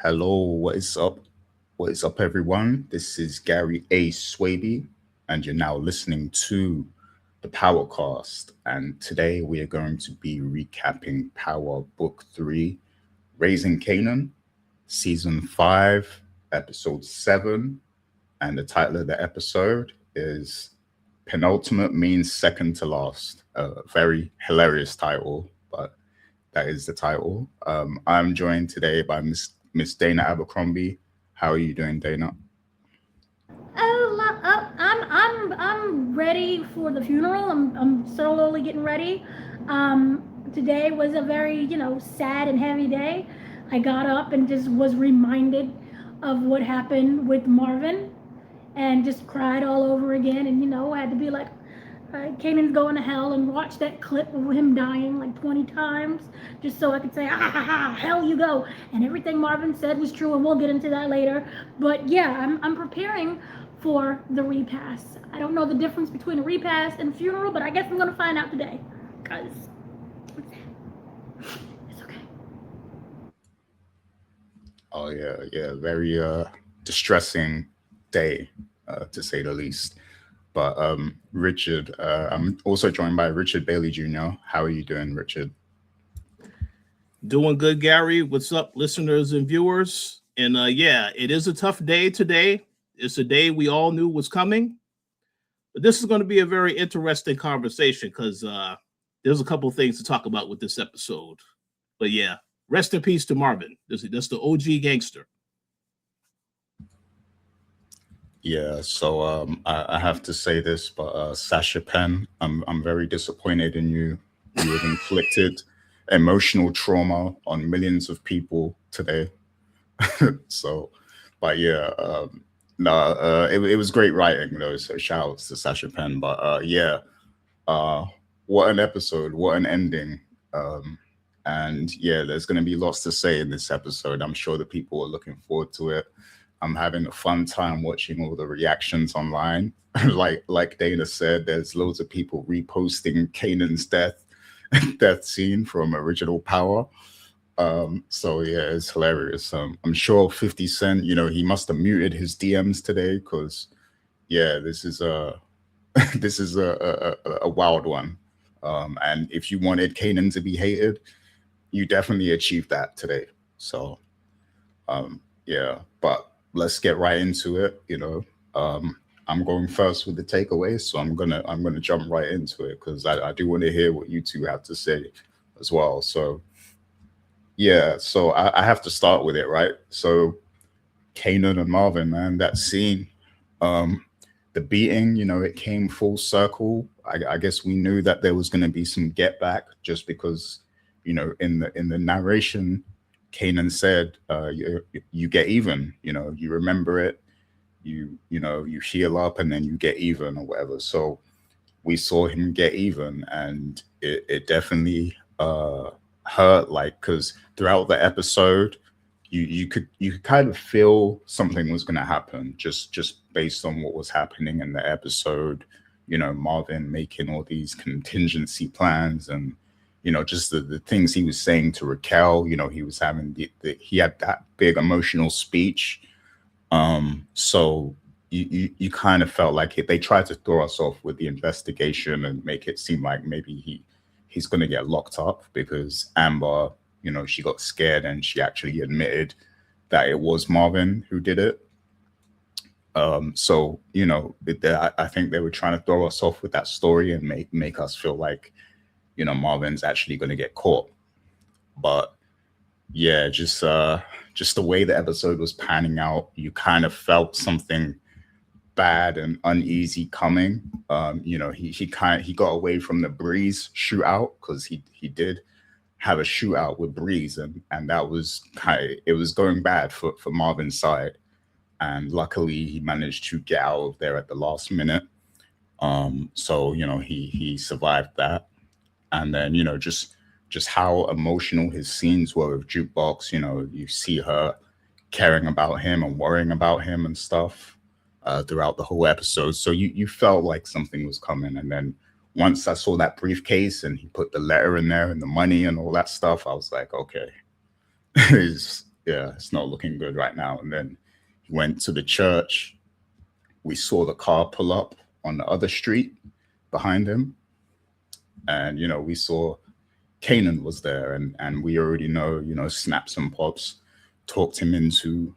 Hello, what is up? What is up, everyone? This is Gary A. Swaby, and you're now listening to the Powercast. And today we are going to be recapping Power Book 3, Raising Kanan, Season 5, Episode 7. And the title of the episode is Penultimate Means Second to Last. A very hilarious title, but that is the title. I'm joined today by Miss Dana Abercrombie. How are you doing, Dana? I'm ready for the funeral. I'm slowly getting ready. Today was a very sad and heavy day. I got up and just was reminded of what happened with Marvin, and just cried all over again. And I had to be like, Kanan's going to hell, and watch that clip of him dying like 20 times just so I could say, ah, ha, ha, hell you go. And everything Marvin said was true, and we'll get into that later. But yeah, I'm preparing for the repast. I don't know the difference between a repast and a funeral, but I guess I'm going to find out today. Because it's okay. Oh yeah, very distressing day, to say the least. But Richard, I'm also joined by Richard Bailey Jr. How are you doing, Richard? Doing good, Gary. What's up, listeners and viewers? And yeah, it is a tough day today. It's a day we all knew was coming. But this is going to be a very interesting conversation because there's a couple of things to talk about with this episode. But yeah, rest in peace to Marvin. That's the OG gangster. Yeah, so I have to say this, but Sasha Penn, I'm very disappointed in you. You have inflicted emotional trauma on millions of people today. So, but yeah, no, it was great writing though. So shout outs to Sasha Penn. But uh, what an episode, what an ending. And yeah, there's going to be lots to say in this episode. I'm sure the people are looking forward to it. I'm having a fun time watching all the reactions online. like Dana said, there's loads of people reposting Kanan's death scene from original Power. So yeah, it's hilarious. I'm sure 50 Cent, he must have muted his DMs today because yeah, this is a this is a wild one. And if you wanted Kanan to be hated, you definitely achieved that today. So yeah, but let's get right into it. I'm going first with the takeaways, so I'm gonna jump right into it because I do want to hear what you two have to say as well. So yeah, so I have to start with it, right? So Kanan and Marvin, man, that scene, um, the beating, it came full circle. I guess we knew that there was going to be some get back just because, in the narration, Kanan said, you get even, you remember it, you heal up and then you get even or whatever. So we saw him get even, and it definitely hurt, like, because throughout the episode you could kind of feel something was going to happen just based on what was happening in the episode. Marvin making all these contingency plans, and just the things he was saying to Raquel. He was having he had that big emotional speech. So you kind of felt like they tried to throw us off with the investigation and make it seem like maybe he's going to get locked up because Amber, she got scared and she actually admitted that it was Marvin who did it. So I think they were trying to throw us off with that story and make us feel like Marvin's actually going to get caught. But yeah, just the way the episode was panning out, you kind of felt something bad and uneasy coming. He got away from the Breeze shootout because he did have a shootout with Breeze, and that was it was going bad for Marvin's side, and luckily he managed to get out of there at the last minute. So he survived that, and then just how emotional his scenes were with Jukebox. You see her caring about him and worrying about him and stuff throughout the whole episode. So you felt like something was coming. And then once I saw that briefcase and he put the letter in there and the money and all that stuff, I was like, okay, yeah, it's not looking good right now. And then he went to the church. We saw the car pull up on the other street behind him, and we saw Kanan was there, and we already know, Snaps and Pops talked him into,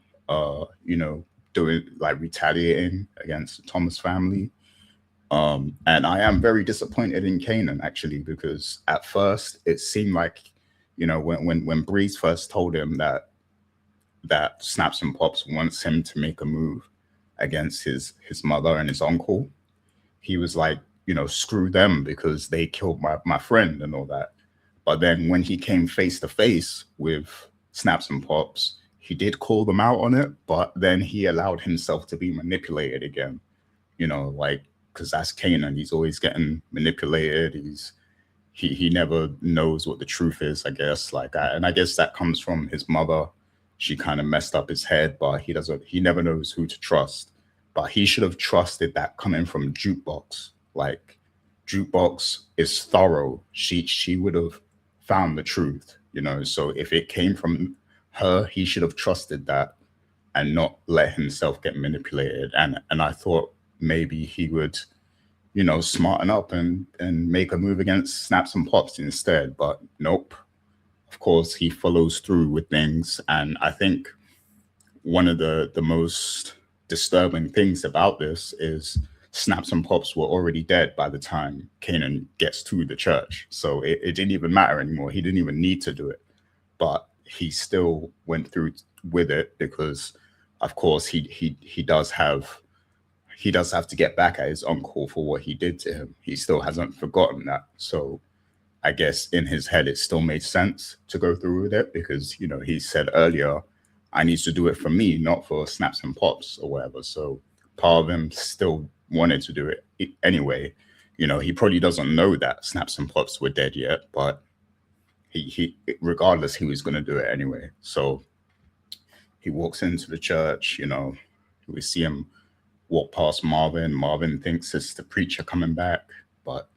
doing like retaliating against the Thomas family. And I am very disappointed in Kanan actually, because at first it seemed like, when Breeze first told him that Snaps and Pops wants him to make a move against his mother and his uncle, he was like, screw them because they killed my friend and all that. But then when he came face to face with Snaps and Pops, he did call them out on it, but then he allowed himself to be manipulated again. Like, because that's Kanan. He's always getting manipulated. He never knows what the truth is, I guess. And I guess that comes from his mother. She kind of messed up his head, but he never knows who to trust. But he should have trusted that coming from Jukebox. Like, Jukebox is thorough. She would have found the truth, So if it came from her, he should have trusted that and not let himself get manipulated. And I thought maybe he would, smarten up and make a move against Snaps and Pops instead. But nope. Of course, he follows through with things. And I think one of the most disturbing things about this is Snaps and Pops were already dead by the time Kanan gets to the church. So it didn't even matter anymore. He didn't even need to do it. But he still went through with it because, of course, he does have to get back at his uncle for what he did to him. He still hasn't forgotten that. So I guess in his head, it still made sense to go through with it because, he said earlier, I need to do it for me, not for Snaps and Pops or whatever. So part of him still wanted to do it anyway. He probably doesn't know that Snaps and Pops were dead yet, but he regardless, he was going to do it anyway. So he walks into the church, we see him walk past Marvin. Marvin thinks it's the preacher coming back, but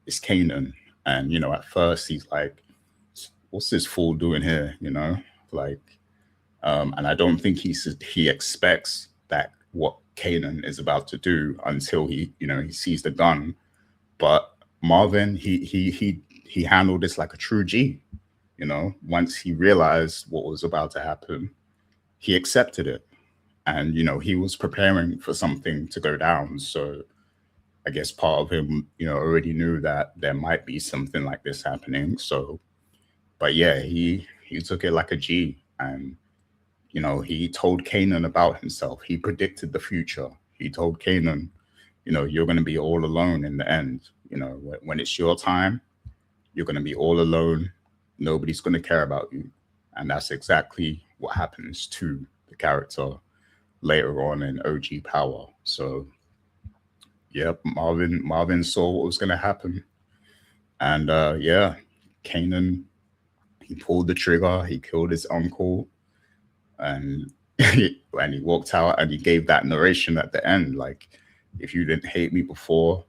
it's Kanan. And, at first he's like, what's this fool doing here? Like, and I don't think he expects that what Kanan is about to do until he sees the gun. But Marvin, he handled this like a true G. Once he realized what was about to happen, he accepted it. And, he was preparing for something to go down. So I guess part of him, already knew that there might be something like this happening. So, but yeah, he took it like a G. And, he told Kanan about himself. He predicted the future. He told Kanan, you're going to be all alone in the end. When it's your time, you're going to be all alone. Nobody's going to care about you. And that's exactly what happens to the character later on in OG Power. So, yep, Marvin saw what was going to happen. And yeah, Kanan, he pulled the trigger. He killed his uncle. And he walked out and he gave that narration at the end. Like, if you didn't hate me before,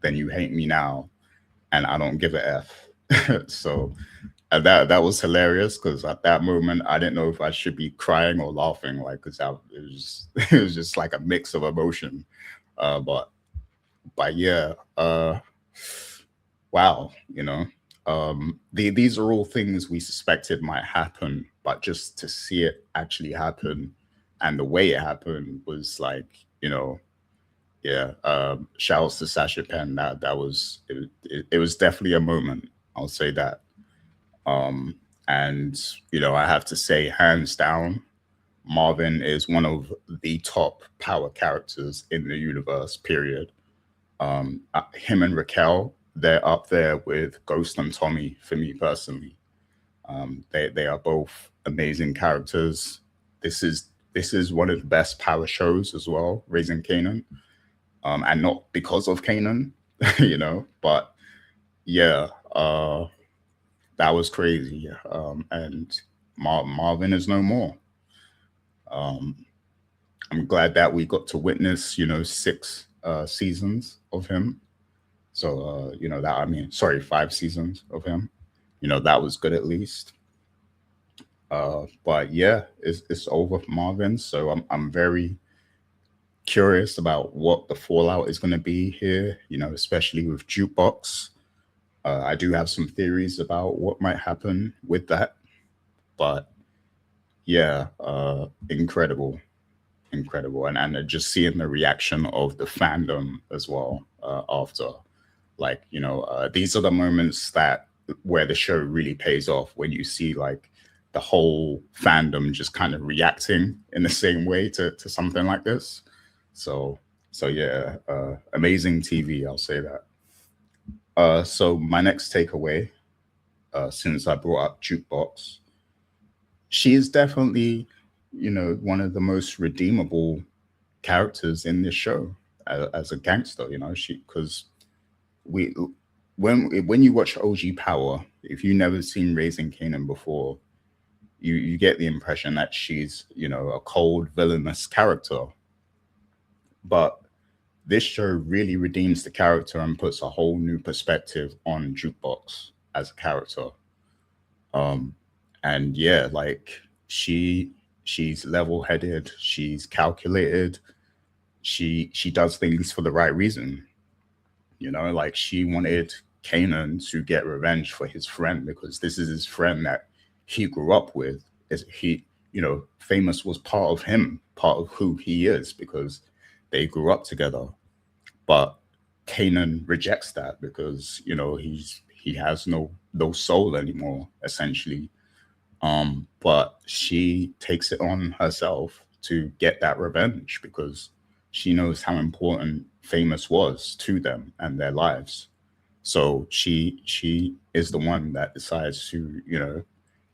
then you hate me now. And I don't give a F. So that was hilarious because at that moment, I didn't know if I should be crying or laughing. Like, because it was just like a mix of emotion. But yeah, wow, these are all things we suspected might happen, but just to see it actually happen and the way it happened was like, yeah. Shouts to Sasha Penn. That was it was definitely a moment. I'll say that. And I have to say, hands down, Marvin is one of the top power characters in the universe. Period. Him and Raquel, they're up there with Ghost and Tommy for me personally. They are both amazing characters. This is one of the best power shows as well, Raising Kanan. And not because of Kanan, but yeah, that was crazy. And Marvin is no more. I'm glad that we got to witness, 6 seasons of him. So, 5 seasons of him. That was good at least. But yeah, it's over for Marvin. So I'm very curious about what the fallout is going to be here. You know, especially with Jukebox. I do have some theories about what might happen with that, but yeah, incredible, incredible, and just seeing the reaction of the fandom as well after, like these are the moments that where the show really pays off when you see like the whole fandom just kind of reacting in the same way to something like this. So so yeah, amazing TV. I'll say that. So my next takeaway, since I brought up Jukebox, she is definitely, one of the most redeemable characters in this show as a gangster. She because we when you watch OG Power, if you never seen Raising Kanan before, you get the impression that she's a cold villainous character, but this show really redeems the character and puts a whole new perspective on Jukebox as a character. Um, and yeah, like she's level-headed, she's calculated, she does things for the right reason. Like she wanted Kanan to get revenge for his friend because this is his friend that he grew up with. Is he, Famous was part of him, part of who he is because they grew up together. But Kanan rejects that because he has no soul anymore, essentially. But she takes it on herself to get that revenge because she knows how important Famous was to them and their lives. So she is the one that decides to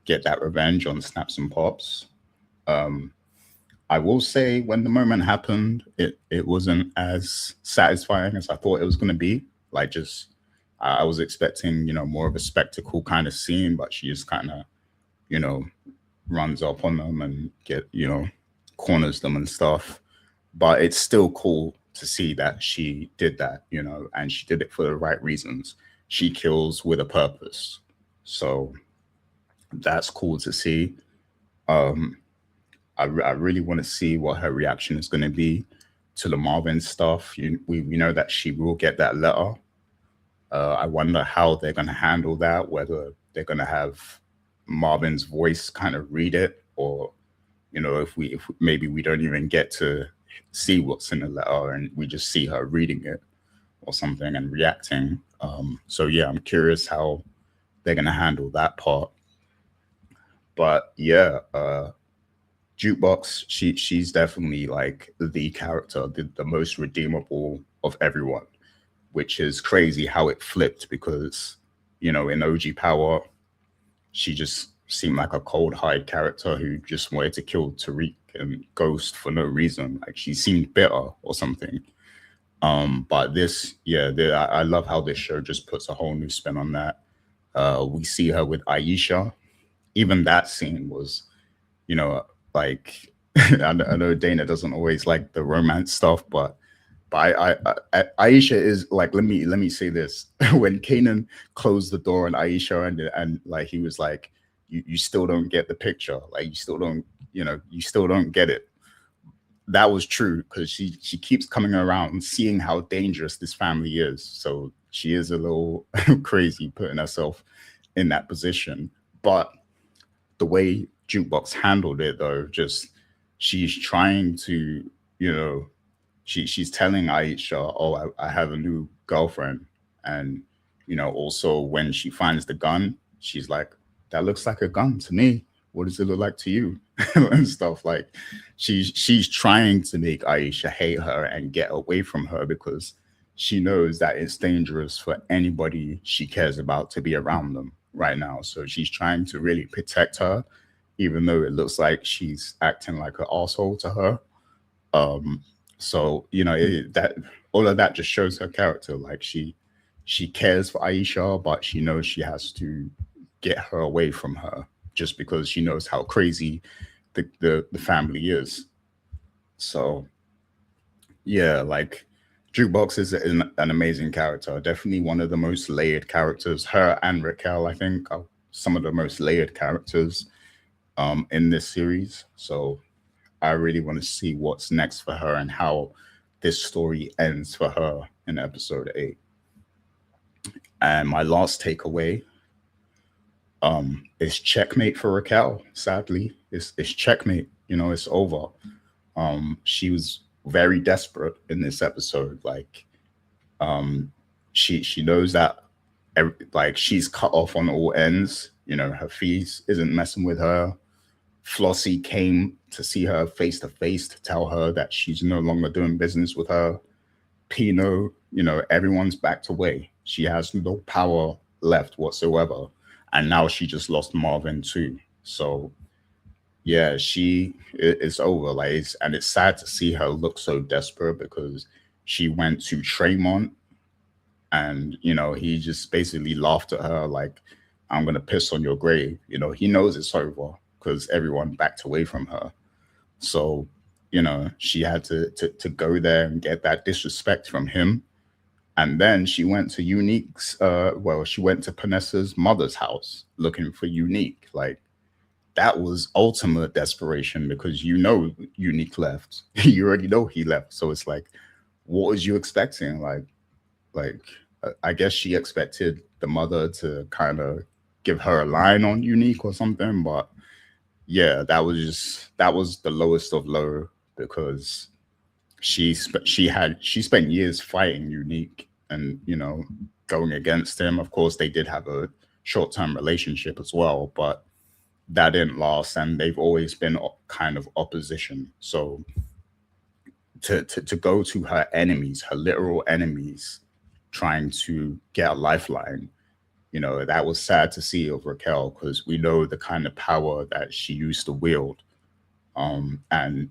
get that revenge on Snaps and Pops. Um, I will say when the moment happened, it wasn't as satisfying as I thought it was going to be. Like just I was expecting more of a spectacle kind of scene, but she just kind of you know runs up on them and get corners them and stuff. But it's still cool to see that she did that, and she did it for the right reasons. She kills with a purpose, so that's cool to see. Um, I really want to see what her reaction is going to be to the Marvin stuff. We know that she will get that letter. I wonder how they're going to handle that, whether they're going to have Marvin's voice kind of read it, or if maybe we don't even get to see what's in the letter and we just see her reading it or something and reacting. So yeah, I'm curious how they're going to handle that part. But yeah, Jukebox, she's definitely like the character, the most redeemable of everyone, which is crazy how it flipped because, in OG Power, she just seemed like a cold hide character who just wanted to kill Tariq and Ghost for no reason. Like she seemed bitter or something. But this, yeah, I love how this show just puts a whole new spin on that. We see her with Aisha. Even that scene was, like I know Dana doesn't always like the romance stuff, but Aisha is like, let me say this. When Kanan closed the door on Aisha and like he was like, you still don't get the picture, like you still don't get it. That was true because she keeps coming around and seeing how dangerous this family is. So she is a little crazy putting herself in that position. But the way Jukebox handled it, though, just she's trying to, she's telling Aisha, "Oh, I have a new girlfriend," and also when she finds the gun, she's like, "That looks like a gun to me. What does it look like to you?" and stuff. Like she's trying to make Aisha hate her and get away from her because she knows that it's dangerous for anybody she cares about to be around them right now. So she's trying to really protect her, even though it looks like she's acting like an asshole to her. So that all of that just shows her character. Like she cares for Aisha, but she knows she has to get her away from her just because she knows how crazy the family is. So yeah, like Jukebox is an amazing character. Definitely one of the most layered characters. Her and Raquel, I think, are some of the most layered characters. in this series. So I really want to see what's next for her and how this story ends for her in episode 8. And my last takeaway is checkmate for Raquel. Sadly, it's checkmate. You know, it's over. She was very desperate in this episode. Like, she knows that like she's cut off on all ends. You know, her fees isn't messing with her. Flossie came to see her face to face to tell her that she's no longer doing business with her. Pino, you know, everyone's backed away. She has no power left whatsoever. And now she just lost Marvin too. So yeah, it's over. Like, and it's sad to see her look so desperate because she went to Tremont and you know he just basically laughed at her like, "I'm gonna piss on your grave." You know, he knows it's over because everyone backed away from her. So you know she had to go there and get that disrespect from him. And then she went to Unique's. Well, she went to Panessa's mother's house looking for Unique. Like, that was ultimate desperation because you know Unique left. You already know he left. So it's like, what was you expecting? Like I guess she expected the mother to kind of give her a line on Unique or something, but yeah, that was the lowest of low because she spent years fighting Unique and you know going against him. Of course, they did have a short-term relationship as well, but that didn't last, and they've always been kind of opposition. So to go to her enemies, her literal enemies, trying to get a lifeline, you know, that was sad to see of Raquel because we know the kind of power that she used to wield. And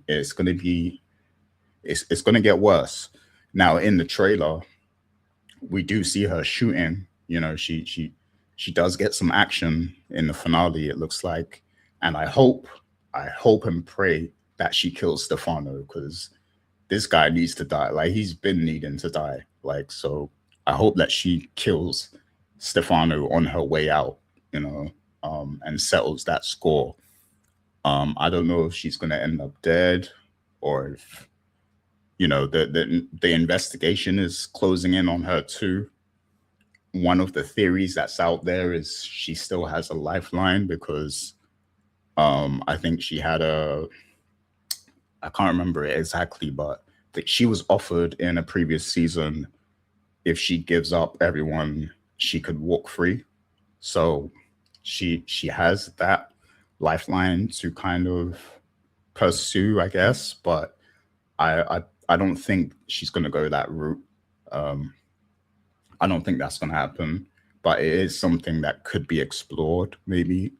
it's gonna get worse. Now in the trailer, we do see her shooting. You know, she does get some action in the finale. It looks like, and I hope and pray that she kills Stefano because this guy needs to die. Like, he's been needing to die. Like, so I hope that she kills Stefano on her way out. You know, and settles that score. I don't know if she's gonna end up dead or if you know the investigation is closing in on her too. One of the theories that's out there is she still has a lifeline because I think she had a, I can't remember it exactly, but that she was offered in a previous season, if she gives up everyone, she could walk free. So she has that lifeline to kind of pursue, I guess, but I don't think she's gonna go that route. Um, I don't think that's gonna happen, but it is something that could be explored, maybe,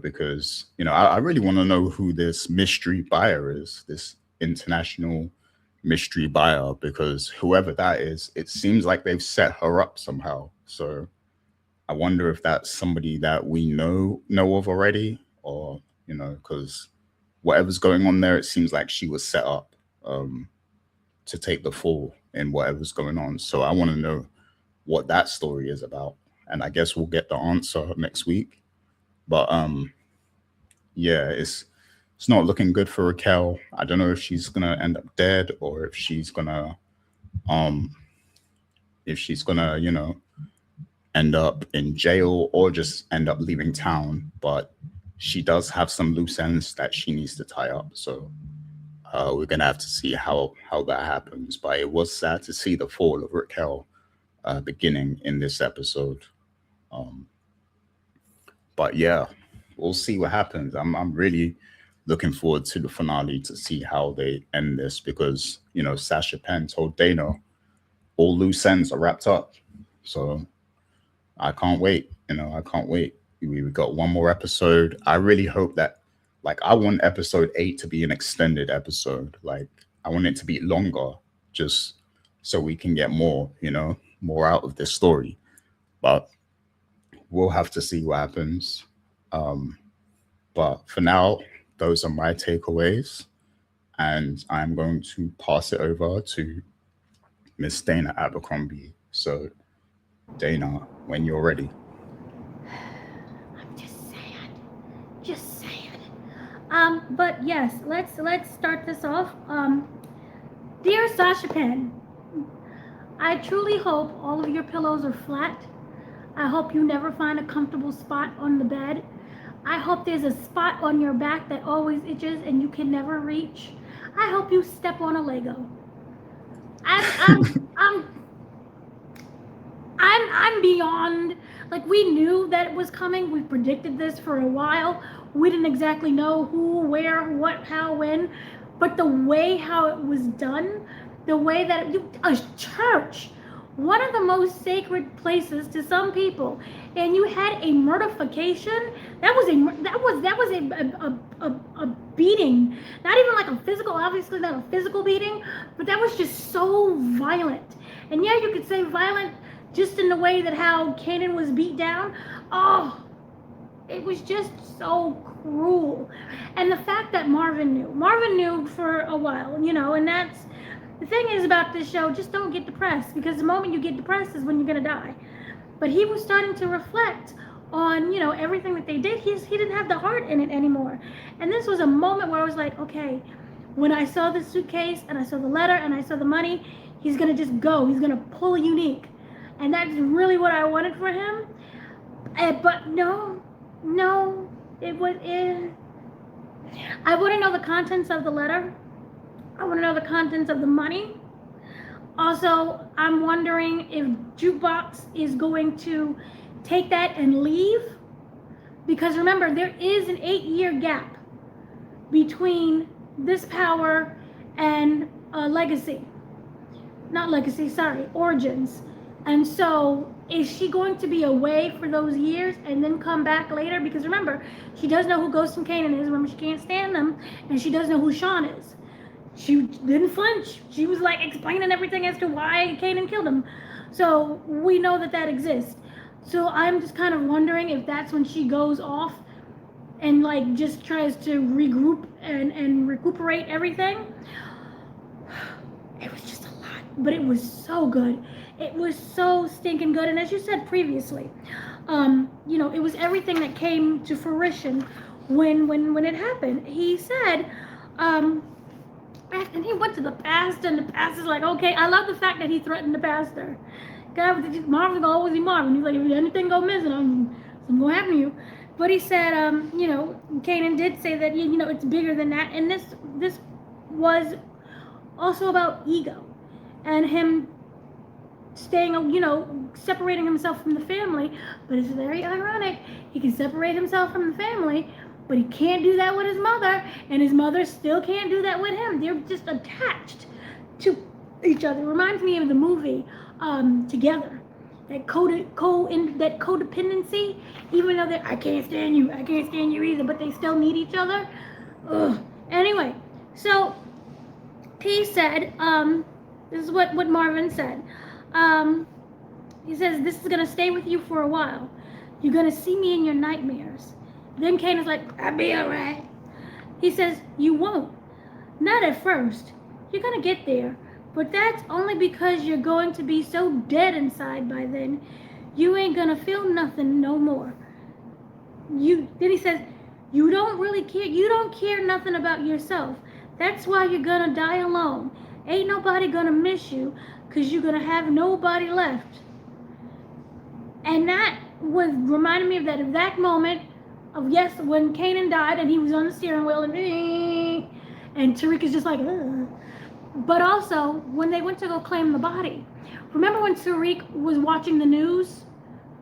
because you know I really want to know who this mystery buyer is, this international mystery buyer, because whoever that is, it seems like they've set her up somehow. So I wonder if that's somebody that we know of already, or you know, because whatever's going on there, it seems like she was set up um, to take the fall in whatever's going on. So I want to know what that story is about, and I guess we'll get the answer next week. But yeah, it's not looking good for Raquel. I don't know if she's gonna end up dead or um if she's gonna you know end up in jail or just end up leaving town. But she does have some loose ends that she needs to tie up. So we're gonna have to see how that happens. But it was sad to see the fall of Raquel beginning in this episode. Um, but yeah, we'll see what happens. I'm really looking forward to the finale to see how they end this because you know Sasha Penn told Dana all loose ends are wrapped up. So I can't wait. You know, I can't wait. We got one more episode. I really hope that, like, I want episode 8 to be an extended episode. Like, I want it to be longer, just so we can get more, you know, more out of this story. But we'll have to see what happens. Um, but for now, those are my takeaways, and I'm going to pass it over to Miss Dana Abercrombie. So, Dana, when you're ready. I'm just saying. Just saying. But yes, let's start this off. Dear Sasha Penn, I truly hope all of your pillows are flat. I hope you never find a comfortable spot on the bed. I hope there's a spot on your back that always itches and you can never reach. I hope you step on a Lego. I'm I'm beyond, like, we knew that it was coming. We predicted this for a while. We didn't exactly know who, where, what, how, when, but the way how it was done, the way that a church, one of the most sacred places to some people, and you had a mortification. That was a beating, not even like a physical, obviously not a physical beating, but that was just so violent. And yeah, you could say violent just in the way that how Kanan was beat down. Oh, it was just so cruel. And the fact that Marvin knew for a while, and that's the thing is about this show. Just don't get depressed, because the moment you get depressed is when you're gonna die. But he was starting to reflect on everything that they did. He didn't have the heart in it anymore. And this was a moment where I was like, okay, when I saw the suitcase and I saw the letter and I saw the money, he's gonna just go. He's gonna pull a Unique. And that's really what I wanted for him. But no, it was in. I want to know the contents of the letter. I want to know the contents of the money. Also, I'm wondering if Jukebox is going to take that and leave. Because remember, there is an 8-year gap between this power and Legacy. Not Legacy, sorry, Origins. And so, is she going to be away for those years and then come back later? Because remember, she does know who Ghost and Kanan is. Remember, she can't stand them. And she does know who Sean is. She didn't flinch. She was like explaining everything as to why Kanan killed him. So, we know that exists. So, I'm just kind of wondering if that's when she goes off and like just tries to regroup and recuperate everything. It was just a lot. But it was so good. It was so stinking good. And as you said previously, it was everything that came to fruition when it happened. He said, and he went to the pastor, and the pastor's like, okay, I love the fact that he threatened the pastor. God, Marvin's gonna always be Marvin. He's like, if anything go missing, I'm gonna happen to you. But he said, Kanan did say that, it's bigger than that. And this was also about ego and him staying, separating himself from the family. But it's very ironic. He can separate himself from the family, but he can't do that with his mother, and his mother still can't do that with him. They're just attached to each other. It reminds me of the movie Together. That codependency, even though I can't stand you either, but they still need each other. Ugh. Anyway, so he said, this is what Marvin said. He says, this is going to stay with you for a while. You're going to see me in your nightmares. Then Kanan's like, I'll be all right. He says, you won't. Not at first. You're going to get there. But that's only because you're going to be so dead inside by then. You ain't going to feel nothing no more. Then he says, you don't really care. You don't care nothing about yourself. That's why you're going to die alone. Ain't nobody going to miss you, because you're going to have nobody left. And that was reminding me of that exact moment of, yes, when Kanan died and he was on the steering wheel and Tariq is just like, ugh. But also when they went to go claim the body. Remember when Tariq was watching the news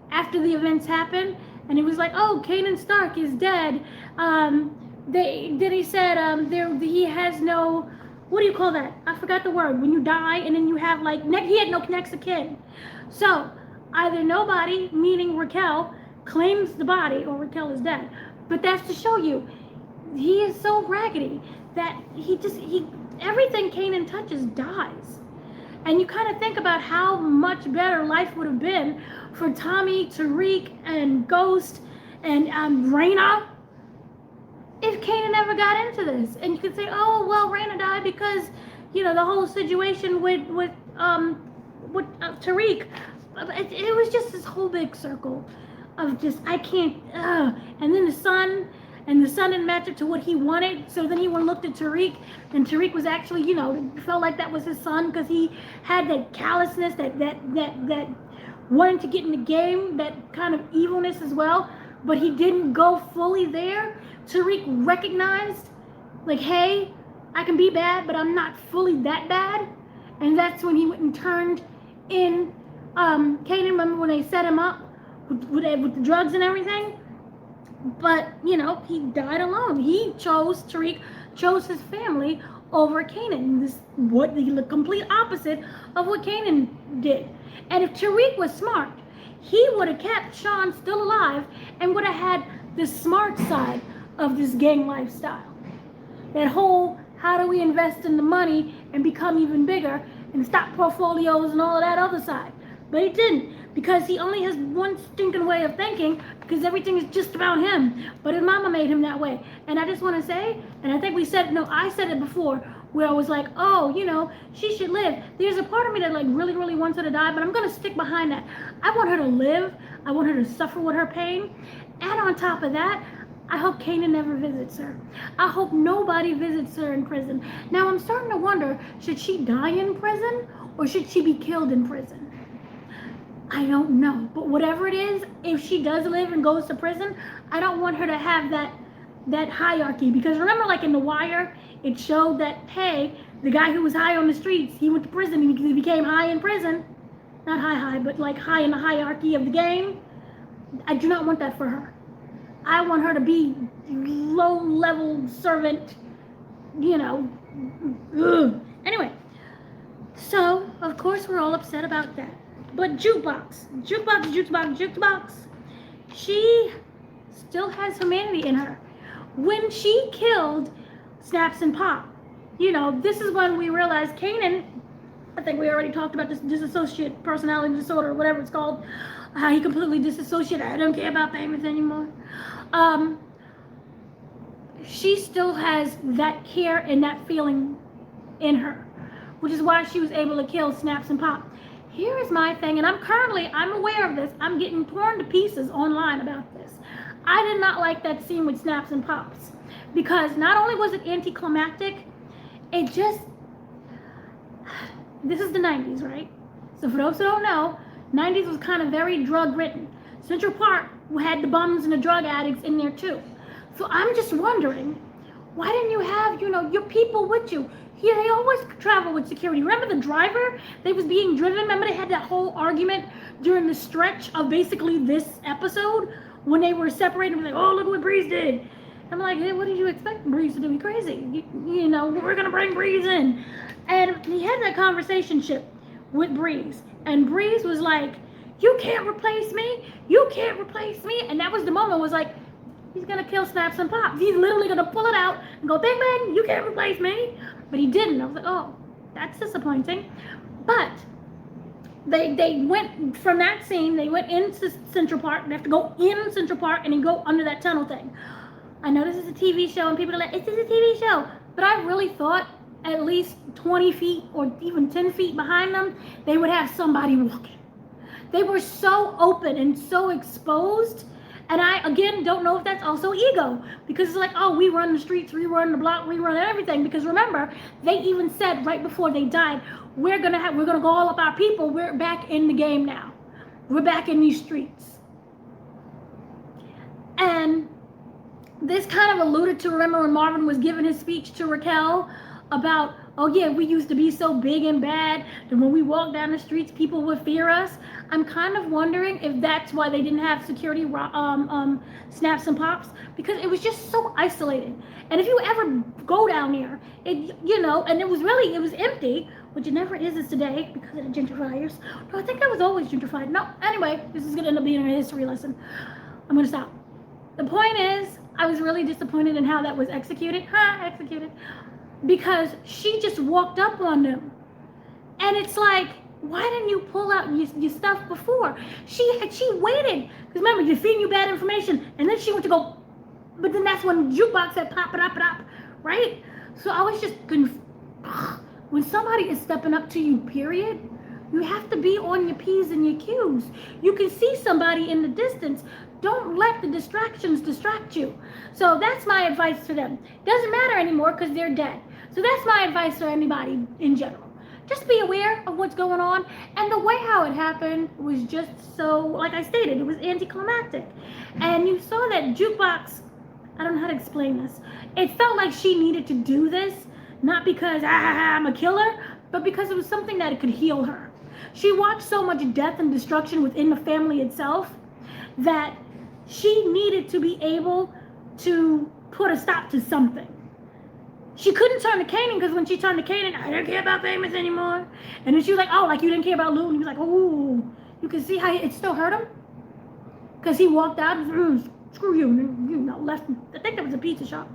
after the events happened, and he was like, oh, Kanan Stark is dead. Then he said he has no, what do you call that? I forgot the word. When you die and then you have like, he had no next of kin. So either nobody, meaning Raquel, claims the body, or Raquel is dead. But that's to show you, he is so raggedy that everything Kanan touches dies. And you kind of think about how much better life would have been for Tommy, Tariq, and Ghost, and Raina, if Kanan never got into this. And you could say, oh, well, Raina died because, the whole situation with Tariq. It was just this whole big circle of just, I can't, and then the son, and the son didn't match up to what he wanted. So then he went and looked at Tariq, and Tariq was actually, felt like that was his son because he had that callousness, that wanting to get in the game, that kind of evilness as well. But he didn't go fully there. Tariq recognized, like, hey, I can be bad, but I'm not fully that bad. And that's when he went and turned in Kanan. Remember when they set him up with the drugs and everything? But, he died alone. Tariq chose his family over Kanan. The complete opposite of what Kanan did. And if Tariq was smart, he would have kept Sean still alive and would have had the smart side of this gang lifestyle. That whole, how do we invest in the money and become even bigger and stock portfolios and all of that other side. But he didn't, because he only has one stinking way of thinking, because everything is just about him. But his mama made him that way. And I just want to say, and I think I said it before, where I was like, oh, she should live. There's a part of me that really, really wants her to die, but I'm going to stick behind that. I want her to live. I want her to suffer with her pain. And on top of that, I hope Kanan never visits her. I hope nobody visits her in prison. Now, I'm starting to wonder, should she die in prison or should she be killed in prison? I don't know. But whatever it is, if she does live and goes to prison, I don't want her to have that hierarchy. Because remember, like in The Wire, it showed that, hey, the guy who was high on the streets, he went to prison and he became high in prison. Not high, but like high in the hierarchy of the game. I do not want that for her. I want her to be low-level servant, Anyway, so, of course, we're all upset about that. But Jukebox, she still has humanity in her. When she killed Snaps and Pop, this is when we realized Kanan, I think we already talked about this dissociative personality disorder, or whatever it's called, how he completely disassociated. I don't care about famous anymore. She still has that care and that feeling in her, which is why she was able to kill Snaps and Pop. Here is my thing, and I'm aware of this. I'm getting torn to pieces online about this. I did not like that scene with Snaps and Pops, because not only was it anticlimactic, this is the 90s, right? So for those who don't know, 90s was kind of very drug-ridden. Central Park had the bums and the drug addicts in there too. So I'm just wondering, why didn't you have, your people with you? Yeah, they always travel with security. Remember the driver? They was being driven. Remember they had that whole argument during the stretch of basically this episode when they were separated. Like, oh, look what Breeze did. I'm like, hey, what did you expect Breeze to do? He's crazy. We're going to bring Breeze in. And he had that conversation with Breeze. And Breeze was like, you can't replace me. You can't replace me. And that was the moment, was like, he's going to kill Snaps and Pops. He's literally going to pull it out and go, bang, bang, you can't replace me. But he didn't. I was like, oh, that's disappointing. But they went from that scene, they went into Central Park. They have to go in Central Park and then go under that tunnel thing. I know this is a TV show and people are like, it's just a TV show. But I really thought at least 20 feet or even 10 feet behind them, they would have somebody walking. They were so open and so exposed. And I, again, don't know if that's also ego. Because it's like, oh, we run the streets, we run the block, we run everything. Because remember, they even said right before they died, we're gonna go all up our people. We're back in the game now. We're back in these streets. And this kind of alluded to, remember when Marvin was giving his speech to Raquel about, oh yeah, we used to be so big and bad that when we walk down the streets, people would fear us. I'm kind of wondering if that's why they didn't have security Snaps and Pops, because it was just so isolated. And if you ever go down there, and it was empty, which it never is today because of the gentrifiers. No, I think that was always gentrified. No, anyway, this is gonna end up being a history lesson. I'm gonna stop. The point is, I was really disappointed in how that was executed. Because she just walked up on them. And it's like, why didn't you pull out your stuff before? She waited. Because remember, you're feeding you bad information. And then she went to go, but then that's when Jukebox said pop it up, right? So I was just, when somebody is stepping up to you, period, you have to be on your P's and your Q's. You can see somebody in the distance. Don't let the distractions distract you. So that's my advice to them. Doesn't matter anymore because they're dead. So that's my advice to anybody in general. Just be aware of what's going on. And the way how it happened was just so, like I stated, it was anticlimactic. And you saw that Jukebox, I don't know how to explain this. It felt like she needed to do this, not because I'm a killer, but because it was something that it could heal her. She watched so much death and destruction within the family itself that she needed to be able to put a stop to something. She couldn't turn to Kanan because when she turned to Kanan, I don't care about famous anymore. And then she was like, oh, like you didn't care about Lou. And he was like, oh, you can see how it still hurt him? Because he walked out and screw you, and left. I think that was a pizza shop.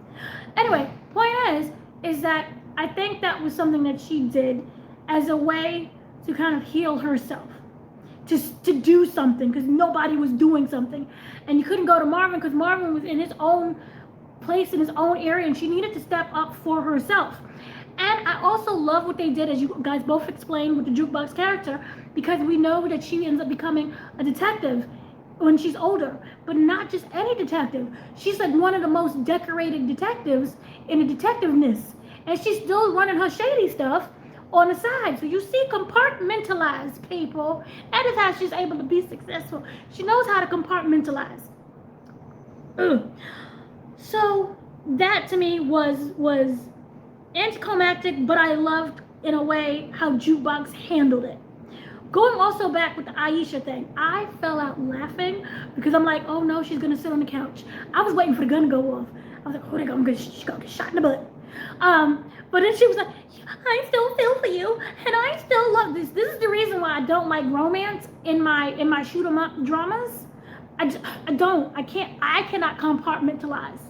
Anyway, point is that I think that was something that she did as a way to kind of heal herself. To do something because nobody was doing something. And you couldn't go to Marvin because Marvin was in his own place in his own area and she needed to step up for herself. And I also love what they did, as you guys both explained, with the Jukebox character, because we know that she ends up becoming a detective when she's older, but not just any detective. She's like one of the most decorated detectives in the detectiveness, and she's still running her shady stuff on the side. So you see, compartmentalized people. That is how she's able to be successful. She knows how to compartmentalize. So that to me was anticlimactic, but I loved in a way how Jukebox handled it. Going also back with the Aisha thing, I fell out laughing because I'm like, oh no, she's gonna sit on the couch. I was waiting for the gun to go off. I was like, oh, she's gonna get shot in the butt. But then she was like, I still feel for you, and I still love this. This is the reason why I don't like romance in my shoot 'em up dramas. I cannot compartmentalize.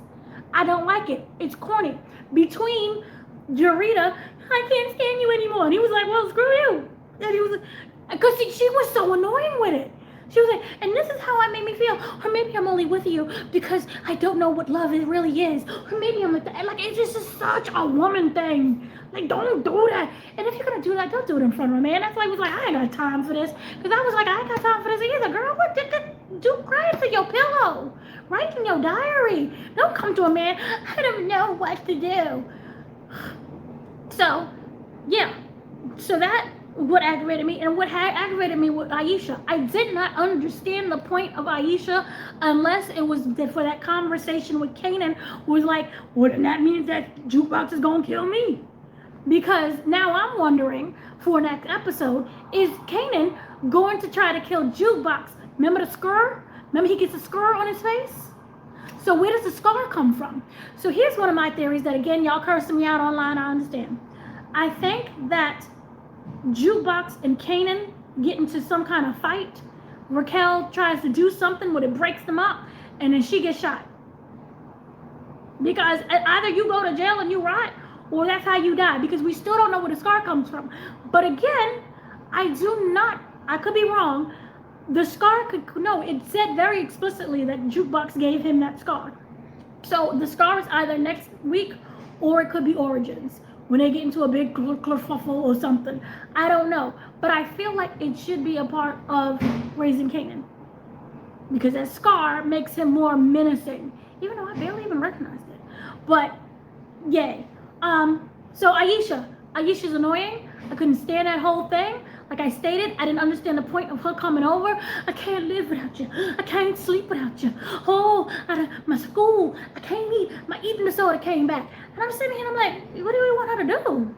I don't like it. It's corny. Between Jarita, I can't stand you anymore. And he was like, well, screw you. And he was like, because she was so annoying with it. She was like, and this is how it made me feel. Or maybe I'm only with you because I don't know what love it really is. Or maybe I'm like that. Like, it's just such a woman thing. Like, don't do that. And if you're going to do that, don't do it in front of a man. That's why I was like, I ain't got time for this. Because I was like, I ain't got time for this either. Girl, what did do? Cry into your pillow. Write in your diary. Don't come to a man. I don't know what to do. So, yeah. So that what aggravated me, and what aggravated me with Aisha. I did not understand the point of Aisha unless it was for that conversation with Kanan was like, well, then that means that Jukebox is gonna kill me. Because now I'm wondering for next episode, is Kanan going to try to kill Jukebox? Remember the scar? Remember he gets a scar on his face? So where does the scar come from? So here's one of my theories that, again, y'all cursing me out online, I understand. I think that Jukebox and Kanan get into some kind of fight. Raquel tries to do something where it breaks them up, and then she gets shot. Because either you go to jail and you rot, or that's how you die, because we still don't know where the scar comes from. But again, I could be wrong. The scar it said very explicitly that Jukebox gave him that scar. So the scar is either next week, or it could be Origins, when they get into a big kerfuffle or something. I don't know. But I feel like it should be a part of Raising Kanan, because that scar makes him more menacing, even though I barely even recognized it. But yay. So Aisha's annoying. I couldn't stand that whole thing. Like I stated, I didn't understand the point of her coming over. I can't live without you. I can't sleep without you. Oh, my school, I can't eat. My eating disorder came back. And I'm sitting here and I'm like, what do we want her to do?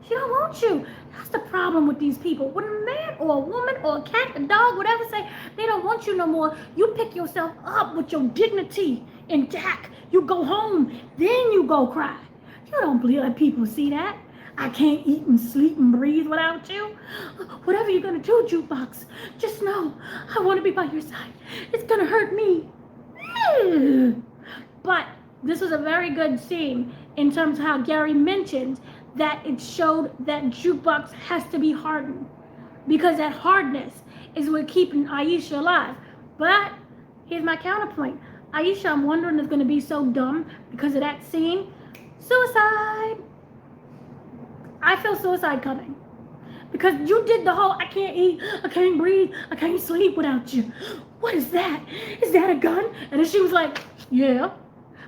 She don't want you. That's the problem with these people. When a man or a woman or a cat, a dog, whatever say, they don't want you no more, you pick yourself up with your dignity intact. You go home, then you go cry. You don't believe that people see that. I can't eat and sleep and breathe without you. Whatever you're going to do, Jukebox, just know I want to be by your side. It's going to hurt me. But this was a very good scene in terms of how Gary mentioned that it showed that Jukebox has to be hardened, because that hardness is what keeping Aisha alive. But here's my counterpoint. Aisha, I'm wondering, is going to be so dumb because of that scene. Suicide. I feel suicide coming. because you did the whole I can't eat, I can't breathe, I can't sleep without you. What is that? Is that a gun? And then she was like, yeah.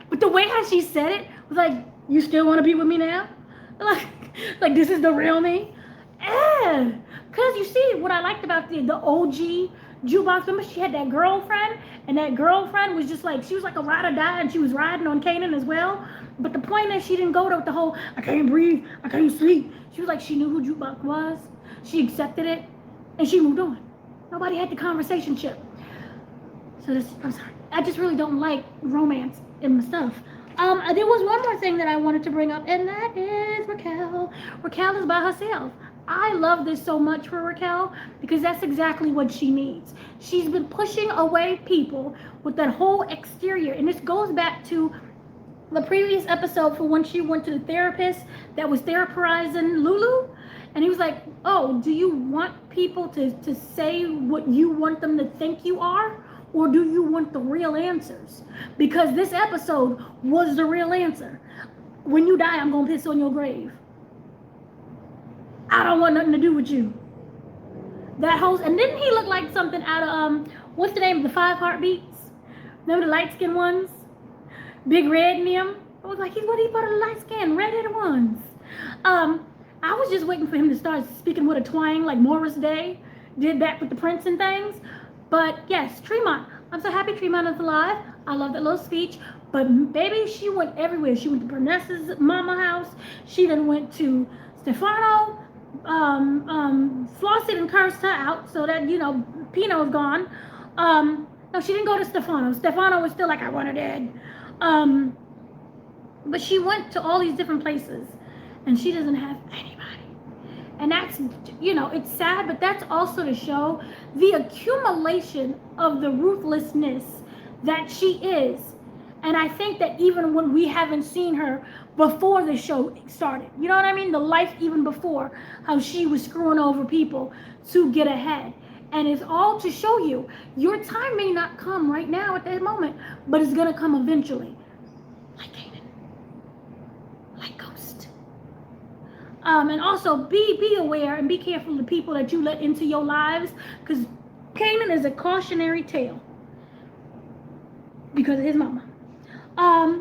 But the way how she said it was like, you still want to be with me now? Like this is the real me? Yeah. Because you see, what I liked about the OG Jukebox, remember she had that girlfriend, and that girlfriend was just like, she was like a ride or die, and she was riding on Kanan as well. But the point is, she didn't go with the whole, I can't breathe, I can't sleep. She was like, she knew who Jukebox was, she accepted it, and she moved on. Nobody had the conversation chip. So this, I'm sorry. I just really don't like romance in my stuff. There was one more thing that I wanted to bring up, and that is Raquel. Raquel is by herself. I love this so much for Raquel because that's exactly what she needs. She's been pushing away people with that whole exterior, and this goes back to the previous episode for when she went to the therapist that was therapizing Lulu, and he was like, oh, do you want people to say what you want them to think you are? Or do you want the real answers? Because this episode was the real answer. When you die, I'm gonna piss on your grave. I don't want nothing to do with you. That host, and didn't he look like something out of what's the name of the 5 Heartbeats? Remember the light skinned ones? Big red in them? I was like, he's what he part of the light skin, red-headed ones. I was just waiting for him to start speaking with a twang like Morris Day did back with the Prince and things. But yes, Tremont. I'm so happy Tremont is alive. I love that little speech. But baby, she went everywhere. She went to Bernessa's mama house. She then went to Stefano. Flossie and cursed her out so that, you know, Pino's gone. No, she didn't go to Stefano. Stefano was still like, I want her dead. But she went to all these different places and she doesn't have anybody. And that's, you know, it's sad, but that's also to show the accumulation of the ruthlessness that she is. And I think that even when we haven't seen her before the show started, you know what I mean? The life even before, how she was screwing over people to get ahead. And it's all to show you, your time may not come right now at that moment, but it's going to come eventually. Like Kanan. Like Ghost. And also be aware and be careful of the people that you let into your lives, because Kanan is a cautionary tale because of his mama.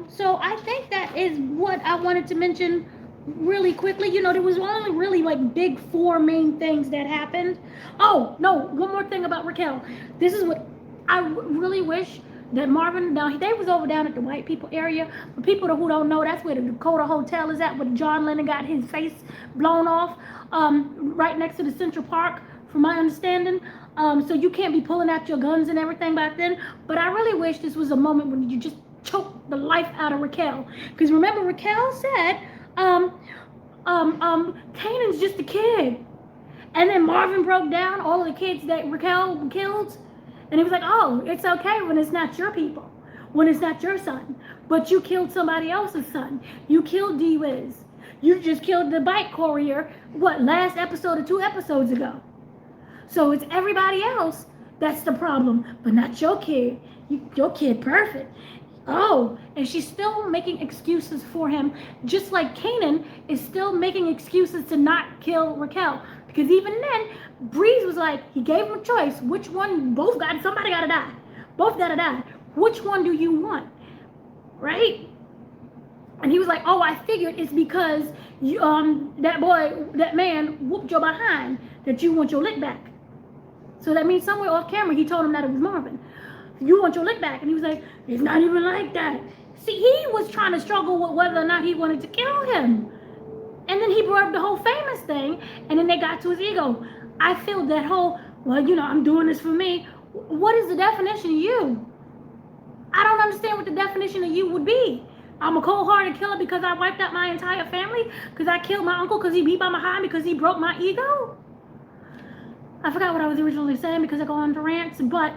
So I think that is what I wanted to mention really quickly. You know, there was only really like big 4 main things that happened. Oh, no, one more thing about Raquel. This is what I really wish that Marvin, now they was over down at the white people area. For people who don't know, that's where the Dakota Hotel is at, where John Lennon got his face blown off, right next to the Central Park, from my understanding. So you can't be pulling out your guns and everything back then. But I really wish this was a moment when you just choke the life out of Raquel. Because remember, Raquel said, Kanan's just a kid. And then Marvin broke down all of the kids that Raquel killed. And he was like, oh, it's okay when it's not your people, when it's not your son. But you killed somebody else's son. You killed D-Wiz. You just killed the bike courier, what, last episode or 2 episodes ago. So it's everybody else that's the problem, but not your kid. Your kid perfect. Oh, and she's still making excuses for him, just like Kanan is still making excuses to not kill Raquel. Because even then, Breeze was like, he gave him a choice. Which one? Somebody gotta die. Both gotta die. Which one do you want? Right? And he was like, oh, I figured it's because you, that man whooped your behind that you want your lick back. So that means somewhere off camera, he told him that it was Marvin. You want your lick back. And he was like, it's not even like that. See, he was trying to struggle with whether or not he wanted to kill him. And then he brought up the whole famous thing, and then they got to his ego. I feel that whole, well, you know, I'm doing this for me. What is the definition of you? I don't understand what the definition of you would be. I'm a cold-hearted killer because I wiped out my entire family, because I killed my uncle because he beat my behind, because he broke my ego. I forgot what I was originally saying because I go on to rants, but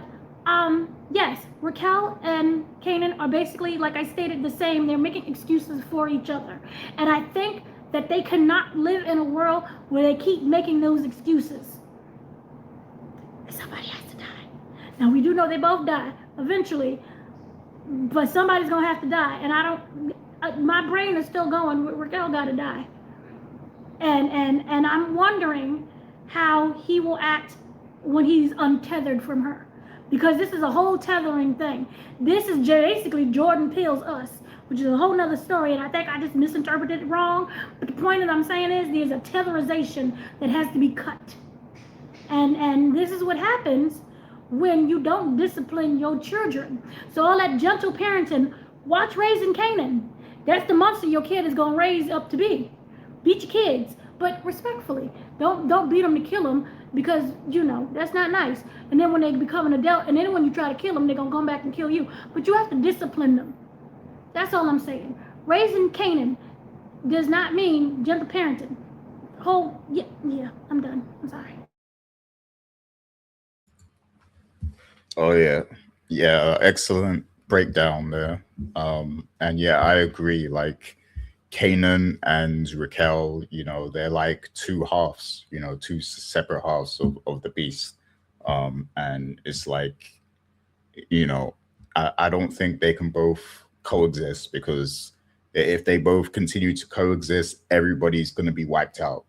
yes, Raquel and Kanan are basically, like I stated, the same. They're making excuses for each other. And I think that they cannot live in a world where they keep making those excuses. Somebody has to die. Now, we do know they both die eventually, but somebody's going to have to die. And my brain is still going, Raquel got to die. And I'm wondering how he will act when he's untethered from her. Because this is a whole tethering thing. This is basically Jordan Peele's Us, which is a whole nother story, and I think I just misinterpreted it wrong. But the point that I'm saying is there's a tetherization that has to be cut. And this is what happens when you don't discipline your children. So all that gentle parenting, watch Raising Kanan. That's the monster your kid is gonna raise up to be. Beat your kids, but respectfully. Don't beat them to kill them, because that's not nice. And then when they become an adult, and then when you try to kill them, they're gonna come back and kill you. But you have to discipline them. That's all I'm saying. Raising Kanan does not mean gentle parenting. Yeah, I'm done. I'm sorry. Oh yeah, excellent breakdown there. And yeah, I agree. Like Kanan and Raquel, they're like two halves, two separate halves of the beast. And it's like, I don't think they can both coexist, because if they both continue to coexist, everybody's going to be wiped out,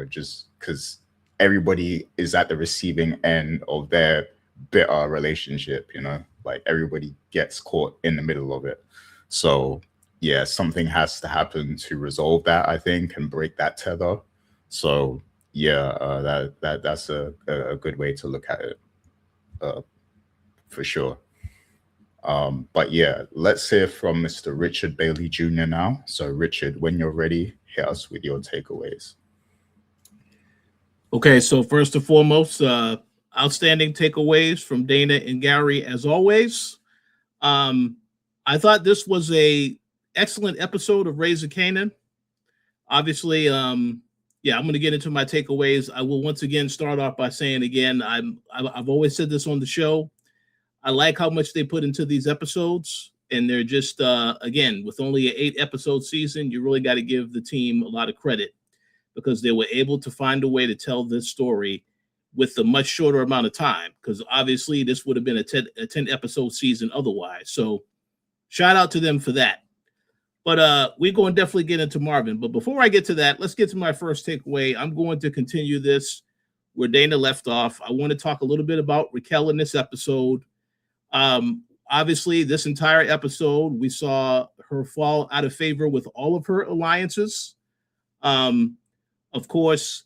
just because everybody is at the receiving end of their bitter relationship, like everybody gets caught in the middle of it. So yeah, something has to happen to resolve that, I think, and break that tether. So yeah, that's a good way to look at it, for sure. But yeah, let's hear from Mr. Richard Bailey Jr. now. So Richard, when you're ready, hit us with your takeaways. Okay, so first and foremost, outstanding takeaways from Dana and Gary as always. I thought this was a excellent episode of Raising Kanan. Obviously, I'm going to get into my takeaways. I will once again start off by saying again, I've always said this on the show. I like how much they put into these episodes, and they're just again, with only an 8-episode season, you really got to give the team a lot of credit, because they were able to find a way to tell this story with a much shorter amount of time, because obviously this would have been a 10 episode season otherwise. So shout out to them for that. But we're going to definitely get into Marvin. But before I get to that, let's get to my first takeaway. I'm going to continue this where Dana left off. I want to talk a little bit about Raquel in this episode. Obviously, this entire episode, we saw her fall out of favor with all of her alliances. Of course,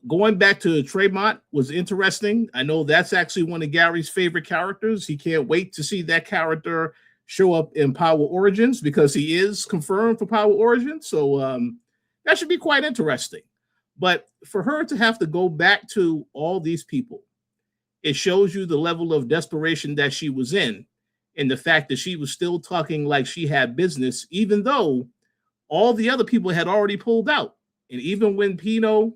going back to Tremont was interesting. I know that's actually one of Gary's favorite characters. He can't wait to see that character show up in Power Origins, because he is confirmed for Power Origins. So that should be quite interesting. But for her to have to go back to all these people, it shows you the level of desperation that she was in, and the fact that she was still talking like she had business, even though all the other people had already pulled out. And even when Pino,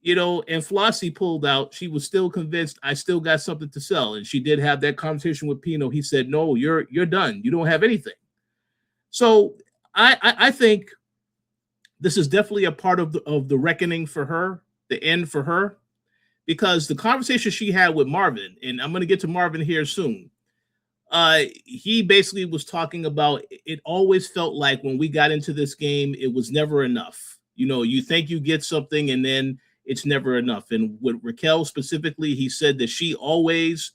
and Flossie pulled out, she was still convinced, I still got something to sell. And she did have that conversation with Pino. He said, no, you're done. You don't have anything. So I think this is definitely a part of the reckoning for her, the end for her, because the conversation she had with Marvin, and I'm going to get to Marvin here soon, he basically was talking about, it always felt like when we got into this game, it was never enough. You think you get something, and then it's never enough. And with Raquel specifically, he said that she always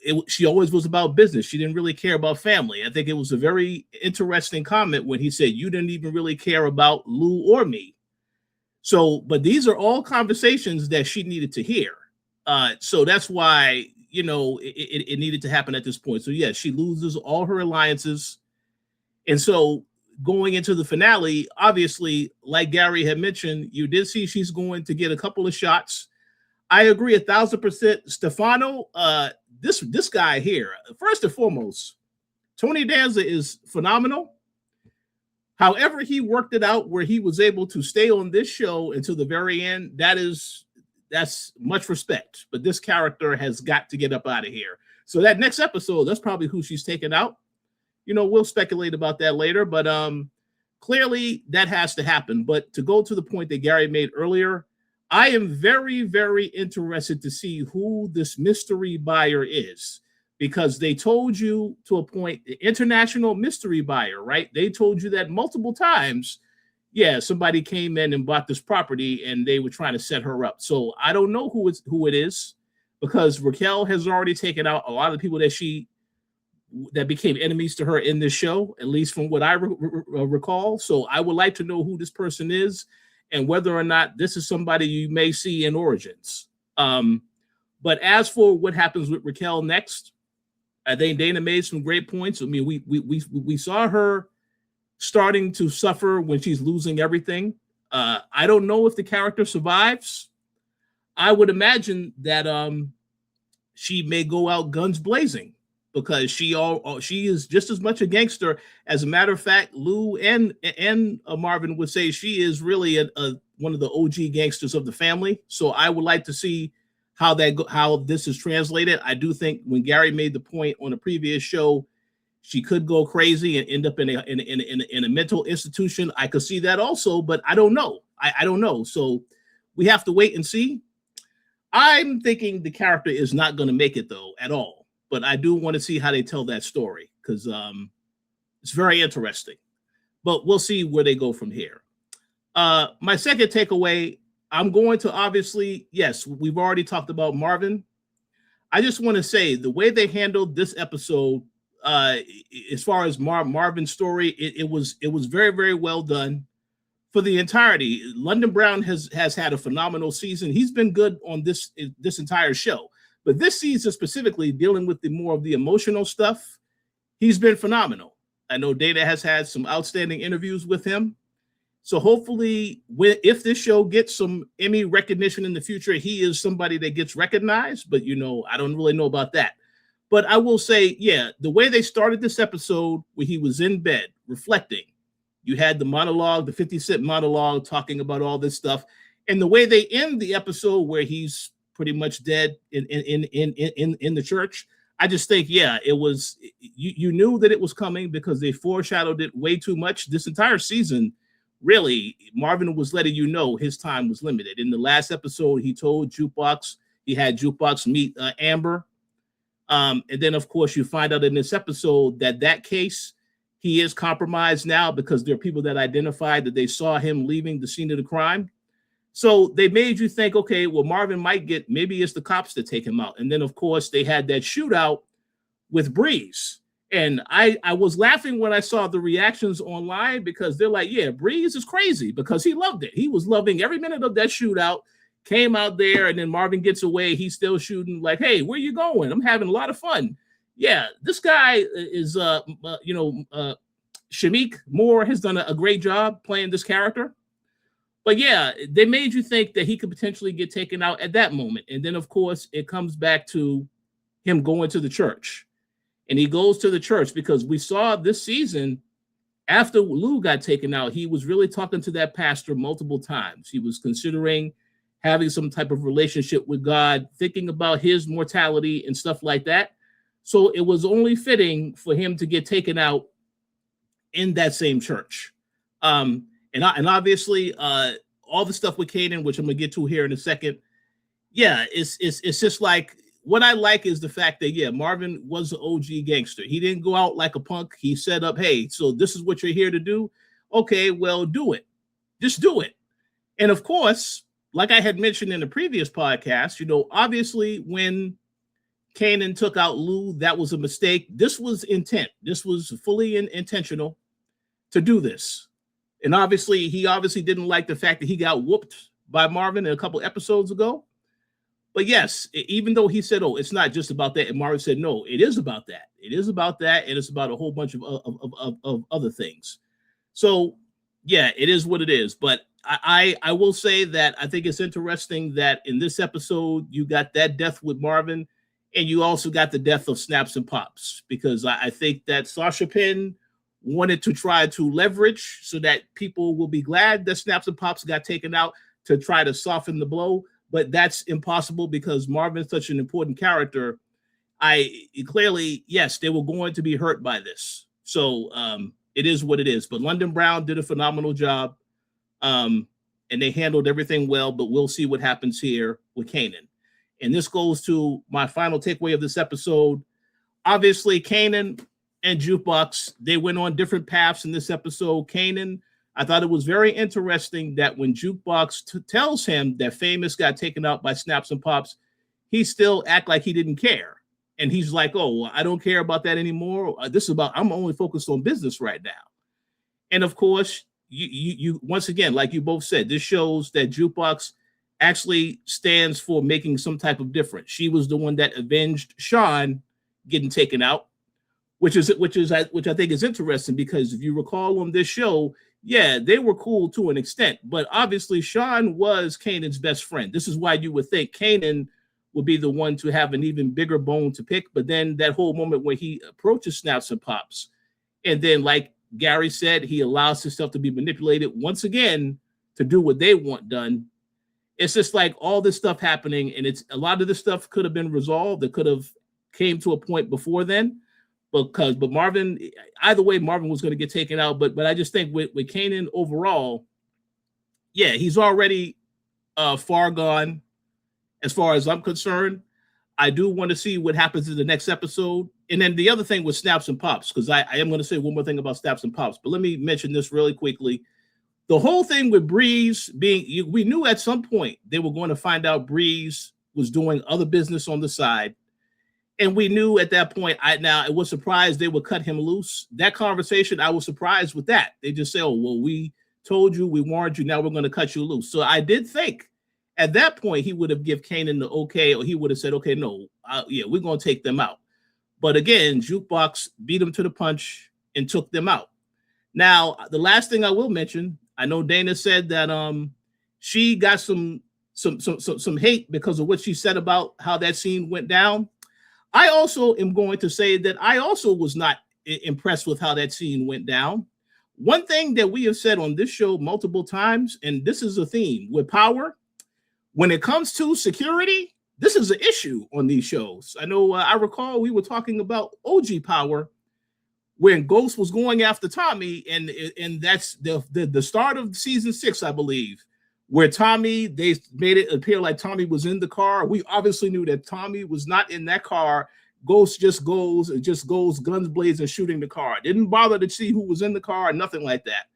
was about business. She didn't really care about family. I think it was a very interesting comment when he said, you didn't even really care about Lou or me. So, but these are all conversations that she needed to hear. So that's why, it needed to happen at this point. So yes, she loses all her alliances. And so going into the finale, obviously, like Gary had mentioned, you did see she's going to get a couple of shots. I agree 1,000%. Stefano, this guy here, first and foremost, Tony Danza is phenomenal. However, he worked it out where he was able to stay on this show until the very end. That's much respect. But this character has got to get up out of here. So that next episode, that's probably who she's taking out. We'll speculate about that later. But clearly that has to happen. But to go to the point that Gary made earlier, I am very, very interested to see who this mystery buyer is. Because they told you to a point, the international mystery buyer, right? They told you that multiple times, yeah, somebody came in and bought this property and they were trying to set her up. So I don't know who it is, because Raquel has already taken out a lot of the people that became enemies to her in this show, at least from what I recall. So I would like to know who this person is and whether or not this is somebody you may see in Origins. But as for what happens with Raquel next, I think Dana made some great points. I mean, we saw her starting to suffer when she's losing everything. I don't know if the character survives. I would imagine that she may go out guns blazing, because she is just as much a gangster. As a matter of fact, Lou and Marvin would say she is really one of the OG gangsters of the family. So I would like to see how this is translated. I do think when Gary made the point on a previous show, she could go crazy and end up in a mental institution. I could see that also, but I don't know. I don't know. So we have to wait and see. I'm thinking the character is not going to make it, though, at all. But I do want to see how they tell that story, because it's very interesting. But we'll see where they go from here. My second takeaway, I'm going to obviously, yes, we've already talked about Marvin. I just want to say the way they handled this episode, as far as Marvin's story, it was very, very well done for the entirety. London Brown has had a phenomenal season. He's been good on this entire show, but this season specifically, dealing with more of the emotional stuff, he's been phenomenal. I know Dana has had some outstanding interviews with him. So hopefully, if this show gets some Emmy recognition in the future, he is somebody that gets recognized. But, I don't really know about that. But I will say, yeah, the way they started this episode, where he was in bed reflecting, you had the monologue, the 50 Cent monologue, talking about all this stuff, and the way they end the episode, where he's pretty much dead in the church. I just think, yeah, it was. You knew that it was coming, because they foreshadowed it way too much. This entire season, really, Marvin was letting you know his time was limited. In the last episode, he told Jukebox, he had Jukebox meet Amber. And then, of course, you find out in this episode that case, he is compromised now, because there are people that identified that they saw him leaving the scene of the crime. So they made you think, okay, well, Marvin maybe it's the cops that take him out. And then, of course, they had that shootout with Breeze. And I was laughing when I saw the reactions online, because they're like, yeah, Breeze is crazy, because he loved it. He was loving every minute of that shootout, came out there, and then Marvin gets away. He's still shooting, like, hey, where you going? I'm having a lot of fun. Yeah, this guy is, Shamik Moore has done a great job playing this character. But yeah, they made you think that he could potentially get taken out at that moment. And then, of course, it comes back to him going to the church. And he goes to the church because we saw this season, after Lou got taken out, he was really talking to that pastor multiple times. He was considering having some type of relationship with God, thinking about his mortality and stuff like that. So it was only fitting for him to get taken out in that same church. And obviously, all the stuff with Kanan, which I'm going to get to here in a second. Yeah, it's just like, what I like is the fact that, yeah, Marvin was an OG gangster. He didn't go out like a punk. He set up, hey, so this is what you're here to do. Okay, well, do it. Just do it. And of course, like I had mentioned in the previous podcast, obviously when Kanan took out Lou, that was a mistake. This was intent. This was fully intentional to do this. And obviously, he didn't like the fact that he got whooped by Marvin a couple episodes ago. But yes, even though he said, oh, it's not just about that, and Marvin said, no, it is about that. It is about that, and it's about a whole bunch of other things. So, yeah, it is what it is. But I will say that I think it's interesting that in this episode, you got that death with Marvin, and you also got the death of Snaps and Pops, because I think that Sasha Penn wanted to try to leverage so that people will be glad that Snaps and Pops got taken out, to try to soften the blow. But that's impossible, because Marvin's such an important character. Clearly, yes, they were going to be hurt by this. So it is what it is. But London Brown did a phenomenal job, and they handled everything well. But we'll see what happens here with Kanan. And this goes to my final takeaway of this episode. Obviously, Kanan and Jukebox, they went on different paths in this episode. Kanan, I thought it was very interesting that when Jukebox tells him that Famous got taken out by Snaps and Pops, he still act like he didn't care. And he's like, oh, well, I don't care about that anymore. This is about, I'm only focused on business right now. And of course, you once again, like you both said, this shows that Jukebox actually stands for making some type of difference. She was the one that avenged Sean getting taken out, which I think is interesting, because if you recall on this show, yeah, they were cool to an extent, but obviously Sean was Kanan's best friend. This is why you would think Kanan would be the one to have an even bigger bone to pick. But then that whole moment where he approaches Snaps and Pops, and then like Gary said, he allows himself to be manipulated once again to do what they want done. It's just like all this stuff happening, and it's a lot of this stuff could have been resolved. It could have came to a point before then, but Marvin, either way, Marvin was going to get taken out. But I just think with Kanan overall, yeah, he's already far gone as far as I'm concerned. I do want to see what happens in the next episode. And then the other thing with Snaps and Pops, because I am going to say one more thing about Snaps and Pops, but let me mention this really quickly. The whole thing with Breeze being, we knew at some point they were going to find out Breeze was doing other business on the side. And we knew at that point, I was surprised they would cut him loose. That conversation, I was surprised with that. They just say, oh, well, we told you, we warned you, now we're going to cut you loose. So I did think at that point he would have given Kanan the okay, or he would have said, okay, no, yeah, we're going to take them out. But again, Jukebox beat him to the punch and took them out. Now, the last thing I will mention, I know Dana said that she got some hate because of what she said about how that scene went down. I also am going to say that I also was not impressed with how that scene went down. One thing that we have said on this show multiple times, and this is a theme with Power, when it comes to security, this is an issue on these shows. I know I recall we were talking about OG Power when Ghost was going after Tommy, and that's the start of season 6, I believe, where Tommy, they made it appear like Tommy was in the car. We obviously knew that Tommy was not in that car. Ghost just goes guns blazing, shooting the car. Didn't bother to see who was in the car, nothing like that.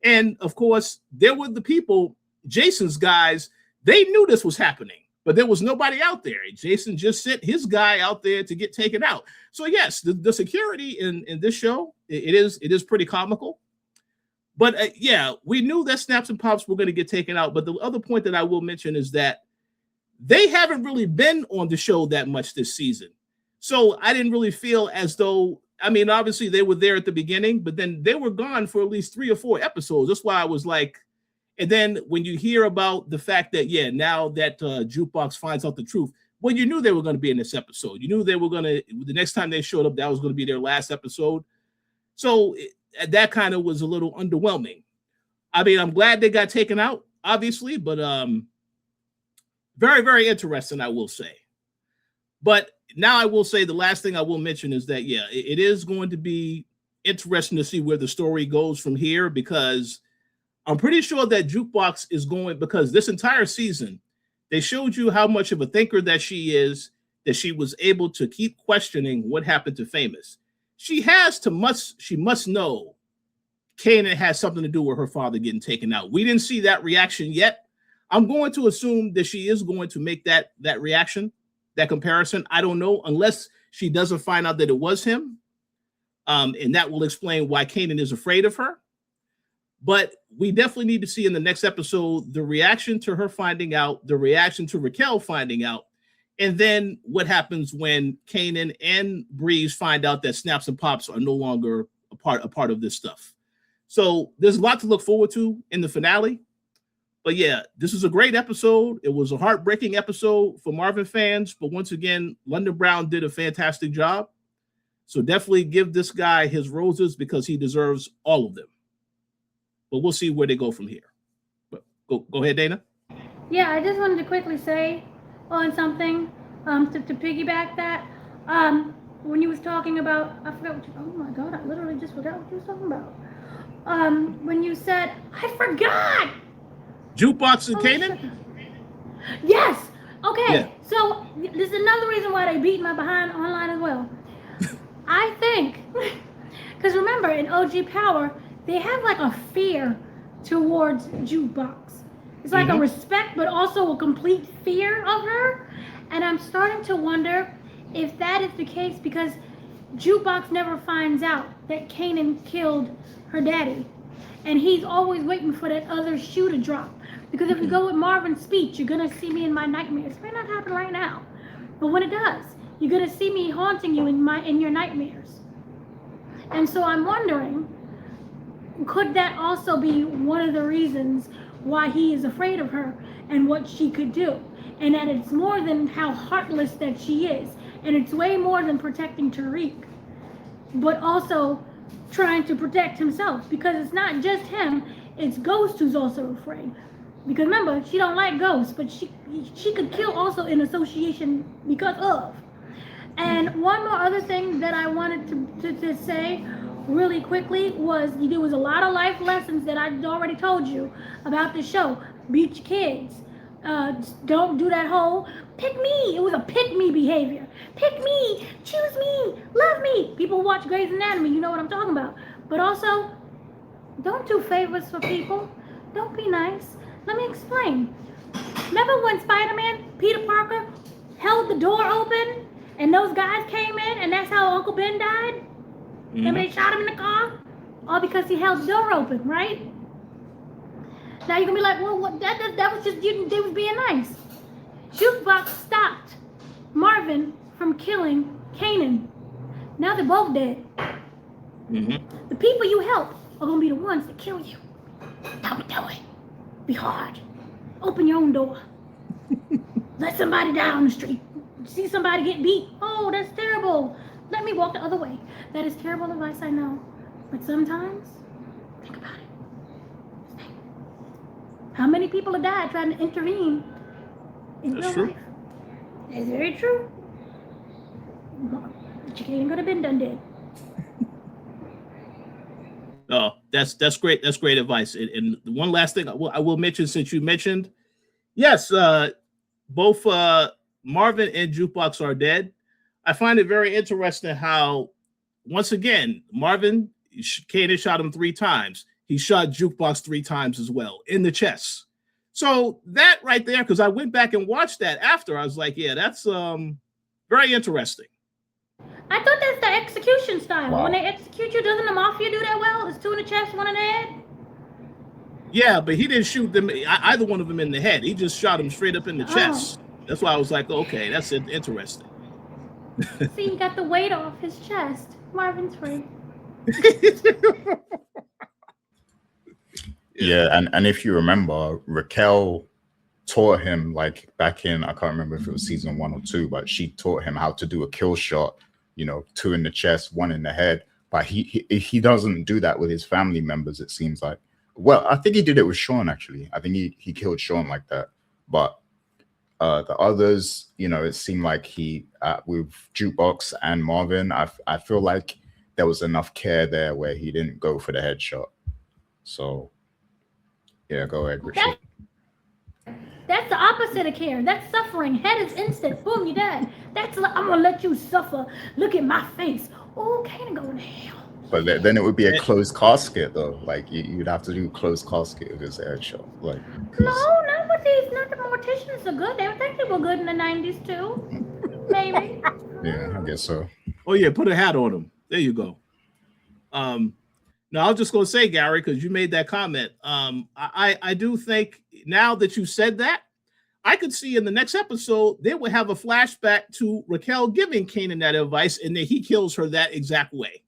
And of course, there were the people, Jason's guys, they knew this was happening, but there was nobody out there. Jason just sent his guy out there to get taken out. So yes, the security in this show, it is pretty comical. But yeah, we knew that Snaps and Pops were going to get taken out. But the other point that I will mention is that they haven't really been on the show that much this season. So I didn't really feel as though, I mean, obviously they were there at the beginning, but then they were gone for at least 3 or 4 episodes. That's why I was like, and then when you hear about the fact that, yeah, now that Jukebox finds out the truth, well, you knew they were going to be in this episode. You knew they were going to, the next time they showed up, that was going to be their last episode. So that kind of was a little underwhelming. I mean, I'm glad they got taken out, obviously, but very, very interesting, I will say. But now I will say the last thing I will mention is that, yeah, it is going to be interesting to see where the story goes from here, because I'm pretty sure that Jukebox is going, because this entire season, they showed you how much of a thinker that she is, that she was able to keep questioning what happened to Famous. She must know Kanan has something to do with her father getting taken out. We didn't see that reaction yet. I'm going to assume that she is going to make that reaction, that comparison. I don't know, unless she doesn't find out that it was him. And that will explain why Kanan is afraid of her. But we definitely need to see in the next episode the reaction to her finding out, the reaction to Raquel finding out, and then what happens when Kanan and Breeze find out that Snaps and Pops are no longer a part of this stuff. So there's a lot to look forward to in the finale. But yeah, this is a great episode. It was a heartbreaking episode for Marvin fans. But once again, London Brown did a fantastic job. So definitely give this guy his roses, because he deserves all of them. But we'll see where they go from here. But go ahead, Dana. Yeah, I just wanted to quickly say on something to piggyback that. When you was talking about, I forgot what you, oh my God, I literally just forgot what you was talking about. When you said, I forgot! Jukebox and Kanan? Yes! Okay, Yeah. So this is another reason why they beat my behind online as well. I think, because remember, in OG Power, they have like a fear towards Jukebox. It's like a respect, but also a complete fear of her. And I'm starting to wonder if that is the case because Jukebox never finds out that Kanan killed her daddy. And he's always waiting for that other shoe to drop. Because if you go with Marvin's speech, you're going to see me in my nightmares. It may not happen right now. But when it does, you're going to see me haunting you in your nightmares. And so I'm wondering, could that also be one of the reasons why he is afraid of her and what she could do? And that it's more than how heartless that she is. And it's way more than protecting Tariq, but also trying to protect himself. Because it's not just him, it's Ghost who's also afraid. Because remember, she don't like Ghost, but she could kill also in association because of. And one more other thing that I wanted to say really quickly was there was a lot of life lessons that I already told you about the show. Beat your kids. Don't do that whole pick me. It was a pick me behavior. Pick me, choose me, love me. People watch Grey's Anatomy, you know what I'm talking about. But also, don't do favors for people. Don't be nice. Let me explain. Remember when Spider-Man, Peter Parker, held the door open and those guys came in and that's how Uncle Ben died? Remember they shot him in the car? All because he held the door open, right? Now you're gonna be like, well, what, that was just, they was being nice. Jukebox stopped Marvin from killing Kanan. Now they're both dead. The people you help are gonna be the ones that kill you. Don't do it. Be hard. Open your own door. Let somebody die on the street. See somebody get beat. Oh, that's terrible. Let me walk the other way. That is terrible advice, I know. But sometimes, think about it. Think. How many people have died trying to intervene in real life? That's very true. But you ain't gonna been done dead. Oh, that's great. That's great advice. And one last thing I will mention, since you mentioned, yes, both Marvin and Jukebox are dead. I find it very interesting how, once again, Marvin, Kanan shot him 3 times. He shot Jukebox 3 times as well in the chest. So that right there, because I went back and watched that after, I was like, yeah, that's very interesting. I thought that's the execution style. Wow. When they execute you, doesn't the mafia do that well? It's 2 in the chest, 1 in the head. Yeah, but he didn't shoot them, either one of them in the head. He just shot him straight up in the chest. That's why I was like, okay, that's interesting. See, he got the weight off his chest. Marvin's free. Yeah, and if you remember, Raquel taught him, like back in, I can't remember if it was season 1 or 2, but she taught him how to do a kill shot, 2 in the chest, 1 in the head. But he doesn't do that with his family members, it seems like. Well, I think he did it with Sean, actually. I think he killed Sean like that. But the others, it seemed like he, with Jukebox and Marvin, I feel like there was enough care there where he didn't go for the headshot. So, yeah, go ahead, Richard. That's the opposite of care. That's suffering. Head is instant. Boom, you're dead. That's like, I'm gonna let you suffer. Look at my face. Oh, Kanan going to hell. But then it would be a closed casket, though. Like you'd have to do closed casket if it's a headshot. Like no, not with these. Not the morticians are good. They think they were good in the 90s too. Maybe. Yeah, I guess so. Oh yeah, put a hat on him. There you go. Now I was just gonna say, Gary, because you made that comment. I do think now that you said that, I could see in the next episode they would have a flashback to Raquel giving Kanan that advice, and then he kills her that exact way.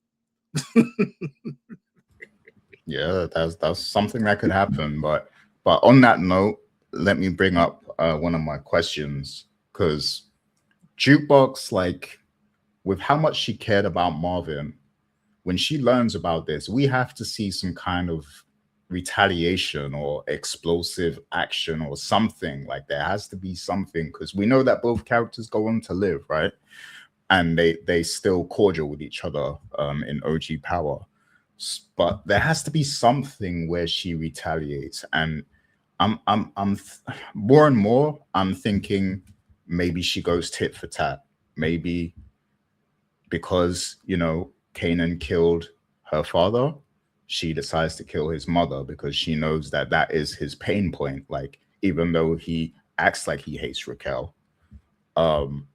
Yeah, that's something that could happen. But on that note, let me bring up one of my questions, because Jukebox, like, with how much she cared about Marvin, when she learns about this, we have to see some kind of retaliation or explosive action or something. Like there has to be something, because we know that both characters go on to live, right? And they still cordial with each other in OG Power. But there has to be something where she retaliates. And I'm more and more, I'm thinking maybe she goes tit for tat. Maybe because, Kanan killed her father, she decides to kill his mother because she knows that that is his pain point. Like, even though he acts like he hates Raquel, um,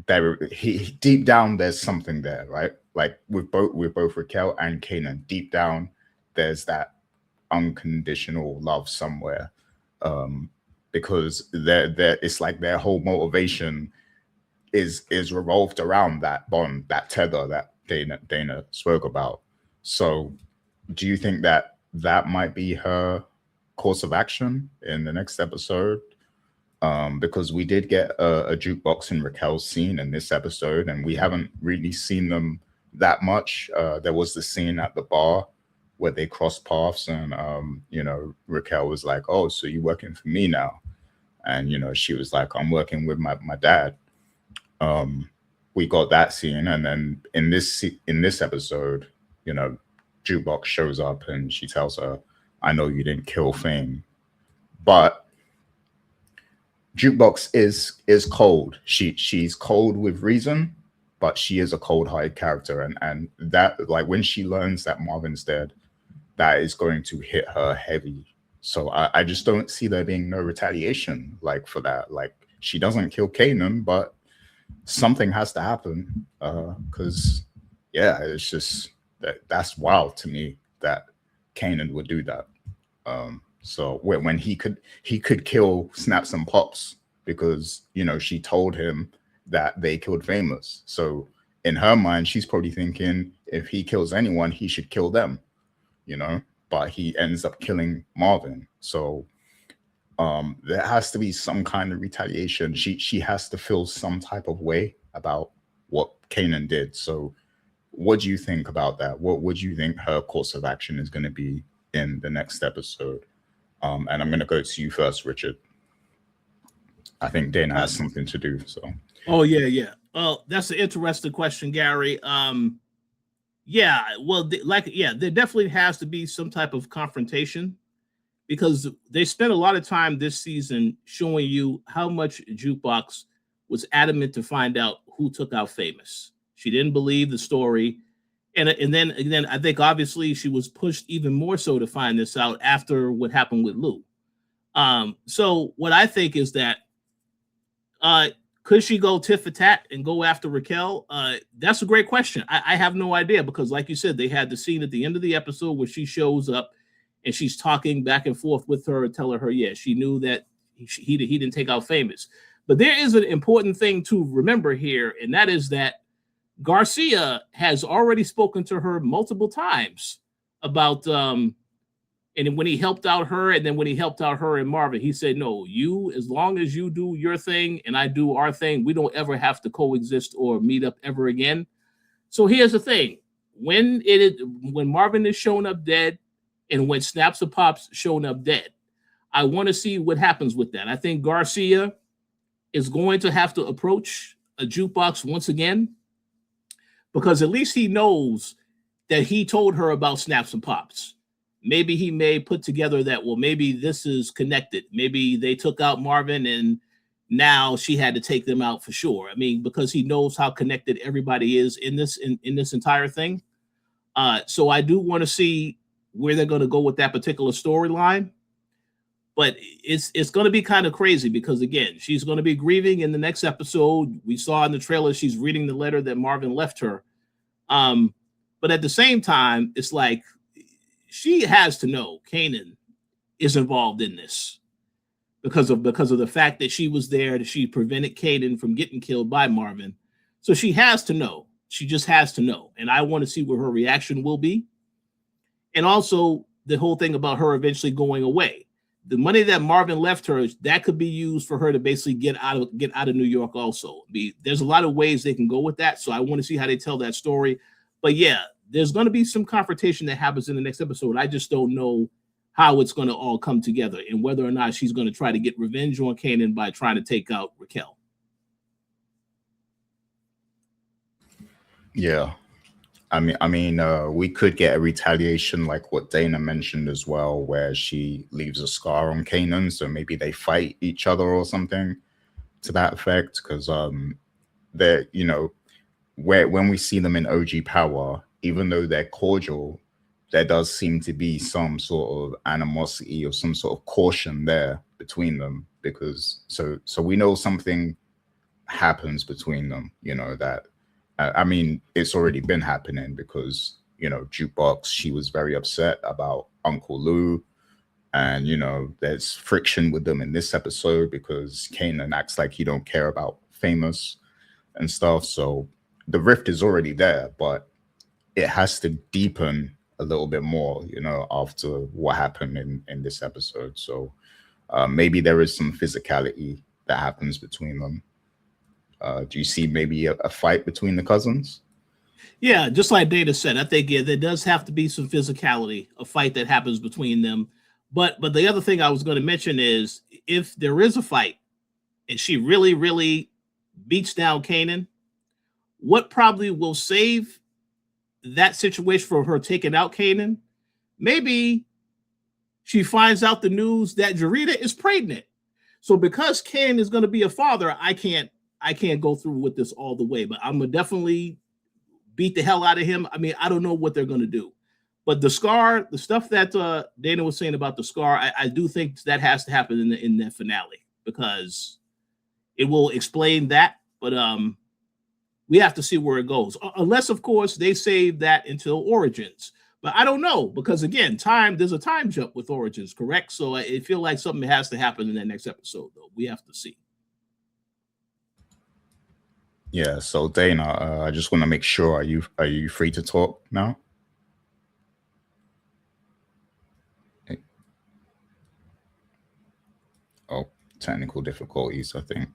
there he deep down there's something there, right? Like with both Raquel and Kanan, deep down there's that unconditional love somewhere. Because they're it's like their whole motivation is revolved around that bond, that tether that Dana spoke about. So do you think that that might be her course of action in the next episode? Because we did get a Jukebox and Raquel scene in this episode, and we haven't really seen them that much. There was the scene at the bar where they crossed paths, and Raquel was like, "Oh, so you're working for me now?" And she was like, "I'm working with my dad." We got that scene, and then in this episode, Jukebox shows up and she tells her, "I know you didn't kill Fame," but Jukebox is cold. She's cold with reason, but she is a cold-hearted character, and that, like, when she learns that Marvin's dead, that is going to hit her heavy. So I just don't see there being no retaliation like for that. Like, she doesn't kill Kanan, but something has to happen. Because it's just that's wild to me that Kanan would do that. So when he could kill Snaps and Pops because she told him that they killed Famous. So in her mind, she's probably thinking if he kills anyone, he should kill them. But he ends up killing Marvin. So there has to be some kind of retaliation. She has to feel some type of way about what Kanan did. So what do you think about that? What would you think her course of action is going to be in the next episode? And I'm going to go to you first, Richard. I think Dana has something to do. So. Oh yeah. Well, that's an interesting question, Gary. There definitely has to be some type of confrontation because they spent a lot of time this season showing you how much Jukebox was adamant to find out who took out Famous. She didn't believe the story. And then I think obviously she was pushed even more so to find this out after what happened with Lou. So what I think is that could she go tit for tat and go after Raquel? That's a great question. I have no idea because, like you said, they had the scene at the end of the episode where she shows up and she's talking back and forth with her, telling her, she knew that he didn't take out Famous. But there is an important thing to remember here, and that is that Garcia has already spoken to her multiple times about and when he helped out her, and then when he helped out her and Marvin, he said, "No, you, as long as you do your thing and I do our thing, we don't ever have to coexist or meet up ever again." So here's the thing: when Marvin is showing up dead, and when Snaps or Pops showing up dead, I want to see what happens with that. I think Garcia is going to have to approach a Jukebox once again, because at least he knows that he told her about Snaps and Pops. Maybe he may put together that, well, maybe this is connected. Maybe they took out Marvin and now she had to take them out for sure. I mean, because he knows how connected everybody is in this entire thing. So I do want to see where they're going to go with that particular storyline. But it's going to be kind of crazy because, again, she's going to be grieving in the next episode. We saw in the trailer she's reading the letter that Marvin left her. But at the same time, it's like she has to know Kanan is involved in this because of the fact that she was there, that she prevented Kanan from getting killed by Marvin. So she has to know. She just has to know. And I want to see what her reaction will be. And also the whole thing about her eventually going away. The money that Marvin left her, that could be used for her to basically get out of New York also. There's a lot of ways they can go with that. So I want to see how they tell that story. But yeah, there's going to be some confrontation that happens in the next episode. I just don't know how it's going to all come together and whether or not she's going to try to get revenge on Kanan by trying to take out Raquel. Yeah. I mean, we could get a retaliation like what Dana mentioned as well, where she leaves a scar on Kanan, so maybe they fight each other or something to that effect. Because they're, when we see them in OG Power, even though they're cordial, there does seem to be some sort of animosity or some sort of caution there between them, because so we know something happens between them, that I mean, it's already been happening because, Jukebox, she was very upset about Uncle Lou. And, there's friction with them in this episode because Kanan acts like he don't care about Famous and stuff. So the rift is already there, but it has to deepen a little bit more, after what happened in this episode. So maybe there is some physicality that happens between them. Do you see maybe a fight between the cousins? Yeah, just like Data said, I think there does have to be some physicality, a fight that happens between them. But the other thing I was going to mention is if there is a fight and she really, really beats down Kanan, what probably will save that situation from her taking out Kanan? Maybe she finds out the news that Jarita is pregnant. So because Kanan is going to be a father, I can't go through with this all the way, but I'm gonna definitely beat the hell out of him. I mean, I don't know what they're gonna do, but the scar, the stuff that Dana was saying about the scar, I do think that has to happen in the finale because it will explain that. But we have to see where it goes, unless of course they save that until Origins. But I don't know because again, there's a time jump with Origins, correct? So I feel like something has to happen in that next episode, though. We have to see. Yeah, so Dana, I just want to make sure, are you free to talk now? Oh, technical difficulties, I think.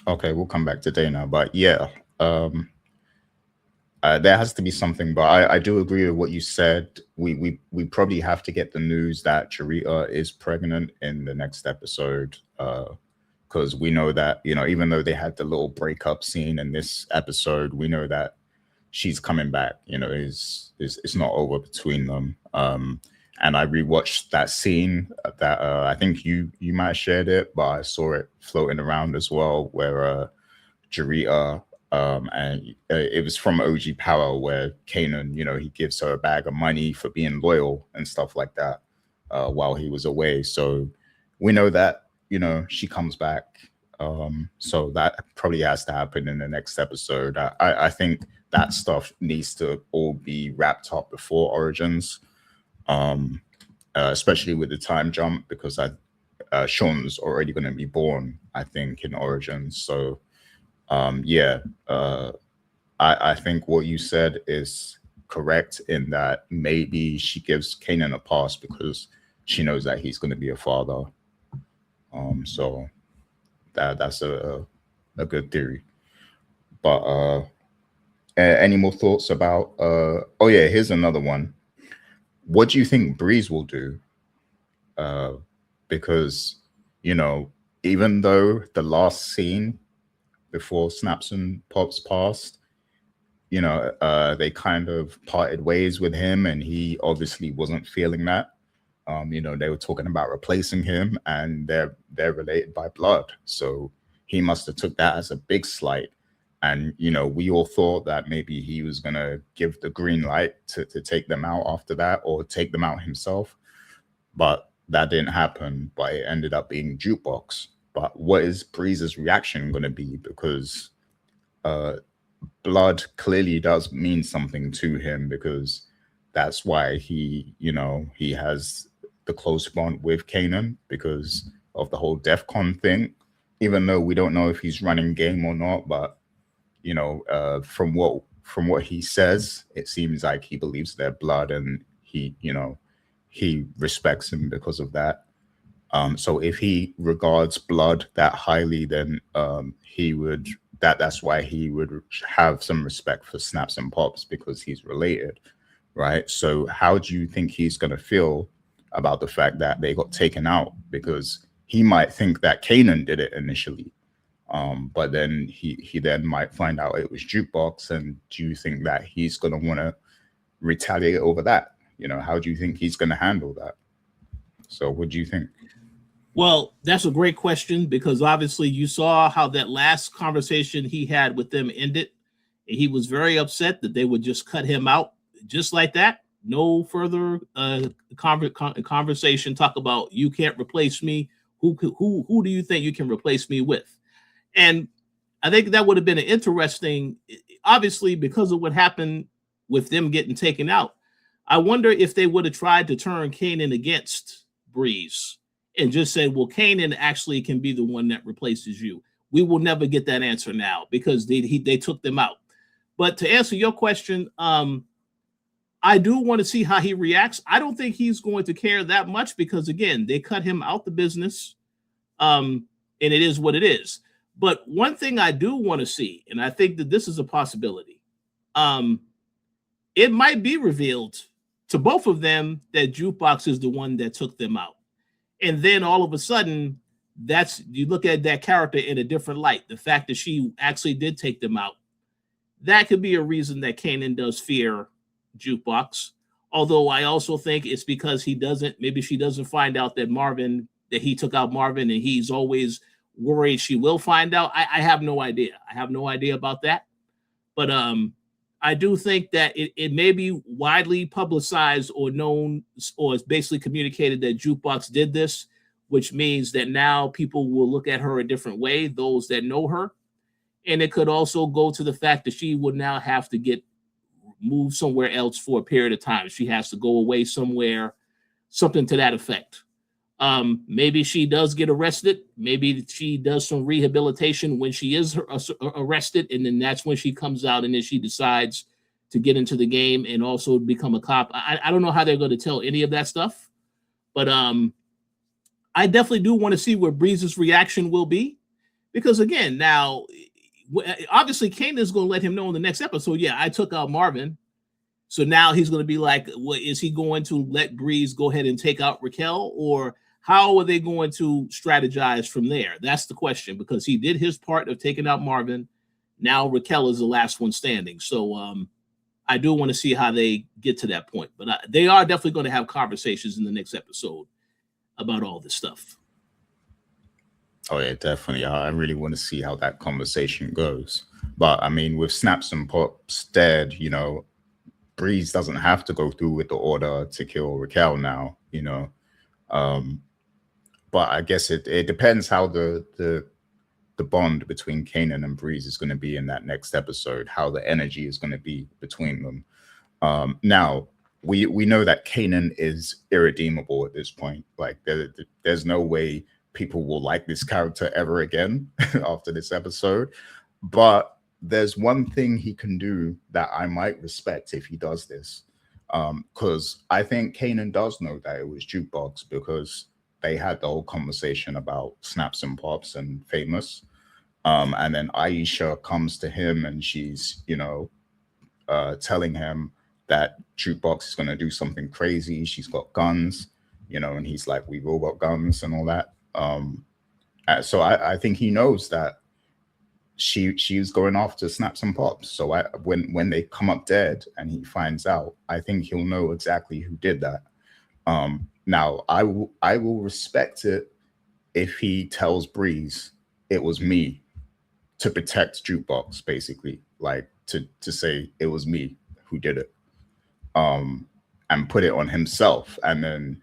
Okay, we'll come back to Dana, but yeah, there has to be something. But I do agree with what you said. We probably have to get the news that Jarita is pregnant in the next episode, because we know that, even though they had the little breakup scene in this episode, we know that she's coming back. It's not over between them. And I rewatched that scene that I think you might have shared it, but I saw it floating around as well, where Jarita, and it was from OG Power, where Kanan, he gives her a bag of money for being loyal and stuff like that while he was away. So we know that, she comes back. So that probably has to happen in the next episode. I think that stuff needs to all be wrapped up before Origins, especially with the time jump, because Sean's already going to be born, I think, in Origins. So yeah, I think what you said is correct in that maybe she gives Kanan a pass because she knows that he's going to be a father. So that's a good theory. But any more thoughts about? Oh yeah, here's another one. What do you think Breeze will do? Because even though the last scene before Snaps and Pops passed, they kind of parted ways with him, and he obviously wasn't feeling that. They were talking about replacing him, and they're related by blood, so he must have took that as a big slight. And we all thought that maybe he was gonna give the green light to take them out after that, or take them out himself, but that didn't happen. But it ended up being Jukebox. But what is Breeze's reaction going to be? Because blood clearly does mean something to him, because that's why he has the close bond with Kanan, because of the whole DEFCON thing, even though we don't know if he's running game or not. But from what he says, it seems like he believes their blood, and he respects him because of that. So if he regards blood that highly, then he would that's why he would have some respect for Snaps and Pops, because he's related, right? So how do you think he's going to feel about the fact that they got taken out? Because he might think that Kanan did it initially, but then he then might find out it was Jukebox. And do you think that he's going to want to retaliate over that? How do you think he's going to handle that? So what do you think? Well, that's a great question, because obviously you saw how that last conversation he had with them ended. He was very upset that they would just cut him out just like that. No further conversation. Talk about you can't replace me. Who do you think you can replace me with? And I think that would have been an interesting, obviously, because of what happened with them getting taken out. I wonder if they would have tried to turn Kanan against Breeze and just said, well, Kanan actually can be the one that replaces you. We will never get that answer now because they took them out. But to answer your question, I do want to see how he reacts. I don't think he's going to care that much because, again, they cut him out the business, and it is what it is. But one thing I do want to see, and I think that this is a possibility, it might be revealed to both of them that Jukebox is the one that took them out. And then all of a sudden, you look at that character in a different light. The fact that she actually did take them out, that could be a reason that Kanan does fear Jukebox. Although I also think it's because maybe she doesn't find out that he took out Marvin, and he's always worried she will find out. I have no idea. I have no idea about that. But I do think that it may be widely publicized or known, or it's basically communicated that Jukebox did this, which means that now people will look at her a different way, those that know her. And it could also go to the fact that she would now have to get moved somewhere else for a period of time. She has to go away somewhere, something to that effect. Maybe she does get arrested. Maybe she does some rehabilitation when she is arrested, and then that's when she comes out, and then she decides to get into the game and also become a cop. I don't know how they're going to tell any of that stuff, but I definitely do want to see where Breeze's reaction will be, because again, now obviously Kanan is going to let him know in the next episode, yeah, I took out Marvin. So now he's going to be like, well, is he going to let Breeze go ahead and take out Raquel, or how are they going to strategize from there? That's the question, because he did his part of taking out Marvin. Now Raquel is the last one standing. So I do want to see how they get to that point. But they are definitely going to have conversations in the next episode about all this stuff. Oh, yeah, definitely. I really want to see how that conversation goes. But, I mean, with Snaps and Pops dead, Breeze doesn't have to go through with the order to kill Raquel now, but I guess it depends how the bond between Kanan and Breeze is going to be in that next episode, how the energy is going to be between them. Now, we know that Kanan is irredeemable at this point. Like, there's no way people will like this character ever again after this episode. But there's one thing he can do that I might respect if he does this, because I think Kanan does know that it was Jukebox, because they had the whole conversation about Snaps and Pops and Famous, and then Aisha comes to him and she's telling him that Jukebox is going to do something crazy. She's got guns, and he's like, we've all got guns and all that. So I think he knows that she's going after Snaps and Pops. So when they come up dead and he finds out, I think he'll know exactly who did that. Now I will respect it if he tells Breeze it was me, to protect Jukebox, basically, like to say it was me who did it, and put it on himself, and then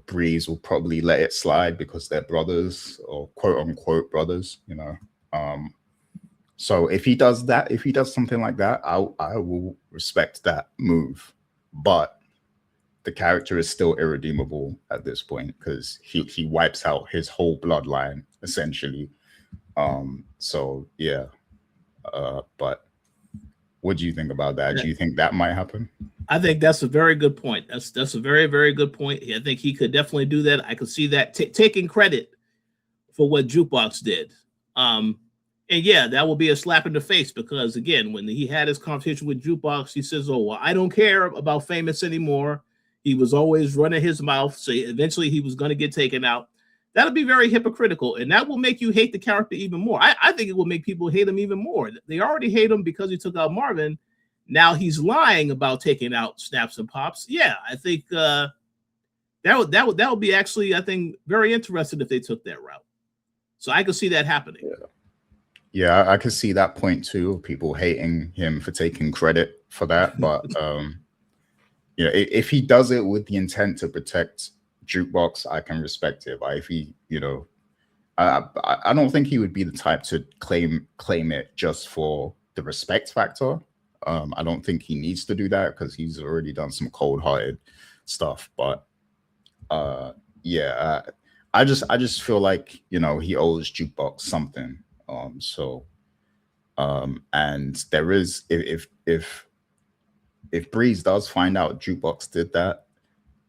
Breeze will probably let it slide because they're brothers, or quote unquote brothers, so if he does that, if he does something like that, I will respect that move. But the character is still irredeemable at this point, because he wipes out his whole bloodline essentially. So yeah. But what do you think about that? Do you think that might happen? I think that's a very good point. That's a very, very good point. I think he could definitely do that. I could see that taking credit for what Jukebox did. And yeah, that will be a slap in the face, because again, when he had his conversation with Jukebox, he says, oh, well, I don't care about Famous anymore. He was always running his mouth. So eventually he was going to get taken out. That'll be very hypocritical. And that will make you hate the character even more. I think it will make people hate him even more. They already hate him because he took out Marvin. Now he's lying about taking out Snaps and Pops. Yeah, I think that would be actually, I think, very interesting if they took that route. So I could see that happening. Yeah. Yeah, I could see that point too. People hating him for taking credit for that, but if he does it with the intent to protect Jukebox, I can respect it. But if he, I don't think he would be the type to claim it just for the respect factor. I don't think he needs to do that because he's already done some cold-hearted stuff. But yeah, I just feel like he owes Jukebox something. And there is if Breeze does find out Jukebox did that,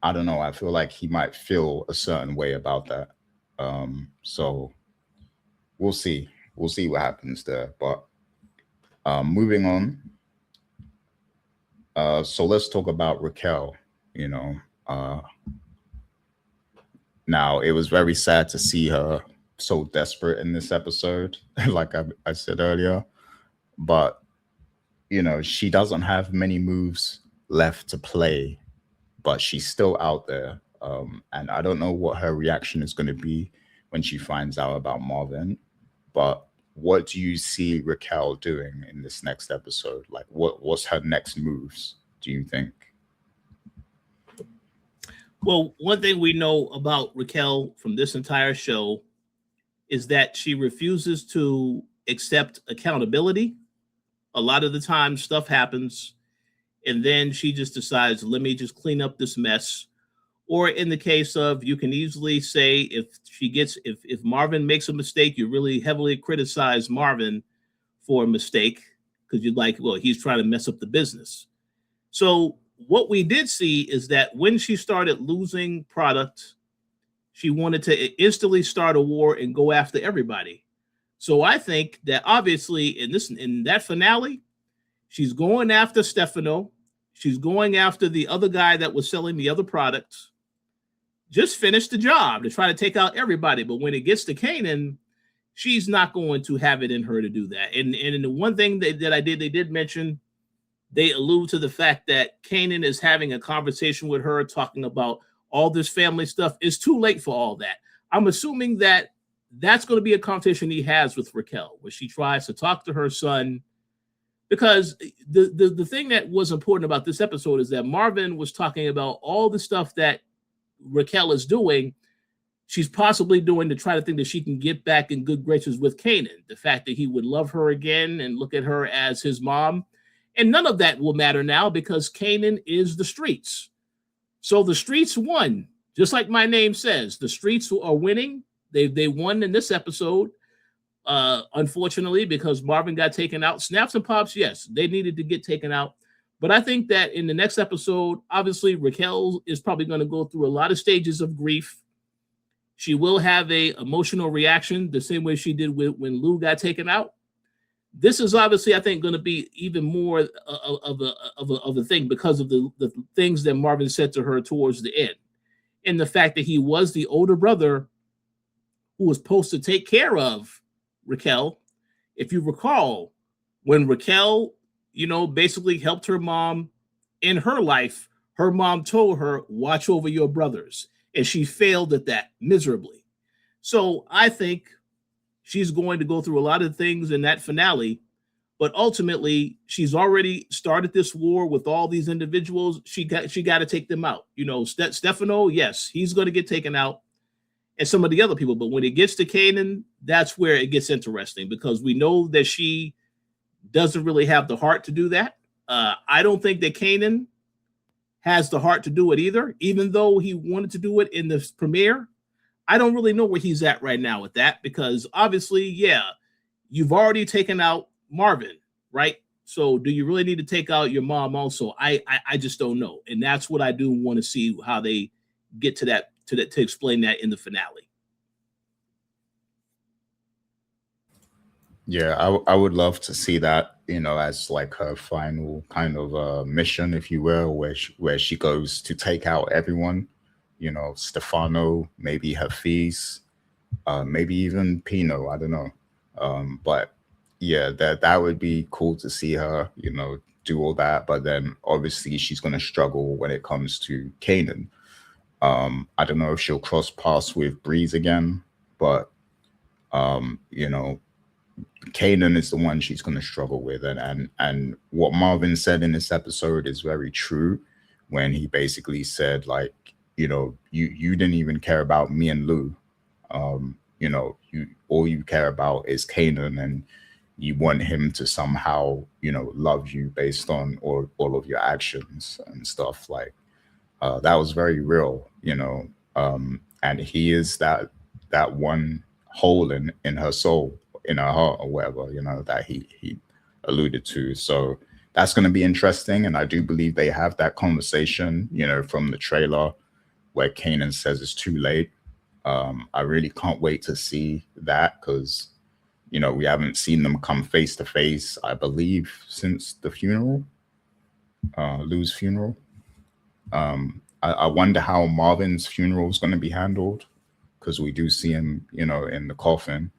I don't know. I feel like he might feel a certain way about that. So we'll see. We'll see what happens there. But moving on. So let's talk about Raquel. You know, uh, now it was very sad to see her so desperate in this episode, like I said earlier. But she doesn't have many moves left to play, but she's still out there. And I don't know what her reaction is going to be when she finds out about Marvin. But what do you see Raquel doing in this next episode? Like, what's her next moves? Do you think? Well, one thing we know about Raquel from this entire show is that she refuses to accept accountability. A lot of the time, stuff happens, and then she just decides, let me just clean up this mess. Or in the case of, you can easily say if Marvin makes a mistake, you really heavily criticize Marvin for a mistake because you're like, well, he's trying to mess up the business. So what we did see is that when she started losing product, she wanted to instantly start a war and go after everybody. So I think that obviously in that finale, she's going after Stefano. She's going after the other guy that was selling the other products. Just finish the job to try to take out everybody. But when it gets to Kanan, she's not going to have it in her to do that. And the one thing they did mention, they allude to the fact that Kanan is having a conversation with her, talking about all this family stuff. It's too late for all that. I'm assuming that that's going to be a conversation he has with Raquel, where she tries to talk to her son. Because the thing that was important about this episode is that Marvin was talking about all the stuff that Raquel is doing, she's possibly doing to try to think that she can get back in good graces with Kanan. The fact that he would love her again and look at her as his mom. And none of that will matter now because Kanan is the streets. So the streets won. Just like my name says, the streets are winning. They won in this episode. Unfortunately, because Marvin got taken out. Snaps and pops, yes, they needed to get taken out. But I think that in the next episode, obviously, Raquel is probably going to go through a lot of stages of grief. She will have a emotional reaction the same way she did when Lou got taken out. This is obviously, I think, going to be even more of a thing because of the things that Marvin said to her towards the end. And the fact that he was the older brother who was supposed to take care of Raquel. If you recall, when Raquel, basically helped her mom in her life, her mom told her, watch over your brothers. And she failed at that miserably. So I think she's going to go through a lot of things in that finale, but ultimately she's already started this war with all these individuals. She got to take them out. Stefano, yes, he's going to get taken out, and some of the other people. But when it gets to Kanan, that's where it gets interesting because we know that she doesn't really have the heart to do that. I don't think that Kanan has the heart to do it either, even though he wanted to do it in the premiere. I don't really know where he's at right now with that because obviously, yeah, you've already taken out Marvin, right? So do you really need to take out your mom also? I just don't know. And that's what I do want to see how they get to that, to explain that in the finale. Yeah, I would love to see that, as like her final kind of mission, if you will, where she goes to take out everyone, Stefano, maybe Hafiz, maybe even Pino, I don't know. But yeah, that would be cool to see her, do all that. But then obviously she's gonna struggle when it comes to Kanan. I don't know if she'll cross paths with Breeze again, but you know, Kanan is the one she's going to struggle with, and what Marvin said in this episode is very true, when he basically said, like, you didn't even care about me and Lou. You all you care about is Kanan, and you want him to somehow love you based on all of your actions and stuff. Like, that was very real, and he is that one hole in her soul, in her heart, or whatever, that he alluded to. So that's going to be interesting, and I do believe they have that conversation, from the trailer, where Kanan says it's too late. I really can't wait to see that, because we haven't seen them come face to face, I believe, since the funeral, Lou's funeral. I wonder how Marvin's funeral is going to be handled, because we do see him, in the coffin.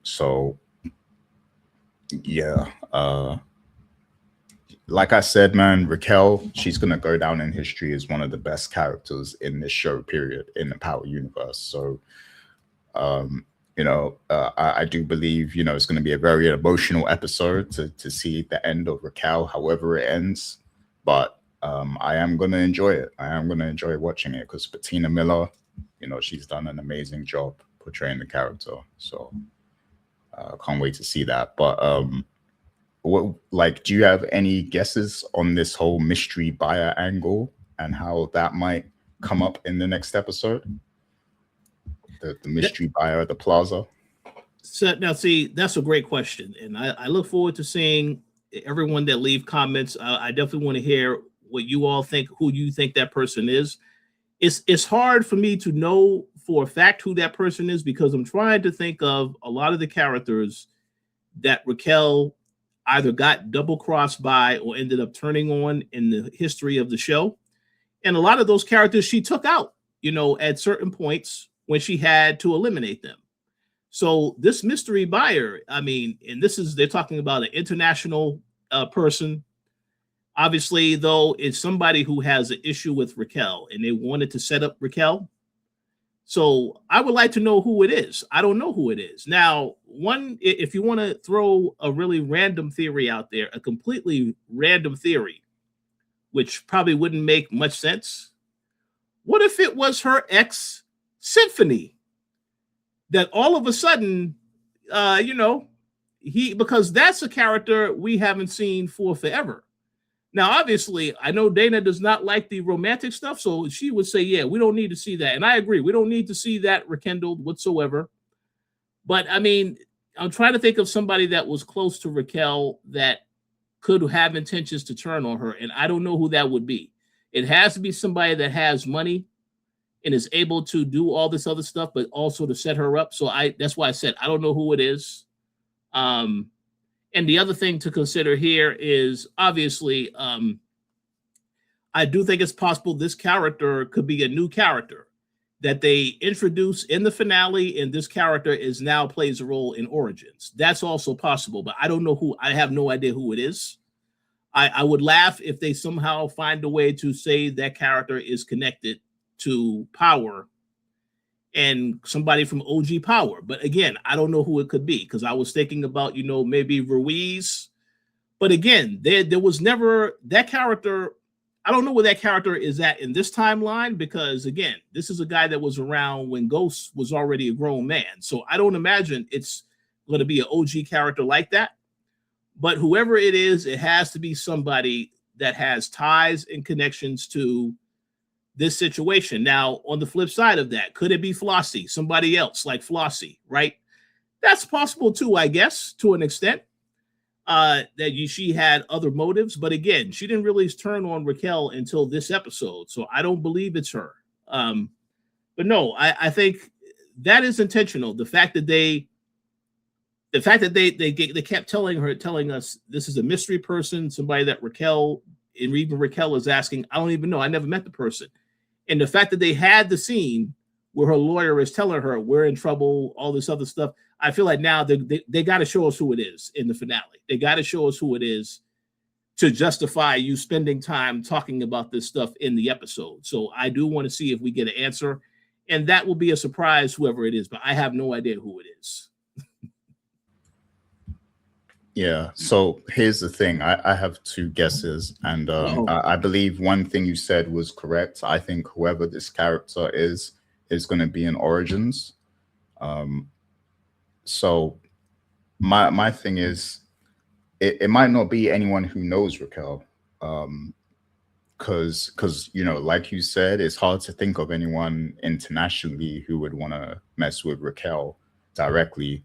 So yeah, like I said, man, Raquel, she's going to go down in history as one of the best characters in this show, period, in the Power universe. So, I do believe, it's going to be a very emotional episode to see the end of Raquel, however it ends. But I am going to enjoy it. I am going to enjoy watching it, because Bettina Miller, she's done an amazing job portraying the character. So can't wait to see that. But do you have any guesses on this whole mystery buyer angle and how that might come up in the next episode? The mystery buyer at the plaza. So now, see, that's a great question, and I look forward to seeing everyone that leave comments. I definitely want to hear what you all think, who you think that person is. It's hard for me to know for a fact who that person is, because I'm trying to think of a lot of the characters that Raquel either got double crossed by or ended up turning on in the history of the show. And a lot of those characters she took out, at certain points when she had to eliminate them. So this mystery buyer, I mean, and they're talking about an international person. Obviously, though, it's somebody who has an issue with Raquel, and they wanted to set up Raquel. So I would like to know who it is. I don't know who it is. Now, if you want to throw a really random theory out there, a completely random theory, which probably wouldn't make much sense. What if it was her ex, Symphony, that all of a sudden, because that's a character we haven't seen for forever. Now, obviously, I know Dana does not like the romantic stuff, so she would say, yeah, we don't need to see that. And I agree. We don't need to see that rekindled whatsoever. But, I mean, I'm trying to think of somebody that was close to Raquel that could have intentions to turn on her, and I don't know who that would be. It has to be somebody that has money and is able to do all this other stuff, but also to set her up. So that's why I said I don't know who it is. And the other thing to consider here is, obviously, I do think it's possible this character could be a new character that they introduce in the finale, and this character plays a role in Origins. That's also possible, but I don't know who. I have no idea who it is. I would laugh if they somehow find a way to say that character is connected to Power and somebody from OG Power. But again, I don't know who it could be, because I was thinking about, maybe Ruiz. But again, there was never that character. I don't know where that character is at in this timeline, because again, this is a guy that was around when Ghost was already a grown man. So I don't imagine it's going to be an OG character like that. But whoever it is, it has to be somebody that has ties and connections to this situation. Now, on the flip side of that, could it be Flossie, somebody else like Flossie, right? That's possible too, I guess, to an extent, she had other motives. But again, she didn't really turn on Raquel until this episode. So I don't believe it's her. But no, I think that is intentional. The fact that they kept telling us this is a mystery person, somebody that Raquel, and even Raquel is asking, I don't even know. I never met the person. And the fact that they had the scene where her lawyer is telling her we're in trouble, all this other stuff, I feel like now they got to show us who it is in the finale. They got to show us who it is to justify you spending time talking about this stuff in the episode. So I do want to see if we get an answer, and that will be a surprise, whoever it is, but I have no idea who it is. Yeah. So here's the thing. I have two guesses, and Uh-oh. I believe one thing you said was correct. I think whoever this character is going to be in Origins. Um, so my thing is, it might not be anyone who knows Raquel, because like you said, it's hard to think of anyone internationally who would want to mess with Raquel directly.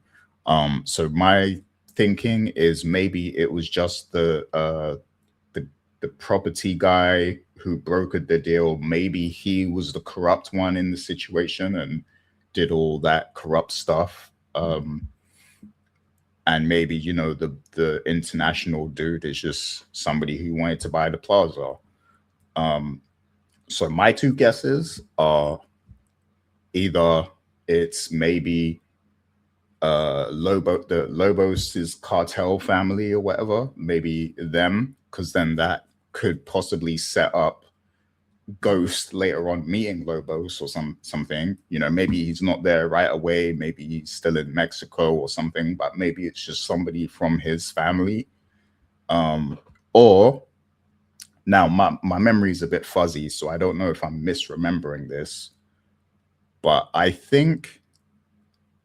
So my thinking is maybe it was just the the property guy who brokered the deal. Maybe he was the corrupt one in the situation and did all that corrupt stuff. And maybe the international dude is just somebody who wanted to buy the plaza. Um, so my two guesses are either it's maybe the Lobos' cartel family or whatever, maybe them, because then that could possibly set up Ghost later on meeting Lobos or something. Maybe he's not there right away, maybe he's still in Mexico or something, but maybe it's just somebody from his family. Or now my memory is a bit fuzzy, so I don't know if I'm misremembering this, but I think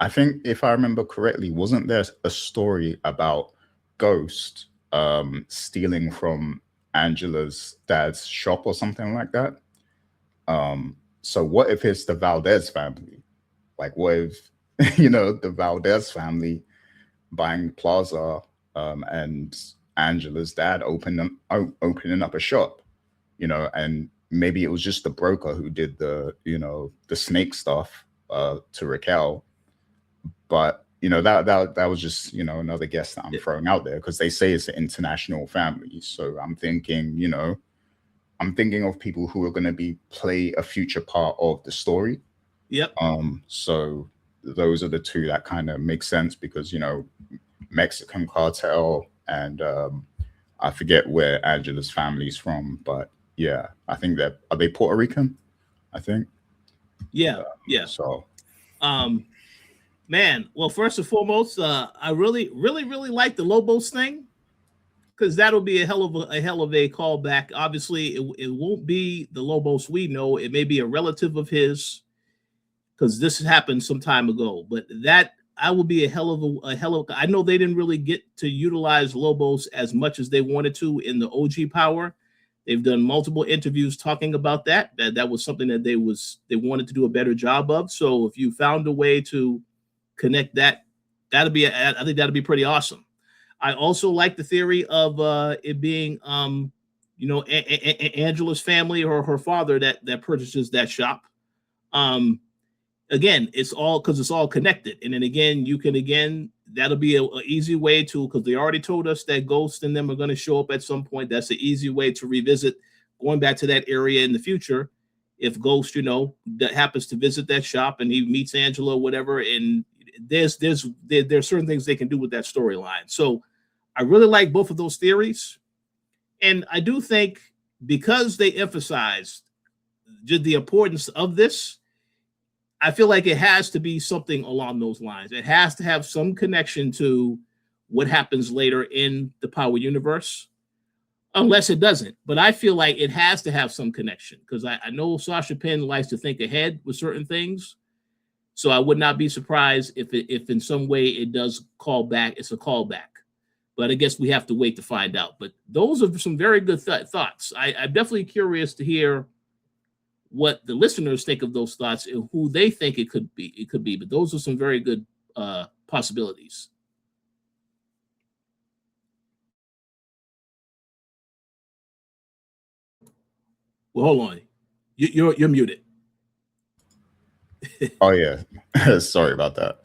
if I remember correctly, wasn't there a story about Ghost stealing from Angela's dad's shop or something like that? So what if it's the Valdez family? Like, what if the Valdez family buying Plaza, and Angela's dad opening up a shop, and maybe it was just the broker who did the snake stuff to Raquel. But that was just another guess that I'm throwing out there, because they say it's an international family. So I'm thinking of people who are going to play a future part of the story. Yep. So those are the two that kind of make sense, because Mexican cartel, and I forget where Angela's family's from, but yeah, I think are they Puerto Rican? I think. Yeah. So. Man, well, first and foremost, I really, really, really like the Lobos thing, because that'll be a hell of a callback. Obviously, it won't be the Lobos we know. It may be a relative of his, because this happened some time ago. But that I will be a hell of. I know they didn't really get to utilize Lobos as much as they wanted to in the OG Power. They've done multiple interviews talking about that. That was something that they wanted to do a better job of. So if you found a way to connect that, I think that'd be pretty awesome. I also like the theory of it being Angela's family or her father that purchases that shop. Again, it's all connected. And then again, that'll be a easy way to, because they already told us that Ghost and them are going to show up at some point. That's an easy way to revisit going back to that area in the future. If Ghost, that happens to visit that shop and he meets Angela or whatever, and there's certain things they can do with that storyline. So I really like both of those theories. And I do think, because they emphasized just the importance of this, I feel like it has to be something along those lines. It has to have some connection to what happens later in the Power universe, unless it doesn't. But I feel like it has to have some connection, because I know Sasha Penn likes to think ahead with certain things. So I would not be surprised if in some way it does call back. It's a callback. But I guess we have to wait to find out. But those are some very good thoughts. I'm definitely curious to hear what the listeners think of those thoughts and who they think it could be. But those are some very good possibilities. Well, hold on. You're muted. Oh yeah. Sorry about that.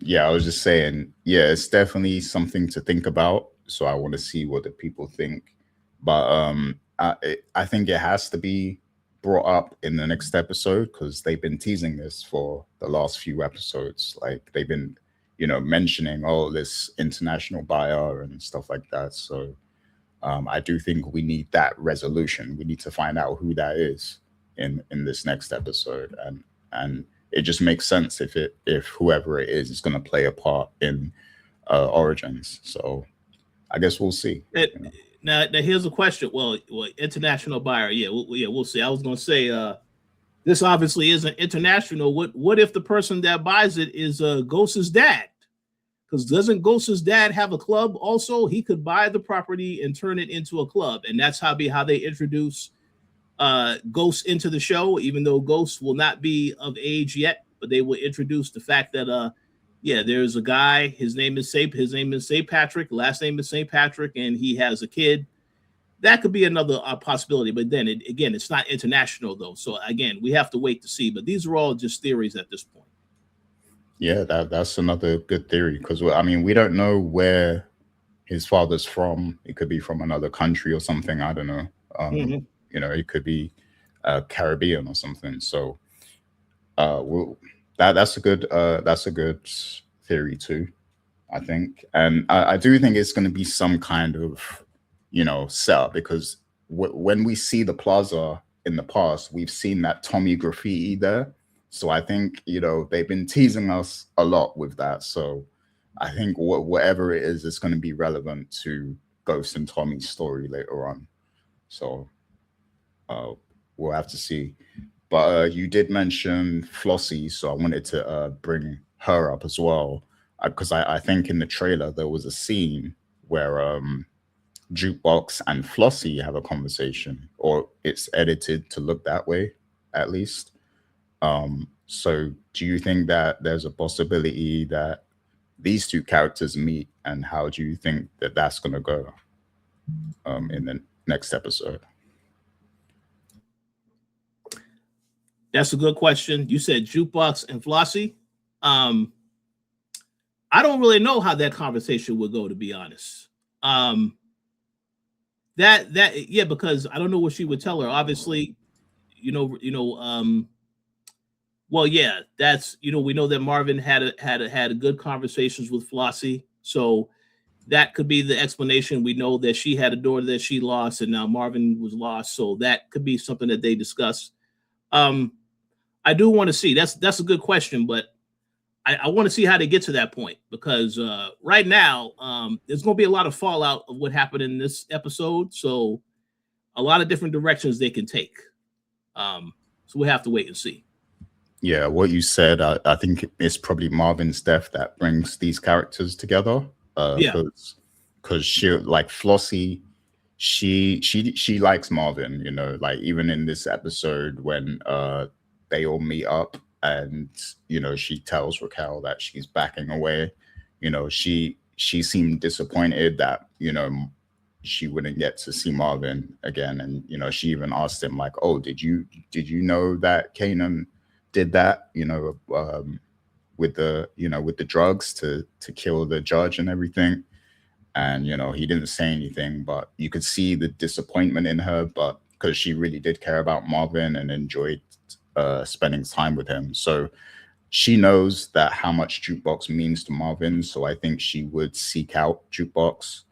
Yeah, I was just saying, yeah, it's definitely something to think about. So I want to see what the people think. But I think it has to be brought up in the next episode, because they've been teasing this for the last few episodes. Like, they've been, mentioning this international buyer and stuff like that. So I do think we need that resolution. We need to find out who that is in this next episode, and it just makes sense if whoever it is going to play a part in origins. So I guess we'll see. It, You know? now here's a question. Well, international buyer. Yeah, we'll see. I was gonna say, this obviously isn't international. What if the person that buys it is Ghost's dad? Because doesn't Ghost's dad have a club also? He could buy the property and turn it into a club, and that's how they introduce Ghost into the show. Even though Ghost will not be of age yet, but they will introduce the fact that yeah, there's a guy. His name is St. Patrick. Last name is St. Patrick, and he has a kid. That could be another possibility. But then again, it's not international though. So again, we have to wait to see. But these are all just theories at this point. Yeah, that's another good theory because I mean we don't know where his father's from. It could be from another country or something. I don't know. Mhm. You know, it could be Caribbean or something. So we'll, that's a good theory too. I think, and I do think it's going to be some kind of, you know, setup because when we see the plaza in the past, we've seen that Tommy graffiti there. So I think, you know, they've been teasing us a lot with that. So I think whatever it is, it's going to be relevant to Ghost and Tommy's story later on. So uh, we'll have to see. But you did mention Flossie, so I wanted to bring her up as well because I think in the trailer there was a scene where Jukebox and Flossie have a conversation, or it's edited to look that way, at least. So do you think that there's a possibility that these two characters meet, and how do you think that that's going to go in the next episode? That's a good question. You said Jukebox and Flossie. I don't really know how that conversation would go, to be honest. Yeah, because I don't know what she would tell her. Obviously, well, yeah, that's we know that Marvin had a good conversations with Flossie, so that could be the explanation. We know that she had a daughter that she lost, and now Marvin was lost, so that could be something that they discuss. I do want to see. That's a good question, but I want to see how they get to that point because right now there's going to be a lot of fallout of what happened in this episode, so a lot of different directions they can take. So we'll have to wait and see. Yeah, what you said, I think it's probably Marvin's death that brings these characters together. Yeah. Because she, like Flossie, she likes Marvin. You know, like even in this episode when they all meet up and she tells Raquel that she's backing away. She seemed disappointed that she wouldn't get to see Marvin again, and she even asked him like, "Oh, did you know that Kanan did that, with the drugs to kill the judge and everything?" And he didn't say anything, but you could see the disappointment in her, but because she really did care about Marvin and enjoyed spending time with him. So she knows that how much Jukebox means to Marvin, so I think she would seek out Jukebox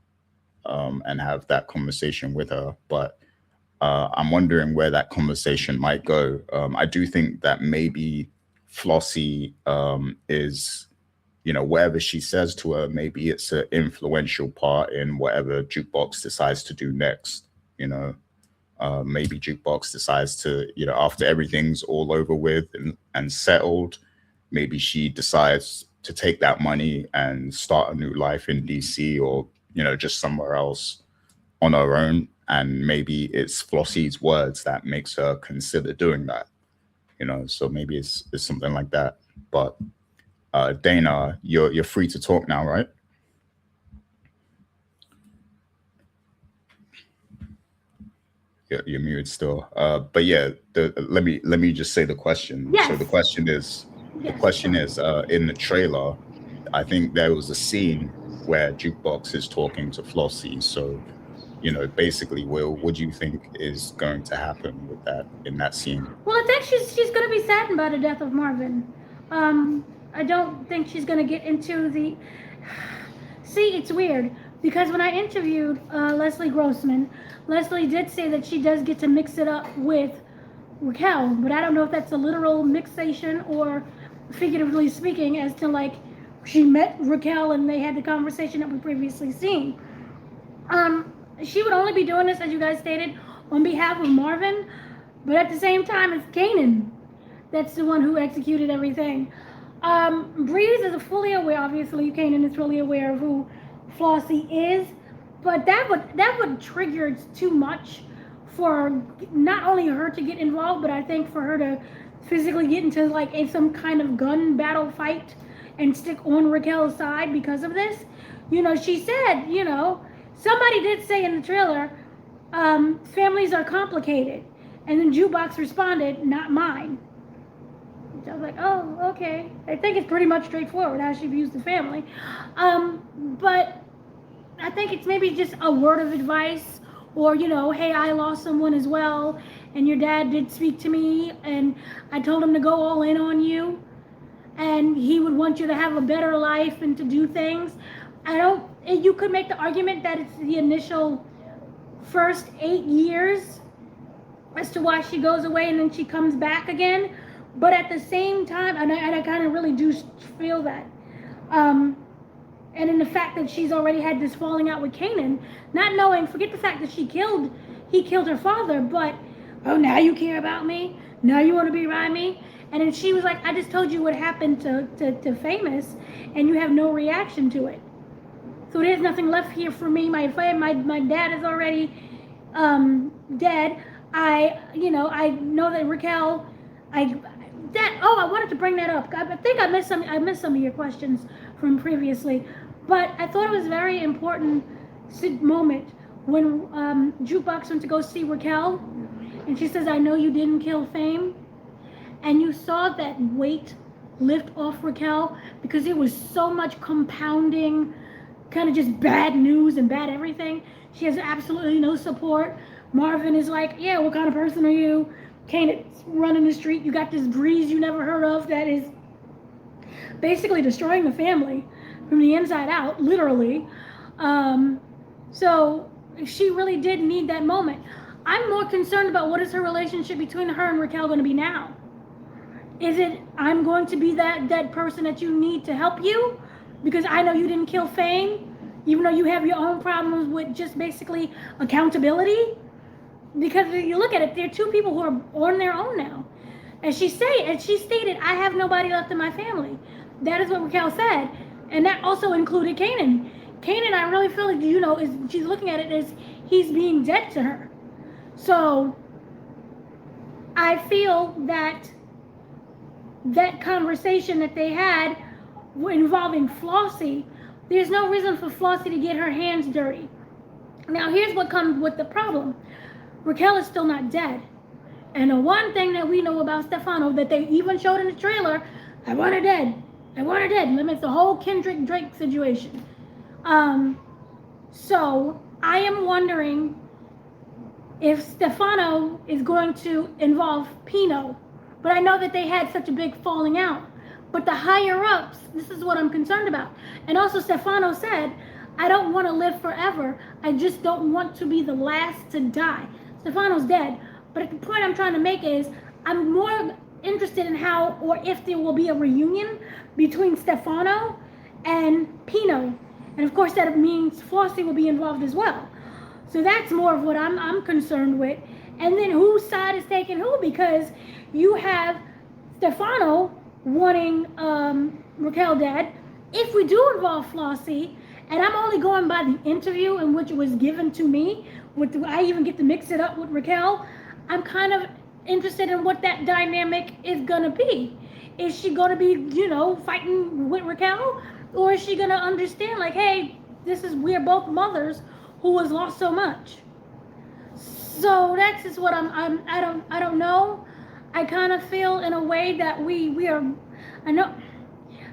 and have that conversation with her. But I'm wondering where that conversation might go. I do think that maybe Flossie is, whatever she says to her, maybe it's an influential part in whatever Jukebox decides to do next. Maybe Jukebox decides to, after everything's all over with and settled, maybe she decides to take that money and start a new life in DC or, just somewhere else on her own. And maybe it's Flossie's words that makes her consider doing that, so maybe it's something like that. But Dana, you're free to talk now, right? You're muted still. But yeah, let me just say the question. Yes. So the question is, in the trailer, I think there was a scene where Jukebox is talking to Flossie. So, basically, Will, what do you think is going to happen with that in that scene? Well, I think she's going to be saddened by the death of Marvin. I don't think she's going to get into the. See, it's weird because when I interviewed Leslie Grossman, Leslie did say that she does get to mix it up with Raquel, but I don't know if that's a literal mixation or figuratively speaking as to like she met Raquel and they had the conversation that we previously seen. She would only be doing this, as you guys stated, on behalf of Marvin, but at the same time, it's Kanan that's the one who executed everything. Breeze is fully aware, obviously, Kanan is fully aware of who Flossie is, but that would trigger too much for not only her to get involved, but I think for her to physically get into like some kind of gun battle fight and stick on Raquel's side because of this. She said, somebody did say in the trailer, families are complicated. And then Jukebox responded, not mine. I was like, oh, okay. I think it's pretty much straightforward how she views the family. But I think it's maybe just a word of advice or, hey, I lost someone as well. And your dad did speak to me and I told him to go all in on you. And he would want you to have a better life and to do things. You could make the argument that it's the initial first 8 years as to why she goes away and then she comes back again. But at the same time, and I kind of really do feel that. And in the fact that she's already had this falling out with Kanan, not knowing, forget the fact that he killed her father, but, oh, now you care about me? Now you want to be around me? And then she was like, I just told you what happened to Famous, and you have no reaction to it. So there's nothing left here for me. My dad is already dead. I know that Raquel, I wanted to bring that up. I think I missed some of your questions from previously, but I thought it was a very important moment when Jukebox went to go see Raquel, and she says, I know you didn't kill Fame, and you saw that weight lift off Raquel because it was so much compounding, kind of just bad news and bad everything. She has absolutely no support. Marvin is like, yeah, what kind of person are you? Can't run in the street. You got this Breeze you never heard of that is basically destroying the family from the inside out, literally. So she really did need that moment. I'm more concerned about what is her relationship between her and Raquel going to be now. Is it, I'm going to be that person that you need to help you because I know you didn't kill Fame, even though you have your own problems with just basically accountability? Because if you look at it, there are two people who are on their own now. And she stated, I have nobody left in my family. That is what Raquel said. And that also included Kanan. Kanan, I really feel like, she's looking at it as he's being dead to her. So I feel that conversation that they had involving Flossie, there's no reason for Flossie to get her hands dirty. Now, here's what comes with the problem. Raquel is still not dead. And the one thing that we know about Stefano that they even showed in the trailer, I want her dead. I want her dead. Limits the whole Kendrick Drake situation. So I am wondering if Stefano is going to involve Pino. But I know that they had such a big falling out. But the higher ups, this is what I'm concerned about. And also Stefano said, I don't want to live forever. I just don't want to be the last to die. Stefano's dead. But the point I'm trying to make is I'm more interested in how or if there will be a reunion between Stefano and Pino. And of course that means Flossie will be involved as well. So that's more of what I'm concerned with. And then whose side is taking who? Because you have Stefano wanting Raquel dead. If we do involve Flossie, and I'm only going by the interview in which it was given to me, I even get to mix it up with Raquel, I'm kind of interested in what that dynamic is going to be. Is she going to be, fighting with Raquel? Or is she going to understand, like, hey, we're both mothers who has lost so much? So that's just what I don't know. I kind of feel in a way that we are,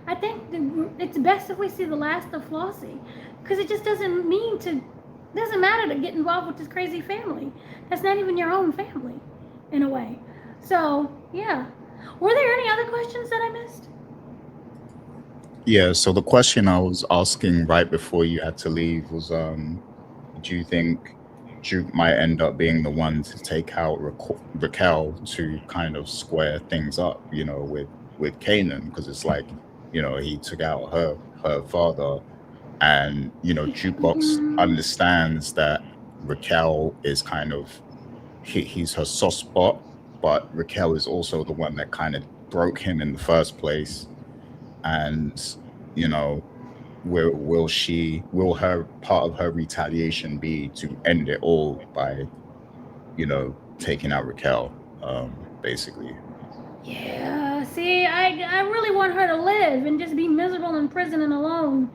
I think it's best if we see the last of Flossie, because it just doesn't matter to get involved with this crazy family. That's not even your own family, in a way. So, yeah. Were there any other questions that I missed? Yeah, so the question I was asking right before you had to leave was, do you think Duke might end up being the one to take out Raquel to kind of square things up, with Kanan? Because it's like, he took out her father, and Jukebox understands that Raquel is kind of he's her soft spot, but Raquel is also the one that kind of broke him in the first place, and you know will her part of her retaliation be to end it all by taking out Raquel, basically. Yeah, see, I really want her to live and just be miserable in prison and alone.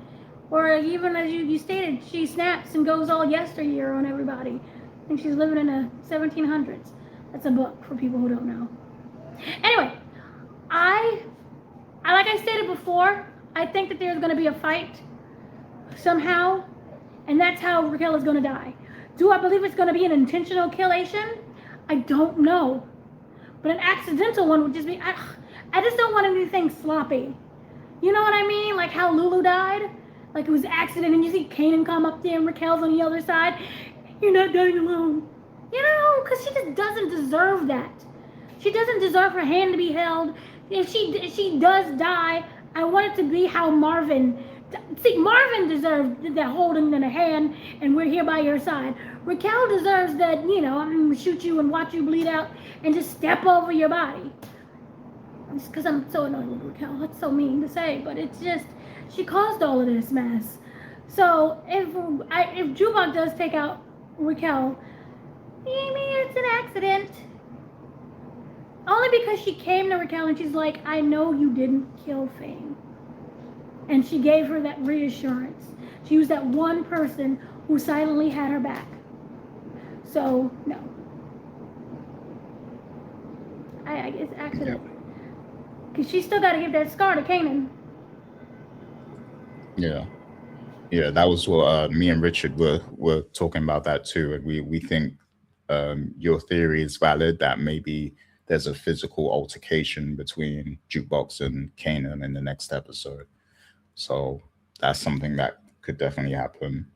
Or even as you stated, she snaps and goes all yesteryear on everybody. I think she's living in the 1700s. That's a book for people who don't know. Anyway, I like I stated before, I think that there's going to be a fight somehow, and that's how Raquel is going to die. Do I believe it's going to be an intentional killation? I don't know. But an accidental one would just be, I just don't want anything sloppy. You know what I mean? Like how Lulu died? Like it was an accident and you see Kanan come up there and Raquel's on the other side. You're not dying alone. Because she just doesn't deserve that. She doesn't deserve her hand to be held. If she does die, I want it to be how Marvin. See, Marvin deserved that holding in a hand and we're here by your side. Raquel deserves that, I'm going to shoot you and watch you bleed out and just step over your body. It's because I'm so annoyed with Raquel. That's so mean to say, but it's just, she caused all of this mess. So if Jukebox does take out Raquel, maybe it's an accident. Only because she came to Raquel and she's like, I know you didn't kill Fame. And she gave her that reassurance. She was that one person who silently had her back. So, no. I guess accident. Because she still got to give that scar to Kanan. Yeah. Yeah, that was what me and Richard were talking about that too. And we think your theory is valid, that maybe there's a physical altercation between Jukebox and Kanan in the next episode. So that's something that could definitely happen.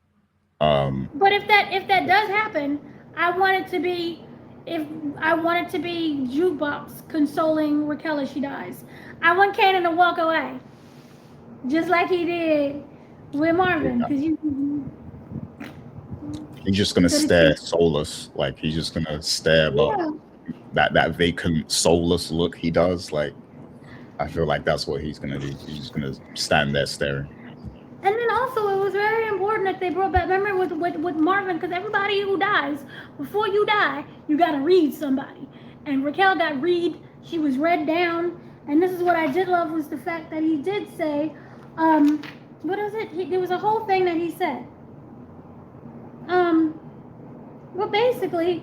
But if that does happen, I want it to be Jukebox consoling Raquel as she dies. I want Kanan to walk away, just like he did with Marvin, because he's just gonna stare soulless, like he's just gonna stare, but that vacant, soulless look he does, like I feel like that's what he's gonna do. He's just gonna stand there staring. And then also, it was very important that they brought back. Remember with Marvin, because everybody who dies, before you die, you gotta read somebody. And Raquel got read. She was read down. And this is what I did love, was the fact that he did say, what is it? There was a whole thing that he said. Well, basically,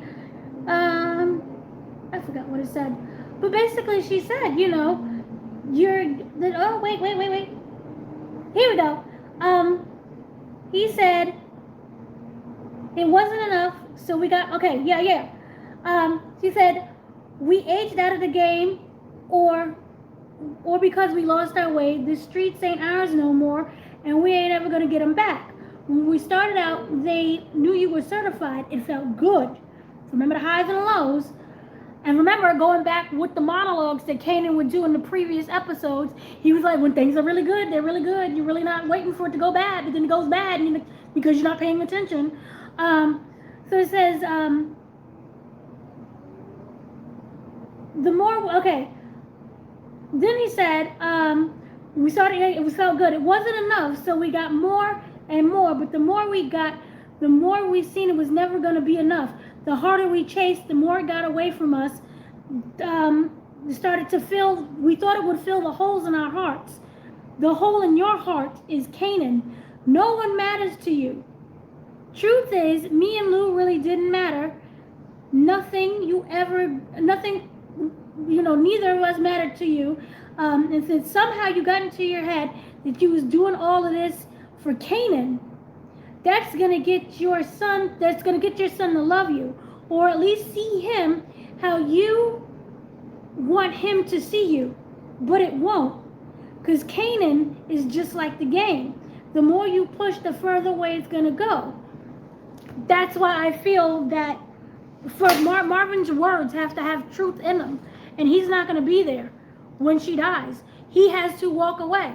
I forgot what it said. But basically, she said, oh, wait. Here we go. He said, it wasn't enough, so we got, okay, yeah. She said, we aged out of the game, or because we lost our way, the streets ain't ours no more, and we ain't ever gonna get them back. When we started out, they knew you were certified. It felt good. Remember the highs and the lows. And remember, going back with the monologues that Kanan would do in the previous episodes, he was like, when things are really good, they're really good. You're really not waiting for it to go bad, but then it goes bad because you're not paying attention. So it says, the more, okay. Then he said, we started, it felt good. It wasn't enough, so we got more and more. But the more we got, the more we seen it was never going to be enough. The harder we chased, the more it got away from us. Started to fill, we thought it would fill the holes in our hearts. The hole in your heart is Kanan. No one matters to you. Truth is, me and Lou really didn't matter. Nothing, neither of us mattered to you. And since somehow you got into your head that you was doing all of this for Kanan, that's gonna get your son to love you, or at least see him how you want him to see you. But it won't, because Kanan is just like the game. The more you push, the further away it's gonna go. That's why I feel that for Marvin's words have to have truth in them, and he's not gonna be there when she dies. He has to walk away.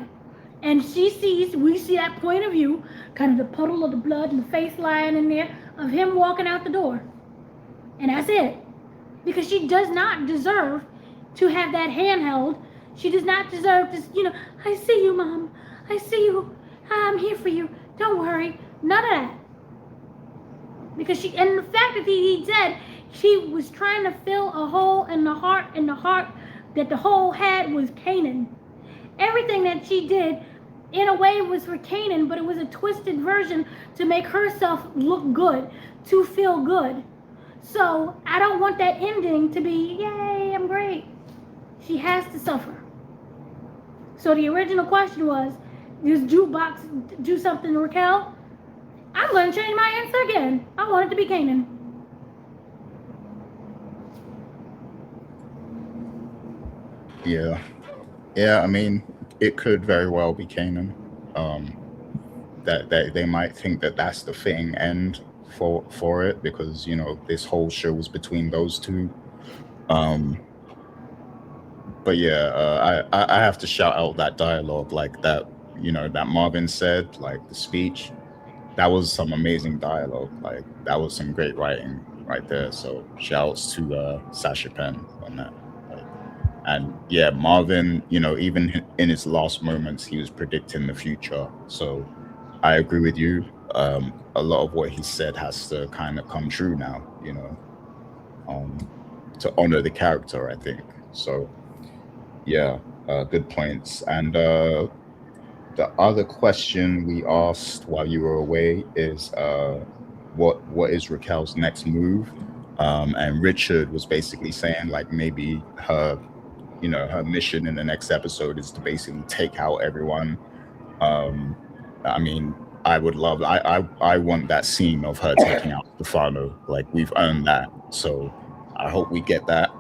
And we see that point of view, kind of the puddle of the blood and the face lying in there of him walking out the door. And that's it. Because she does not deserve to have that handheld. She does not deserve to, I see you, Mom. I see you. I'm here for you. Don't worry. None of that. Because and the fact that he said she was trying to fill a hole in the heart, that the hole had was Kanan. Everything that she did, in a way, was for Kanan, but it was a twisted version to make herself look good, to feel good. So I don't want that ending to be, yay, I'm great. She has to suffer. So the original question was, does Jukebox do something to Raquel? I'm going to change my answer again. I want it to be Kanan. Yeah, I mean, it could very well be Kanan. That they might think that that's the fitting end for it, because this whole show was between those two. But yeah, I have to shout out that dialogue, like that that Marvin said, like the speech. That was some amazing dialogue. Like that was some great writing right there. So shouts to Sasha Penn on that. And yeah, Marvin, even in his last moments, he was predicting the future. So I agree with you. A lot of what he said has to kind of come true now, to honor the character, I think. So yeah, good points. And the other question we asked while you were away is what is Raquel's next move? And Richard was basically saying like maybe her mission in the next episode is to basically take out everyone. I mean, I would love. I want that scene of her taking out Stefano. Like we've earned that, so I hope we get that.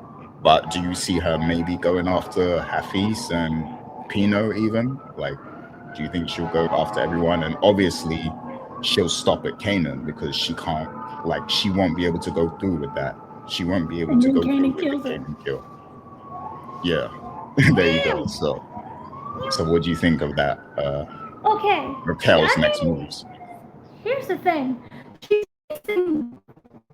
But do you see her maybe going after Hafiz and Pino even? Like, do you think she'll go after everyone? And obviously, she'll stop at Kanan because she can't. Like, she won't be able to go through with that. She won't be able to go through with the Kanan kill. Yeah, there you go. So what do you think of that? Okay. Raquel's next moves. Here's the thing. She's in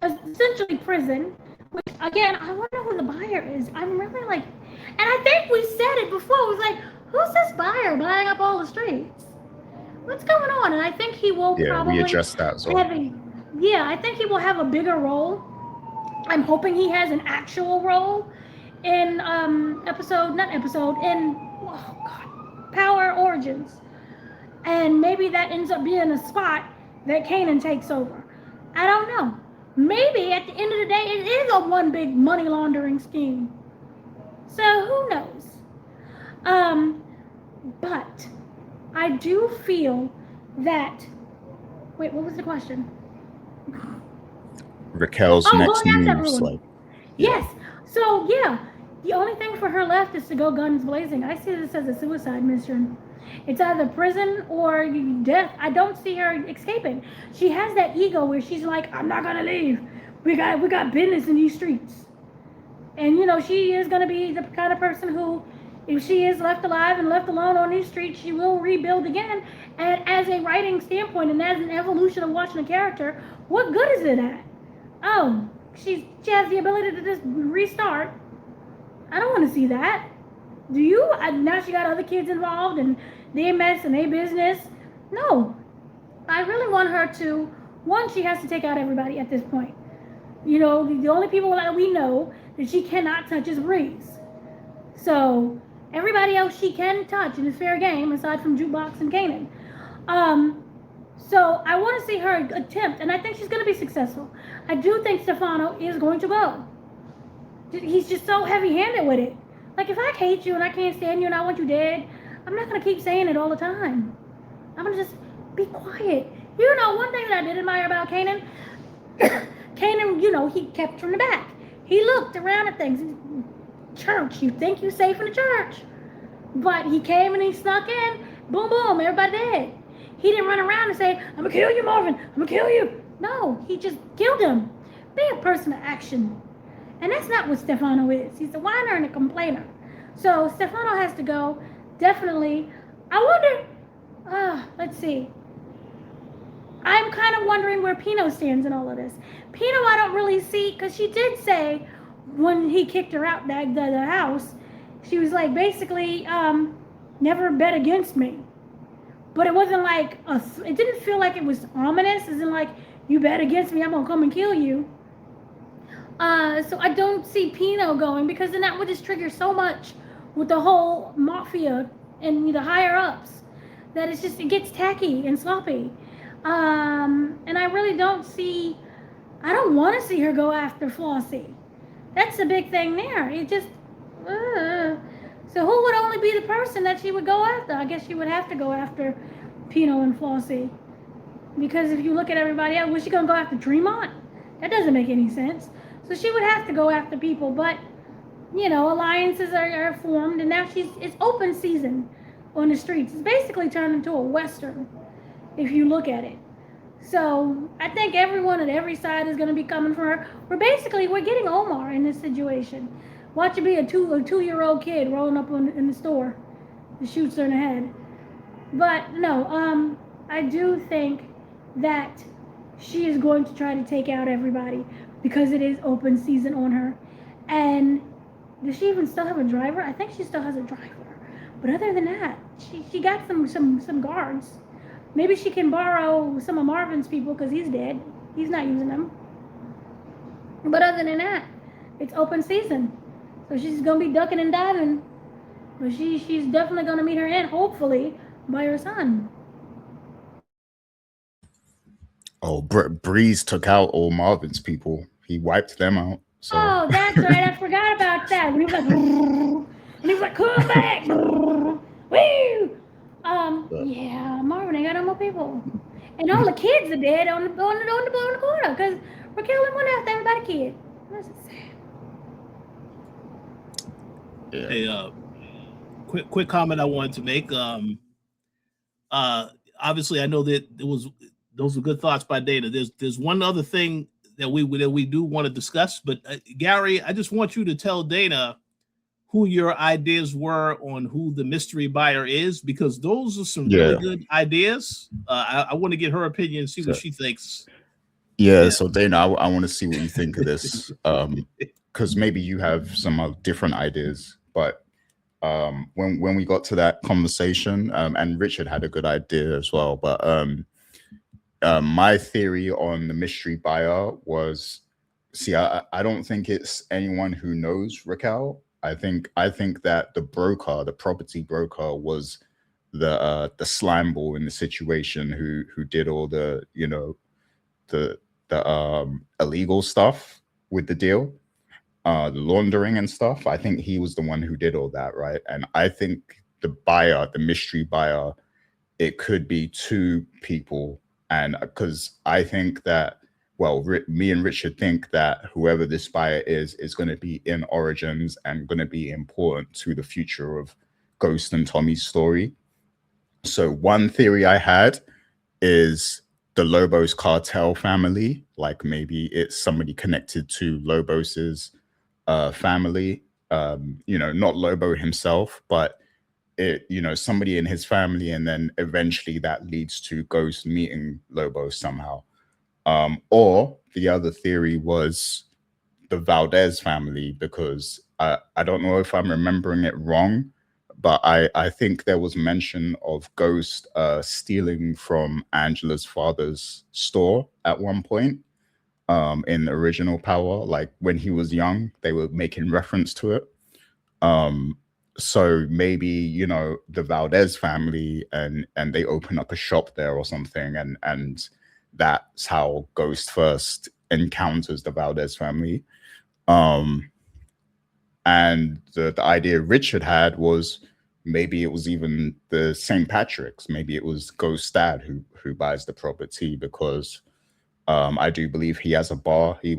essentially prison, which again, I wonder who the buyer is. I'm really like, and I think we said it before. It was like, who's this buyer buying up all the streets? What's going on? And I think he will probably. We addressed that as well. I think he will have a bigger role. I'm hoping he has an actual role in Power Origins. And maybe that ends up being a spot that Kanan takes over. I don't know. Maybe at the end of the day, it is a one big money laundering scheme. So who knows? But I do feel that. Wait, what was the question? Raquel's next moves, like. Yes. So yeah, the only thing for her left is to go guns blazing. I see this as a suicide mission. It's either prison or death. I don't see her escaping. She has that ego where she's like, I'm not gonna leave. We got business in these streets. And she is gonna be the kind of person who, if she is left alive and left alone on these streets, she will rebuild again. And as a writing standpoint and as an evolution of watching a character, what good is it at? Oh, she has the ability to just restart. I don't want to see that. Do you? Now she got other kids involved and their mess and their business. No. I really want her to, one, she has to take out everybody at this point. The only people that we know that she cannot touch is Breeze. So everybody else she can touch in this fair game, aside from Jukebox and Kanan. So I want to see her attempt, and I think she's going to be successful. I do think Stefano is going to go. He's just so heavy-handed with it. Like, if I hate you and I can't stand you and I want you dead, I'm not going to keep saying it all the time. I'm going to just be quiet. One thing that I did admire about Kanan, Kanan, he kept from the back. He looked around at things. Church, you think you're safe in the church. But he came and he snuck in. Boom, boom, everybody dead. He didn't run around and say, I'm going to kill you, Marvin. I'm going to kill you. No, he just killed him. Be a person of action. And that's not what Stefano is. He's a whiner and a complainer. So Stefano has to go. Definitely. I wonder, Let's see. I'm kind of wondering where Pino stands in all of this. Pino, I don't really see, because she did say when he kicked her out the house, she was like, basically, never bet against me. But it wasn't like, it didn't feel like it was ominous, as in like, you bet against me, I'm going to come and kill you. So I don't see Pino going, because then that would just trigger so much with the whole mafia and the higher ups that it gets tacky and sloppy. And I really don't see, I don't want to see her go after Flossie. That's the big thing there. It just, so who would only be the person that she would go after? I guess she would have to go after Pino and Flossie. Because if you look at everybody else, was she going to go after Tremont? That doesn't make any sense. So she would have to go after people, but alliances are formed, and now it's open season on the streets. It's basically turned into a western, if you look at it. So I think everyone at every side is going to be coming for her. We're getting Omar in this situation. Watch it be a 2-year-old kid rolling up in the store and shoots her in the head. But no, I do think that she is going to try to take out everybody because it is open season on her. And does she even still have a driver? I think she still has a driver. But other than that, she got some guards. Maybe she can borrow some of Marvin's people because he's dead. He's not using them. But other than that, it's open season. So she's going to be ducking and diving. But she's definitely going to meet her end, hopefully, by her son. Oh, Breeze took out all Marvin's people. He wiped them out. So. Oh, that's right. I forgot about that. When he was like, and he was like, come back. Woo! Yeah, Marvin ain't got no more people. And all the kids are dead on the corner because Raquel went after everybody kid. That's sad. Yeah. Hey, quick comment I wanted to make. Obviously, I know that those were good thoughts by Dana. There's one other thing that we do want to discuss, but Gary, I just want you to tell Dana who your ideas were on who the mystery buyer is, because those are some really good ideas. I want to get her opinion and see what she thinks. Yeah, so Dana, I want to see what you think of this, because maybe you have some different ideas. But when we got to that conversation, and Richard had a good idea as well, but my theory on the mystery buyer was, I don't think it's anyone who knows Raquel. I think that the property broker, was the slime ball in the situation who did all the the illegal stuff with the deal, the laundering and stuff. I think he was the one who did all that, right? And I think the mystery buyer, it could be two people. And because I think that, well, me and Richard think that whoever this buyer is going to be in Origins and going to be important to the future of Ghost and Tommy's story. So one theory I had is the Lobos cartel family. Like maybe it's somebody connected to Lobos's family. Not Lobo himself, but somebody in his family, and then eventually that leads to Ghost meeting Lobo somehow. Or the other theory was the Valdez family, because I don't know if I'm remembering it wrong, but I think there was mention of Ghost stealing from Angela's father's store at one point, in the original Power. Like when he was young, they were making reference to it. So maybe the Valdez family, and they open up a shop there or something, and that's how Ghost first encounters the Valdez family. And the idea Richard had was maybe it was even the St. Patrick's. Maybe it was Ghost's dad who buys the property, because I do believe he has a bar. He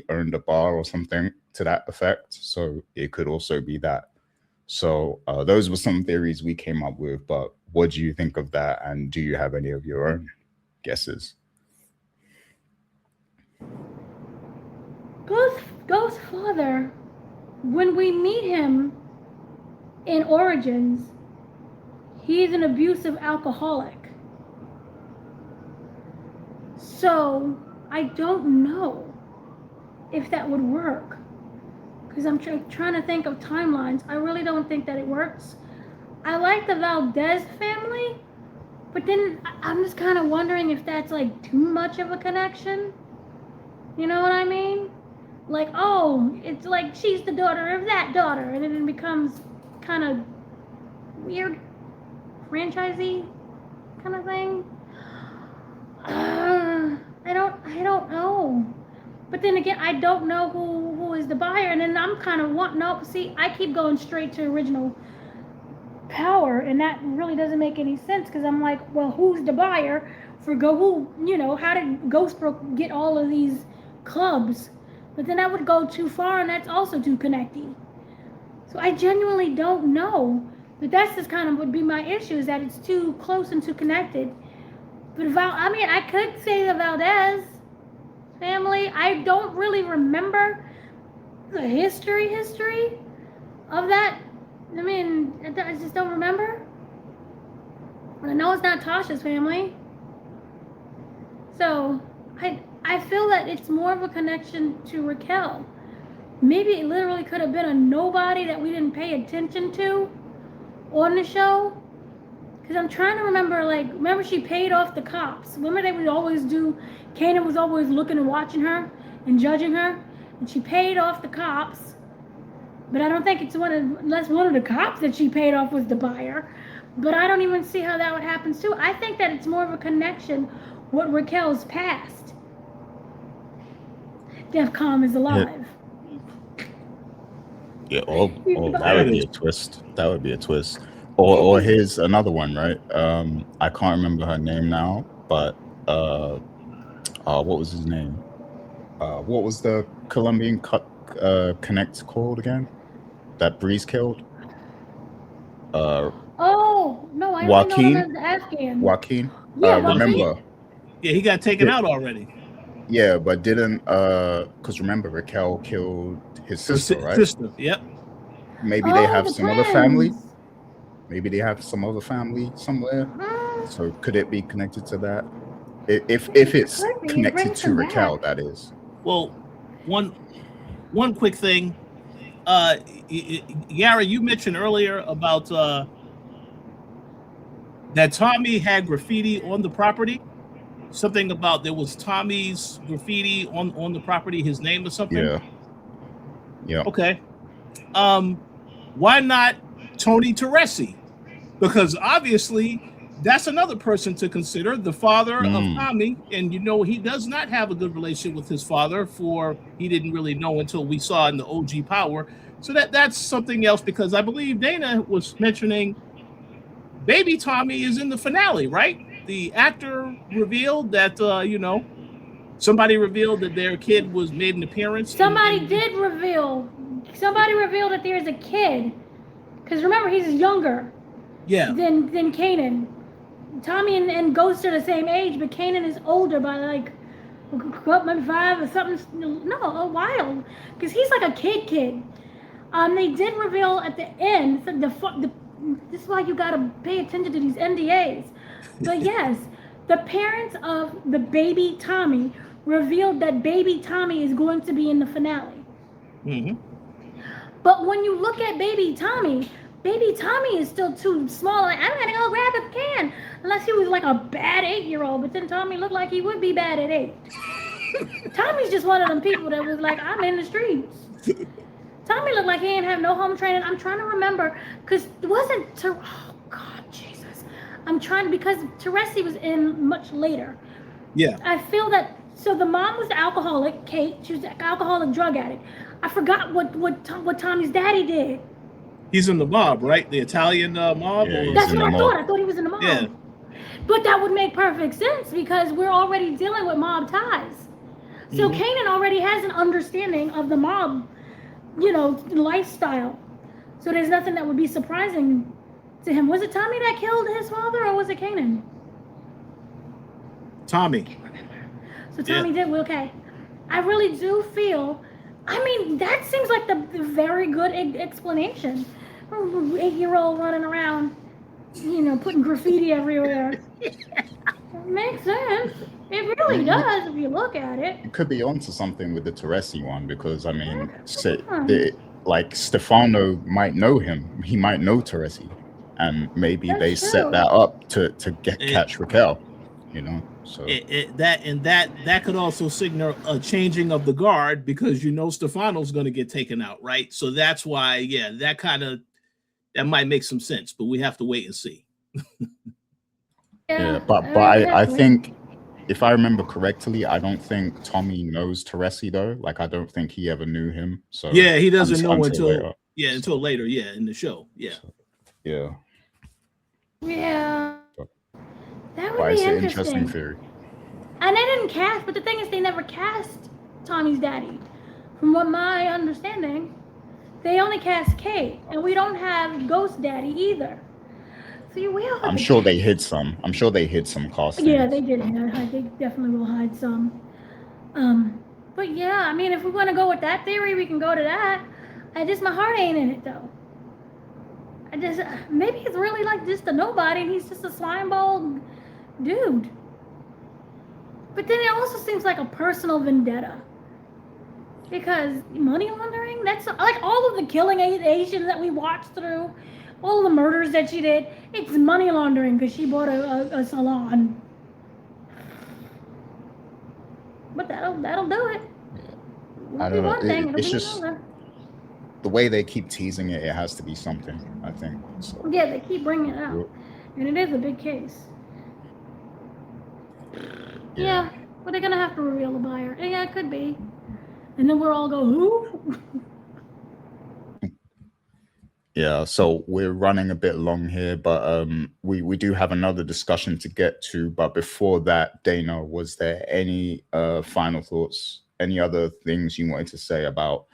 owned a bar or something to that effect. So it could also be that. So those were some theories we came up with. But what do you think of that? And do you have any of your own guesses? Ghost's father, when we meet him in Origins, he is an abusive alcoholic. So I don't know if that would work. Because I'm trying to think of timelines. I really don't think that it works. I like the Valdez family, but then I'm just kind of wondering if that's like too much of a connection. You know what I mean? Like, oh, it's like she's the daughter of that daughter, and then it becomes kind of weird, franchisee kind of thing. I don't know. But then again, I don't know who is the buyer, and then I'm kind of no. See, I keep going straight to original Power, and that really doesn't make any sense because I'm like, well, who's the buyer for who? You know, how did Ghostbrook get all of these clubs? But then that would go too far, and that's also too connecty. So I genuinely don't know. But that's just kind of would be my issue, is that it's too close and too connected. But I mean, I could say the Valdez family. I don't really remember the history of that. I mean, I just don't remember. I know it's not Tasha's family. So I feel that it's more of a connection to Raquel. Maybe it literally could have been a nobody that we didn't pay attention to on the show. Because I'm trying to remember, like, remember she paid off the cops. Remember they would always do, Kanan was always looking and watching her and judging her. And she paid off the cops. But I don't think it's unless one of the cops that she paid off was the buyer. But I don't even see how that would happen too. I think that it's more of a connection with Raquel's past. DEFCON is alive. Yeah, that would be a twist. That would be a twist. Or here's another one, right? I can't remember her name now, but what was his name? What was the Colombian connect called again? That Breeze killed? Oh no, I Joaquin? only know him as the Afghan. Joaquin? Yeah, Joaquin. Remember? Yeah, he got taken out already. Yeah, but didn't because remember Raquel killed his sister, right? Sister, yep. Maybe they have some other family. Maybe they have some other family somewhere. So could it be connected to that? If it's connected to Raquel, that is. Well, one quick thing. Yara, you mentioned earlier about that Tommy had graffiti on the property. Something about there was Tommy's graffiti on the property, his name or something. Yeah. Yeah. Okay. Why not Tony Teresi? Because obviously that's another person to consider, the father of Tommy. And you know, he does not have a good relationship with his father, for he didn't really know until we saw in the OG Power. So that's something else, because I believe Dana was mentioning baby Tommy is in the finale, right? The actor revealed that, somebody revealed that their kid was made an appearance. Somebody did reveal. Somebody revealed that there's a kid. Because remember, he's younger. Yeah. Than Kanan. Tommy and Ghost are the same age, but Kanan is older by like maybe 5 or something. No, a while, because he's like a kid. They did reveal at the end. This is why you gotta pay attention to these NDAs. But yes, the parents of the baby Tommy revealed that baby Tommy is going to be in the finale. Mm-hmm. But when you look at baby Tommy is still too small. Like, I'm gonna go grab a can. Unless he was like a bad 8-year-old, but then Tommy looked like he would be bad at 8. Tommy's just one of them people that was like, I'm in the streets. Tommy looked like he ain't have no home training. I'm trying to remember, because it wasn't, oh God, Jesus. Because Teresi was in much later. Yeah. I feel that, so the mom was the alcoholic, Kate. She was an alcoholic drug addict. I forgot what Tommy's daddy did. He's in the mob, right? The Italian mob? Yeah, that's what I thought. I thought he was in the mob. Yeah. But that would make perfect sense, because we're already dealing with mob ties. So Kanan already has an understanding of the mob, lifestyle. So there's nothing that would be surprising to him. Was it Tommy that killed his father, or was it Kanan? Tommy. I can't remember. So Tommy did, okay. I really do feel, that seems like the very good explanation. 8-year-old running around. putting graffiti everywhere. Makes sense. It really does if you look at it. You could be onto something with the Teresi one because I mean, say on. like Stefano might know him. He might know Teresi, and maybe they That's set true. that up to It- catch Raquel. So that could also signal a changing of the guard because Stefano's going to get taken out, right? So that's why, yeah, that might make some sense, but we have to wait and see. yeah, but I think if I remember correctly, I don't think Tommy knows Teresi though. Like I don't think he ever knew him. So Yeah, he doesn't know until later. Until later, yeah, in the show, yeah. So, yeah. Yeah. That would But be it's an interesting. interesting theory. And they didn't cast, but the thing is, they never cast Tommy's daddy. From what my understanding, they only cast Kate, and we don't have Ghost Daddy either. So we all. I'm sure they hid some. I'm sure they hid some casting. Yeah, they did. They definitely will hide some. But yeah, I mean, if we want to go with that theory, we can go to that. My heart ain't in it though. Maybe it's really like just a nobody, and he's just a slimeball dude. But then it also seems like a personal vendetta. Because money laundering, that's like all of the killing Asians that we watched through, all the murders that she did, it's money laundering because she bought a salon. But that'll do it. Yeah. I don't know. It's just the way they keep teasing it. It has to be something, I think. So. Yeah, they keep bringing it out, and it is a big case. Yeah, but they're gonna have to reveal the buyer. Yeah, it could be, and then we'll all go, who? Yeah, so we're running a bit long here, but we do have another discussion to get to. But before that, Dana, was there any final thoughts, any other things you wanted to say about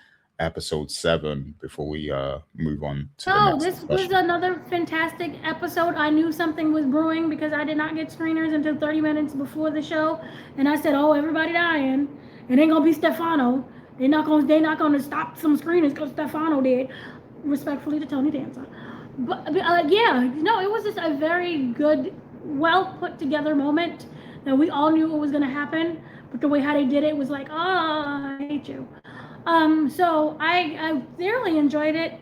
episode 7 before we move on to the next this discussion? was another fantastic episode. I knew something was brewing because I did not get screeners until 30 minutes before the show, and I said, "Oh, everybody dying. It ain't gonna be Stefano. They're not gonna stop some screeners because Stefano did." Respectfully to Tony Danza, but yeah, it was just a very good, well put together moment that we all knew what was gonna happen, but the way how they did it was like, oh, I hate you. So I thoroughly enjoyed it,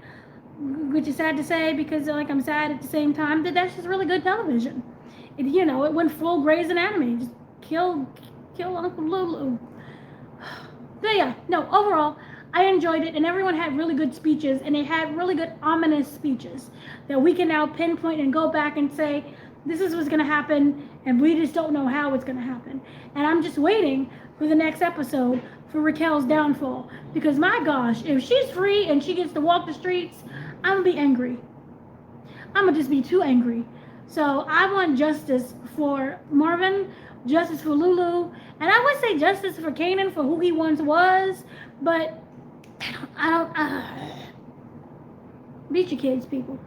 which is sad to say because I'm sad at the same time that's just really good television. It went full Grey's Anatomy, just kill Uncle Lulu. But yeah, no, overall, I enjoyed it, and everyone had really good speeches, and they had really good ominous speeches that we can now pinpoint and go back and say, this is what's going to happen, and we just don't know how it's going to happen. And I'm just waiting for the next episode for Raquel's downfall, because my gosh, if she's free and she gets to walk the streets, I'm going to be angry. I'm going to just be too angry. So I want justice for Marvin, justice for Lulu, and I would say justice for Kanan for who he once was, but I don't beat your kids, people.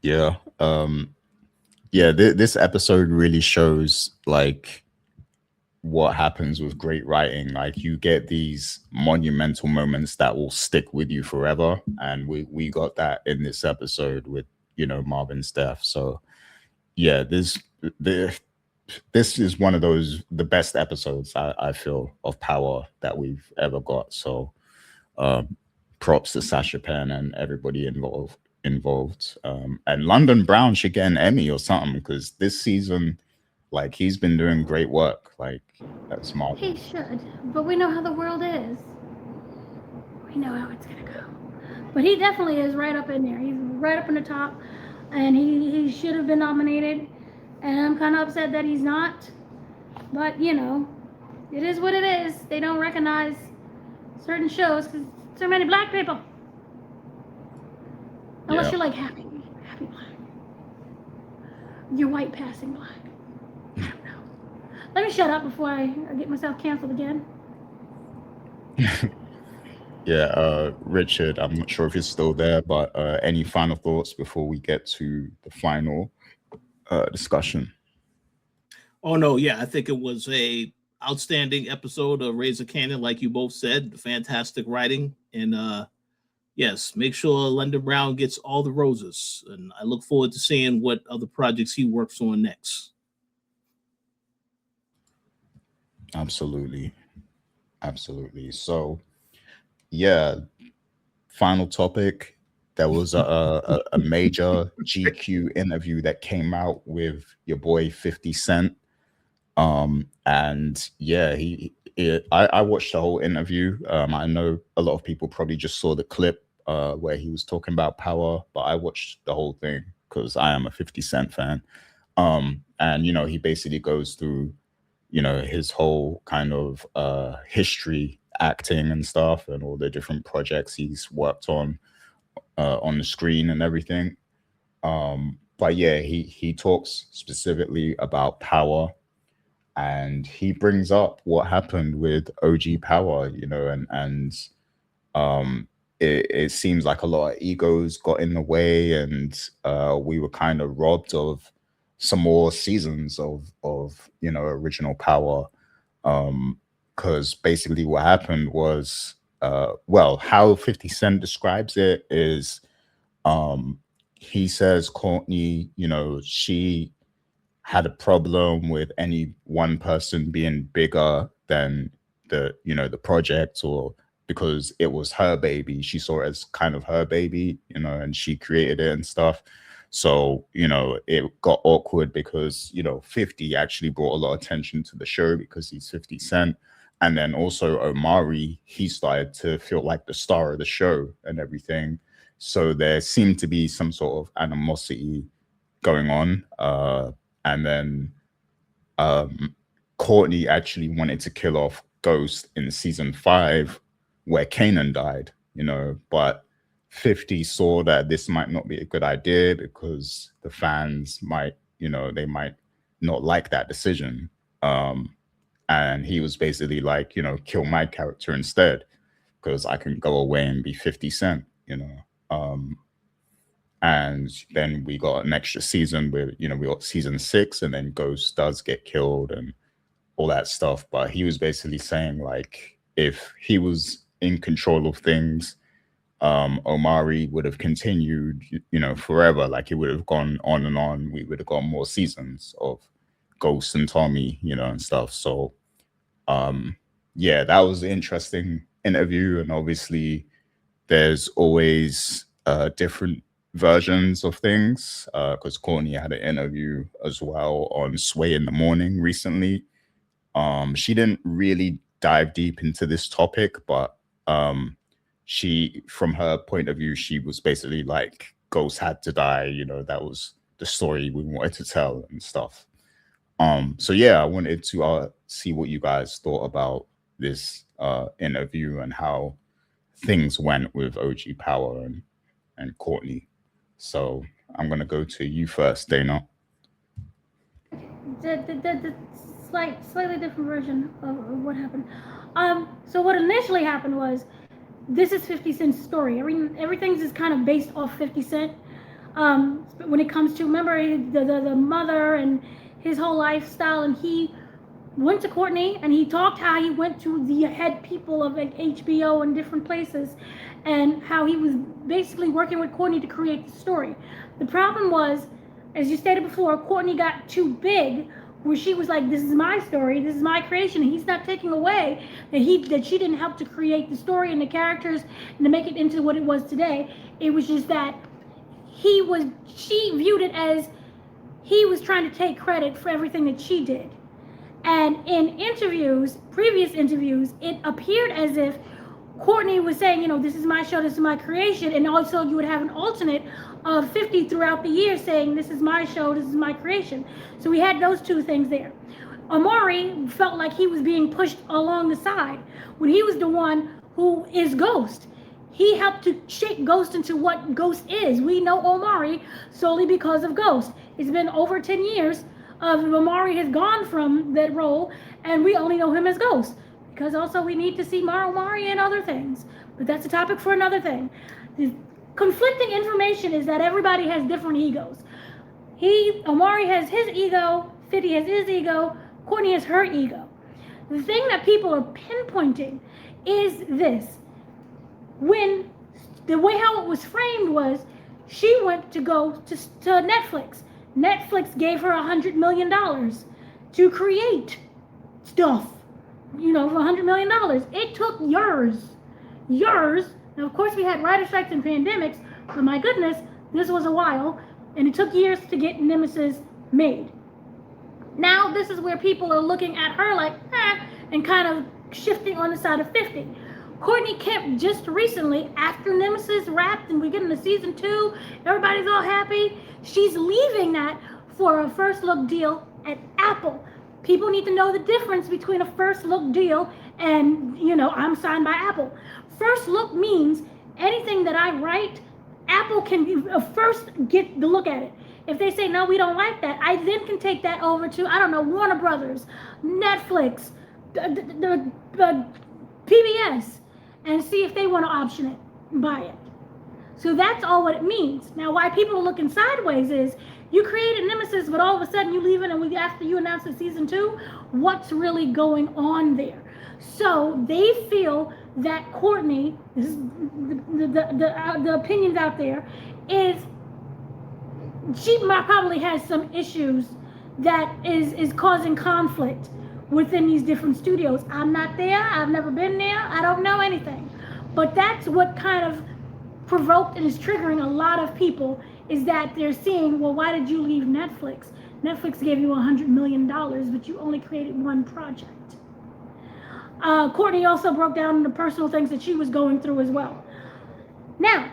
Yeah. This episode really shows like what happens with great writing. Like you get these monumental moments that will stick with you forever, and we got that in this episode with Marvin's death. So yeah, this is one of the best episodes I feel of Power that we've ever got. So props to Sasha Penn and everybody involved. And London Brown should get an Emmy or something because this season, like, he's been doing great work. Like, that's Marvel. He should, but we know how the world is. We know how it's gonna go. But he definitely is right up in there. He's right up in the top, and he should have been nominated. And I'm kind of upset that he's not. But it is what it is. They don't recognize certain shows because so many black people. Unless you're like happy black. You're white passing black. I don't know. Let me shut up before I get myself canceled again. Yeah, Richard, I'm not sure if you're still there, but any final thoughts before we get to the final discussion? Oh no, yeah, I think it was a outstanding episode of Breeze and Kanan, like you both said. Fantastic writing, And yes, make sure London Brown gets all the roses. And I look forward to seeing what other projects he works on next. Absolutely. Absolutely. So, yeah, final topic. There was a major GQ interview that came out with your boy 50 Cent. And yeah, I watched the whole interview. I know a lot of people probably just saw the clip where he was talking about power, but I watched the whole thing because I am a 50 Cent fan. And he basically goes through his whole kind of history, acting and stuff, and all the different projects he's worked on the screen and everything. But yeah, he talks specifically about power, and he brings up what happened with OG Power, and it seems like a lot of egos got in the way, and we were kind of robbed of some more seasons of original Power. Because basically what happened was, well, how 50 Cent describes it is, he says Courtney, she had a problem with any one person being bigger than the project, or because it was her baby, she saw it as kind of her baby, and she created it and stuff. So it got awkward because 50 actually brought a lot of attention to the show because he's 50 Cent. And then also Omari, he started to feel like the star of the show and everything. So there seemed to be some sort of animosity going on. And then Courtney actually wanted to kill off Ghost in season 5, where Kanan died, but 50 saw that this might not be a good idea because the fans might, they might not like that decision. And he was basically like, kill my character instead, because I can go away and be 50 Cent, and then we got an extra season where, we got season 6, and then Ghost does get killed and all that stuff. But he was basically saying, like, if he was in control of things, Omari would have continued, forever. Like, it would have gone on and on. We would have got more seasons of Ghost and Tommy, and stuff. So, yeah, that was an interesting interview. And obviously, there's always different versions of things, because Courtney had an interview as well on Sway in the Morning recently. She didn't really dive deep into this topic, but she, from her point of view, she was basically like, Ghost had to die, that was the story we wanted to tell and stuff. So yeah, I wanted to see what you guys thought about this interview and how things went with OG Power and Courtney. So I'm gonna go to you first, Dana. The slightly different version of what happened. So what initially happened was, this is 50 Cent's story. Everything's is kind of based off 50 Cent. When it comes to, remember, the mother and his whole lifestyle, and he went to Courtney and he talked how he went to the head people of like HBO and different places, and how he was basically working with Courtney to create the story. The problem was, as you stated before, Courtney got too big, where she was like, this is my story, this is my creation, and he's not taking away that she didn't help to create the story and the characters and to make it into what it was today. It was just that she viewed it as he was trying to take credit for everything that she did. And in previous interviews, it appeared as if Courtney was saying, this is my show, this is my creation. And also you would have an alternate of 50 throughout the year saying, this is my show, this is my creation. So we had those two things there. Omari felt like he was being pushed along the side when he was the one who is Ghost. He helped to shape Ghost into what Ghost is. We know Omari solely because of Ghost. It's been over 10 years of Omari has gone from that role, and we only know him as Ghost. Because also we need to see Omari and other things. But that's a topic for another thing. The conflicting information is that everybody has different egos. Omari has his ego, 50 has his ego, Courtney has her ego. The thing that people are pinpointing is this. when the way how it was framed was she went to go to Netflix. Netflix gave her $100 million to create stuff, for $100 million. It took years. Now, of course, we had writer strikes and pandemics, but my goodness, this was a while, and it took years to get Nemesis made. Now, this is where people are looking at her like, and kind of shifting on the side of 50. Courtney Kemp just recently, after Nemesis wrapped and we get into season 2, everybody's all happy. She's leaving that for a first look deal at Apple. People need to know the difference between a first look deal and, I'm signed by Apple. First look means anything that I write, Apple can first get the look at it. If they say, no, we don't like that, I then can take that over to, Warner Brothers, Netflix, the PBS, and see if they want to option it, buy it. So that's all what it means. Now, why people are looking sideways is you created Nemesis, but all of a sudden you leave it, and after you announce the season 2, what's really going on there? So they feel that Courtney, this is the opinions out there, is she probably has some issues that is causing conflict within these different studios. I'm not there. I've never been there. I don't know anything. But that's what kind of provoked and is triggering a lot of people, is that they're seeing, well, why did you leave Netflix? Netflix gave you $100 million, but you only created one project. Courtney also broke down the personal things that she was going through as well. Now,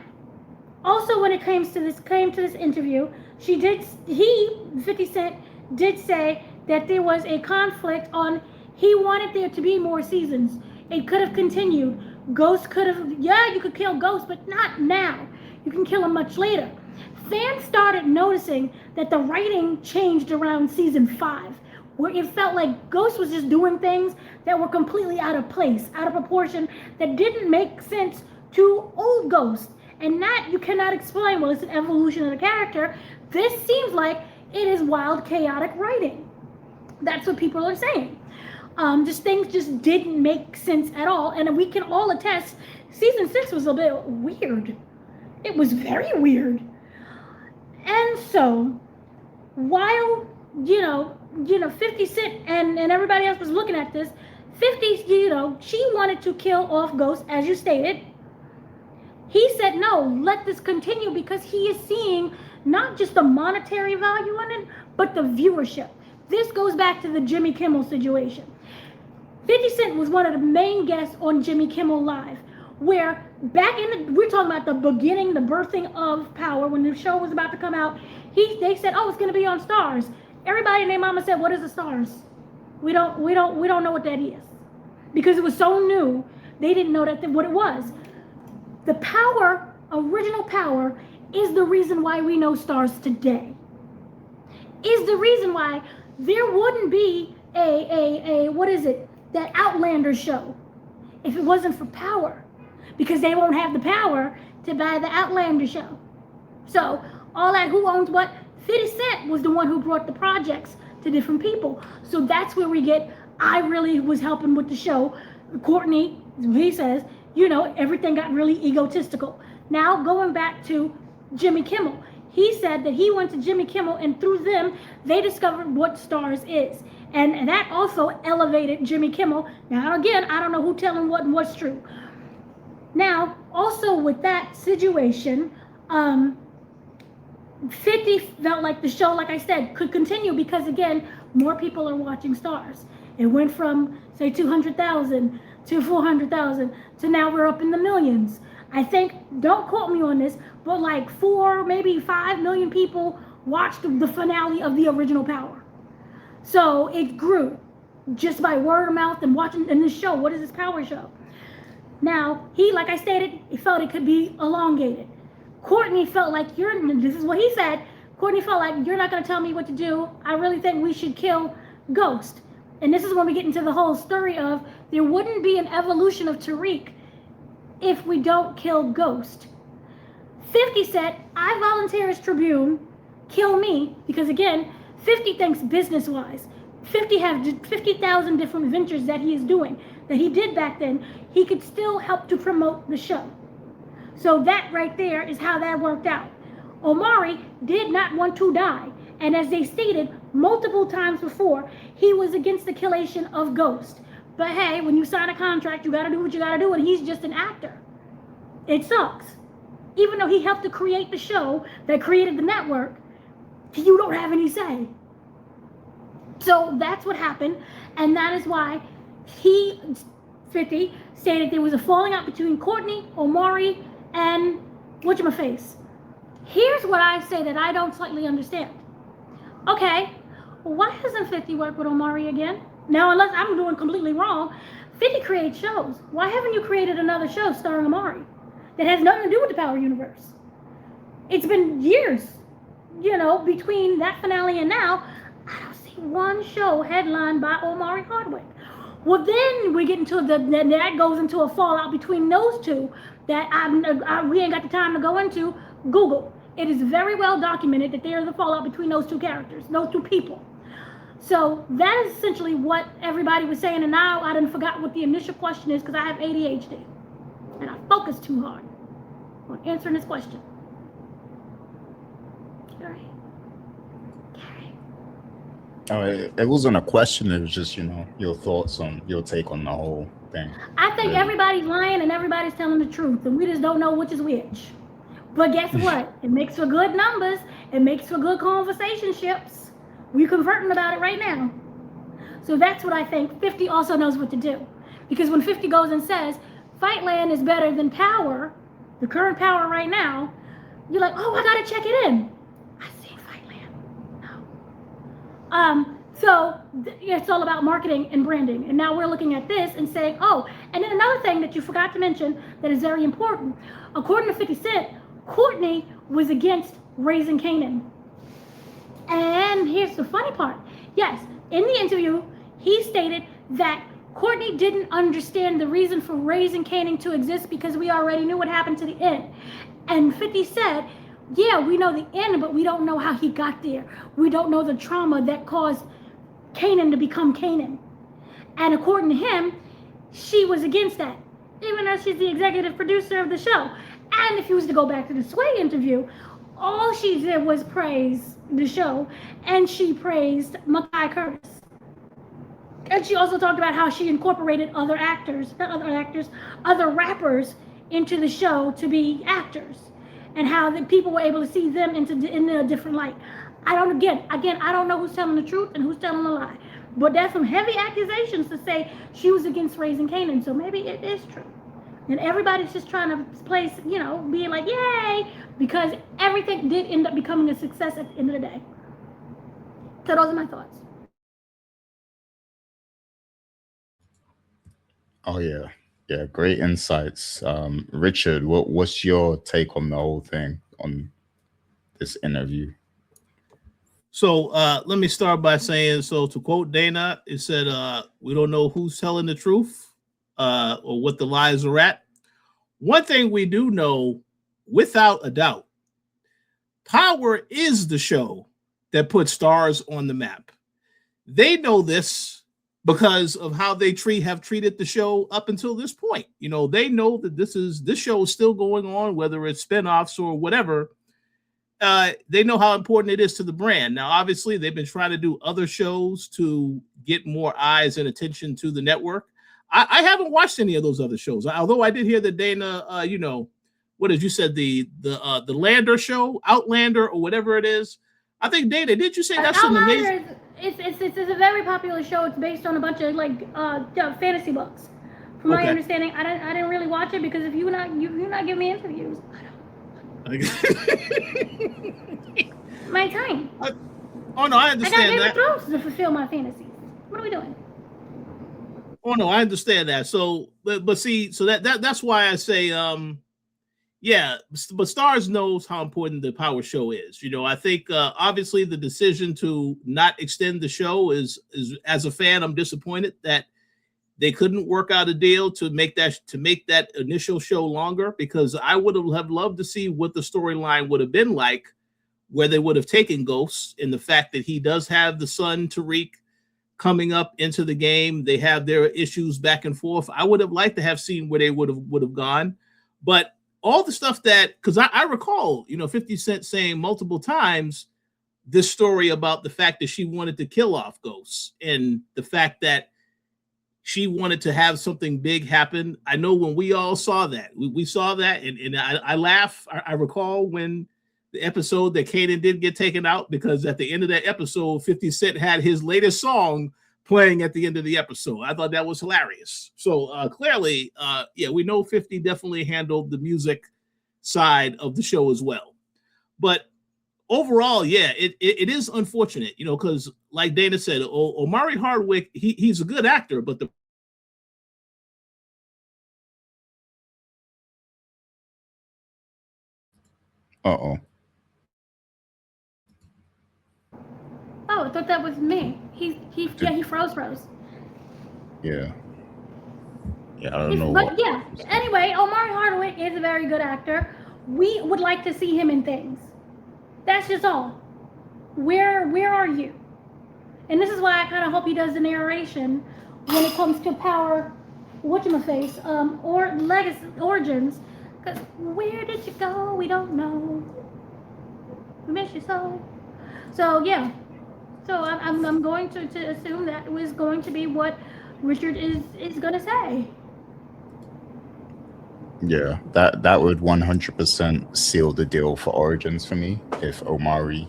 also when it came to this interview, 50 Cent did say that there was a conflict on, he wanted there to be more seasons. It could have continued. Ghost could have, you could kill Ghost, but not now. You can kill him much later. Fans started noticing that the writing changed around season 5, where it felt like Ghost was just doing things that were completely out of place, out of proportion, that didn't make sense to old Ghost. And that you cannot explain, well, it's an evolution of the character. This seems like it is wild, chaotic writing. That's what people are saying. Things just didn't make sense at all. And we can all attest, season 6 was a bit weird. It was very weird. And so, while, 50 Cent and everybody else was looking at this, 50, she wanted to kill off Ghost, as you stated. He said, no, let this continue, because he is seeing not just the monetary value in it, but the viewership. This goes back to the Jimmy Kimmel situation. 50 Cent was one of the main guests on Jimmy Kimmel Live, where we're talking about the beginning, the birthing of Power, when the show was about to come out, they said, oh, it's going to be on Stars. Everybody and their mama said, what is the Stars? We don't know what that is. Because it was so new, they didn't know what it was. The Power, original Power, is the reason why we know Stars today. Is the reason why there wouldn't be that Outlander show if it wasn't for Power, because they won't have the power to buy the Outlander show. So all that, who owns what? 50 Cent was the one who brought the projects to different people. So that's where we get, I really was helping with the show. Courtney, he says, everything got really egotistical. Now going back to Jimmy Kimmel, he said that he went to Jimmy Kimmel, and through them, they discovered what Stars is. And that also elevated Jimmy Kimmel. Now, again, I don't know who telling what and what's true. Now, also with that situation, 50 felt like the show, like I said, could continue because, again, more people are watching Stars. It went from, say, 200,000 to 400,000 to now we're up in the millions. I think, don't quote me on this, but like 4, maybe 5 million people watched the finale of the original Power. So it grew just by word of mouth and watching in this show. What is this Power show? Now, he, like I stated, he felt it could be elongated. Courtney felt like this is what he said, Courtney felt like, you're not going to tell me what to do. I really think we should kill Ghost. And this is when we get into the whole story of there wouldn't be an evolution of Tariq if we don't kill Ghost. 50 said, I volunteer as Tribune, kill me, because again, 50 thinks business-wise. 50 have 50,000 different ventures that he is doing, that he did back then. He could still help to promote the show. So that right there is how that worked out. Omari did not want to die. And as they stated multiple times before, he was against the Koalition of Ghost. But hey, when you sign a contract, you got to do what you got to do, and he's just an actor. It sucks. Even though he helped to create the show that created the network, you don't have any say. So that's what happened, and that is why 50 stated there was a falling out between Courtney, Omari, and whatchamaface. Here's what I say that I don't slightly understand. Okay, why doesn't 50 work with Omari again? Now, unless I'm doing completely wrong, 50 creates shows. Why haven't you created another show starring Omari that has nothing to do with the Power Universe? It's been years, between that finale and now. I don't see one show headlined by Omari Hardwick. Well, then we get into that goes into a fallout between those two that we ain't got the time to go into. Google. It is very well documented that there is a fallout between those two characters, those two people. So that is essentially what everybody was saying, and now I done forgot what the initial question is because I have ADHD and I focus too hard on answering this question. It wasn't a question. It was just, your thoughts on your take on the whole thing. I think everybody's lying and everybody's telling the truth, and we just don't know which is which. But guess what? It makes for good numbers. It makes for good conversationships. We're converting about it right now. So that's what I think. 50 also knows what to do. Because when 50 goes and says, Fightland is better than Power, the current Power right now, you're like, oh, I got to check it in. I've seen Fightland. No. So it's all about marketing and branding. And now we're looking at this and saying, oh, and then another thing that you forgot to mention that is very important. According to 50 Cent, Courtney was against Breeze and Kanan. And here's the funny part. Yes, in the interview, he stated that Courtney didn't understand the reason for Breeze and Kanan to exist because we already knew what happened to the end. And 50 said, yeah, we know the end, but we don't know how he got there. We don't know the trauma that caused Kanan to become Kanan. And according to him, she was against that, even though she's the executive producer of the show. And if you was to go back to the Sway interview, all she did was praise the show, and she praised Makai Curtis. And she also talked about how she incorporated other rappers into the show to be actors, and how the people were able to see them in a different light. I don't know who's telling the truth and who's telling a lie, but there's some heavy accusations to say she was against Breeze and Kanan, so maybe it is true. And everybody's just trying to place, being like, yay, because everything did end up becoming a success at the end of the day. So those are my thoughts. Oh, yeah. Yeah, great insights. Richard, what's your take on the whole thing, on this interview? So let me start by saying, so to quote Dana, it said, we don't know who's telling the truth or what the lies are at. One thing we do know, without a doubt, Power is the show that puts stars on the map. They know this because of how they have treated the show up until this point. They know that this show is still going on, whether it's spinoffs or whatever. They know how important it is to the brand. Now, obviously, they've been trying to do other shows to get more eyes and attention to the network. I haven't watched any of those other shows, although I did hear that Dana, what did you said, the Lander show, Outlander, or whatever it is. I think, Dana, did you say that's an amazing? It's a very popular show. It's based on a bunch of fantasy books. From my understanding, I didn't really watch it because if you're not giving me interviews, I don't. My time. Oh no, I understand that. I got Game of Thrones to fulfill my fantasies. What are we doing? Oh no, I understand that. So, but see, so that's why I say, yeah, but Stars knows how important the Power show is. I think obviously the decision to not extend the show is as a fan, I'm disappointed that they couldn't work out a deal to make that initial show longer, because I would have loved to see what the storyline would have been like, where they would have taken Ghost, and the fact that he does have the son Tariq coming up into the game. They have their issues back and forth. I would have liked to have seen where they would have gone, but all the stuff that, because I recall, 50 Cent saying multiple times this story about the fact that she wanted to kill off ghosts and the fact that she wanted to have something big happen. I know when we all saw that, we saw that, and I laugh. I recall when the episode that Kanan did get taken out, because at the end of that episode, 50 Cent had his latest song playing at the end of the episode. I thought that was hilarious. So clearly, yeah, we know 50 definitely handled the music side of the show as well. But overall, yeah, it is unfortunate, because like Dana said, Omari Hardwick, he's a good actor, but the Uh-oh. Oh, I thought that was me. Yeah, Did he froze. yeah. Yeah, I don't know But what yeah, was going. anyway, Omari Hardwick is a very good actor. We would like to see him in things. That's just all. Where are you? And this is why I kind of hope he does the narration when it comes to Power, whatchamaface, or Legacy Origins. Because where did you go? We don't know. We miss you so. So yeah. So I'm going to assume that was going to be what Richard is going to say. Yeah, that would 100% seal the deal for Origins for me if Omari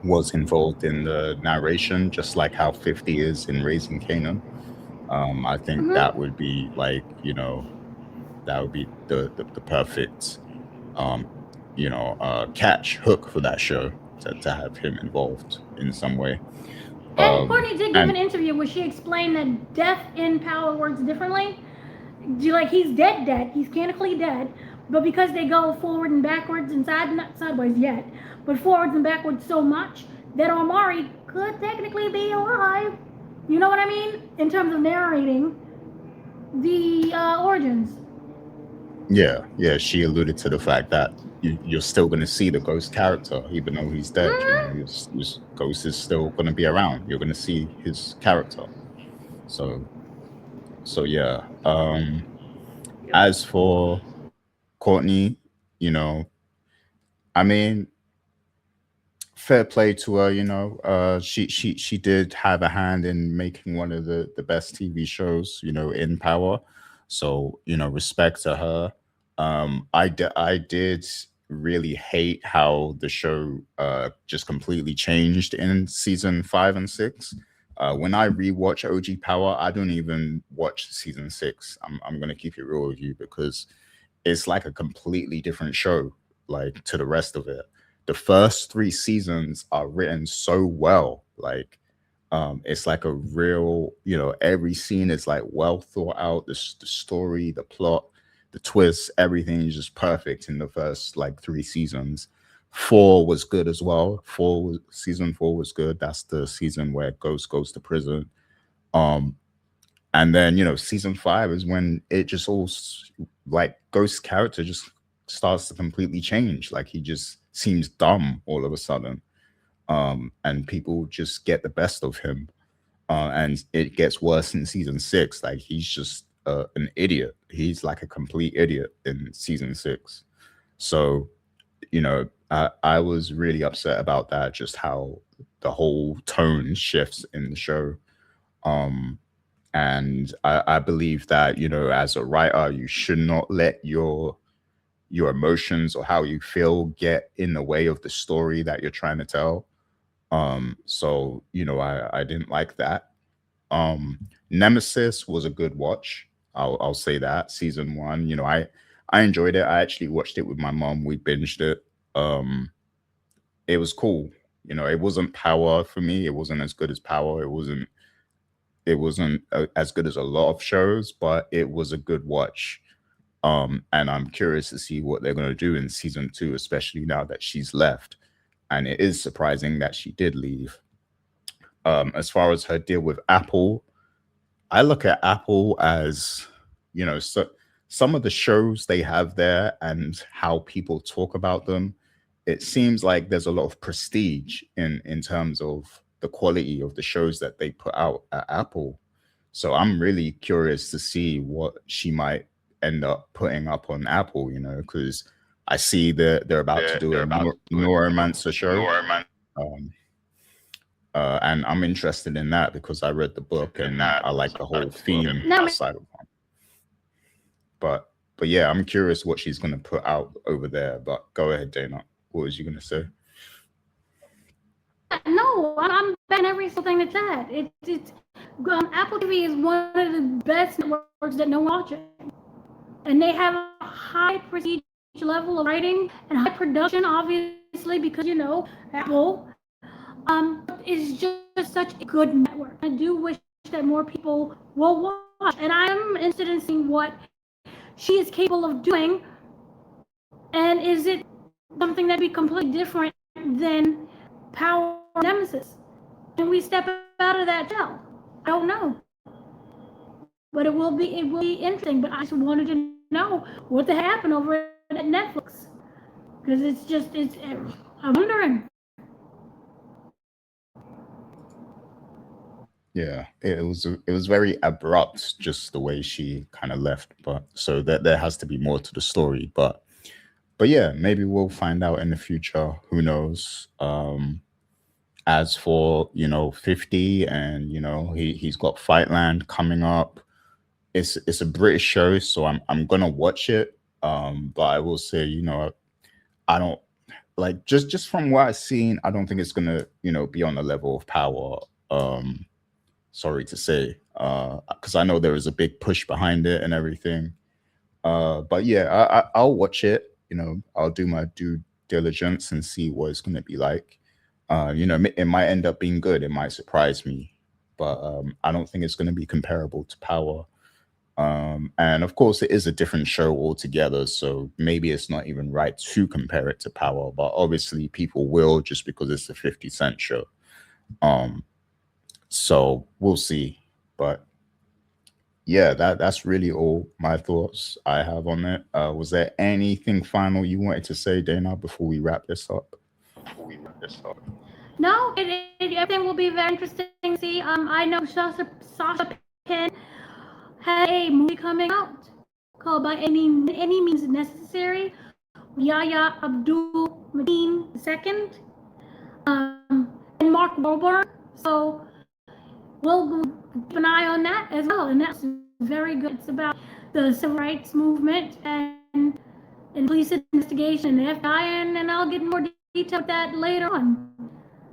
was involved in the narration, just like how 50 is in Raising Canaan. I think Mm-hmm. that would be like, that would be the perfect um, catch hook for that show to have him involved in some way. And Courtney did give And an interview where she explained that death in Power works differently. Like he's dead. He's mechanically dead, but because they go forward and backwards and not sideways yet, but forwards and backwards so much that Omari could technically be alive. You know what I mean? In terms of narrating the origins. yeah, she alluded to the fact that you're still going to see the ghost character, even though he's dead. Mm-hmm. His ghost is still going to be around. You're going to see his character. So, yeah. As for Courtney, you know, I mean, fair play to her. She did have a hand in making one of the best TV shows, in Power. So, respect to her. I did really hate how the show just completely changed in season 5 and 6. When I rewatch OG Power, I don't even watch season 6. I'm gonna keep it real with you because it's like a completely different show, like to the rest of it. The first 3 seasons are written so well, like it's like a real, every scene is like well thought out. The story, the plot, the twists, everything is just perfect in the first like 3 seasons. 4 was good as well. Season 4 was good. That's the season where Ghost goes to prison. Um, and then season 5 is when it just like Ghost's character just starts to completely change. Like he just seems dumb all of a sudden, and people just get the best of him. And it gets worse in season 6. Like he's just an idiot. He's like a complete idiot in season 6. So I was really upset about that. Just how the whole tone shifts in the show. Um, and I believe that as a writer, you should not let your emotions or how you feel get in the way of the story that you're trying to tell. So I didn't like that. um Nemesis was a good watch. I'll say that season 1, I enjoyed it. I actually watched it with my mom. We binged it. It was cool. It wasn't Power for me. It wasn't as good as Power. It wasn't as good as a lot of shows, but it was a good watch. And I'm curious to see what they're going to do in season 2, especially now that she's left. And it is surprising that she did leave. As far as her deal with Apple, I look at Apple as, so some of the shows they have there and how people talk about them, it seems like there's a lot of prestige in terms of the quality of the shows that they put out at Apple. So I'm really curious to see what she might end up putting up on Apple, because I see that they're about to do a neuromancer show. Um, and I'm interested in that because I read the book and I like the whole theme side of it. But yeah, I'm curious what she's going to put out over there. But go ahead, Dana. What was you going to say? No, I'm backing every single thing that's said. Apple TV is one of the best networks that no one watches, and they have a high prestige level of writing and high production, obviously, because Apple is just such a good network. I do wish that more people will watch, and I'm interested in seeing what she is capable of doing, and is it something that'd be completely different than Power Nemesis? Can we step out of that shell? I don't know, but it will be interesting. But I just wanted to know what the heck happened over at Netflix, because I'm wondering. Yeah, it was very abrupt, just the way she kind of left. But so that there has to be more to the story. But yeah, maybe we'll find out in the future. Who knows? As for 50, and he's got Fightland coming up. It's a British show, so I'm gonna watch it. But I will say, I don't like, just from what I've seen, I don't think it's gonna be on the level of Power. Sorry to say, because I know there is a big push behind it and everything. But yeah, I'll watch it. I'll do my due diligence and see what it's gonna be like. It might end up being good. It might surprise me, but I don't think it's gonna be comparable to Power. And of course, it is a different show altogether, so maybe it's not even right to compare it to Power. But obviously, people will, just because it's a 50 Cent show. So we'll see. But yeah, that's really all my thoughts I have on it. Was there anything final you wanted to say, Dana, before we wrap this up? No, everything will be very interesting to see. I know Sasha Penn had a movie coming out called By Any Means Necessary. Yahya Abdul Mateen II, and Mark Wahlberg. So we'll keep an eye on that as well. And that's very good. It's about the civil rights movement and police investigation and the FBI, and I'll get more detail with that later on.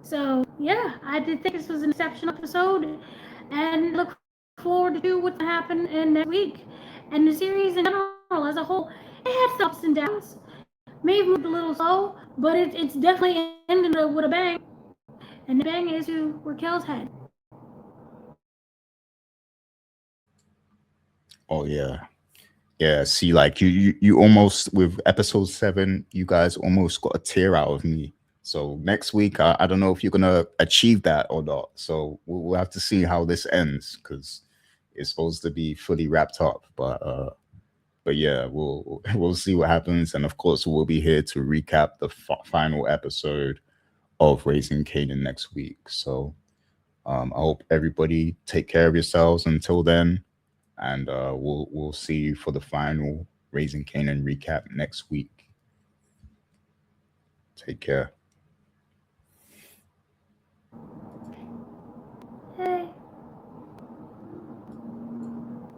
So yeah, I did think this was an exceptional episode, and look forward to what's gonna happen in next week. And the series in general as a whole, it had some ups and downs. Maybe moved a little slow, but it's definitely ended with a bang. And the bang is to Raquel's head. Oh yeah. Yeah, see, like you almost, with episode 7, you guys almost got a tear out of me. So next week, I don't know if you're gonna achieve that or not. So we'll have to see how this ends, because it's supposed to be fully wrapped up. But yeah, we'll see what happens, and of course, we'll be here to recap the final episode of Raising Kanan next week. So I hope everybody take care of yourselves until then. And we'll see you for the final Raising Kanan recap next week. Take care.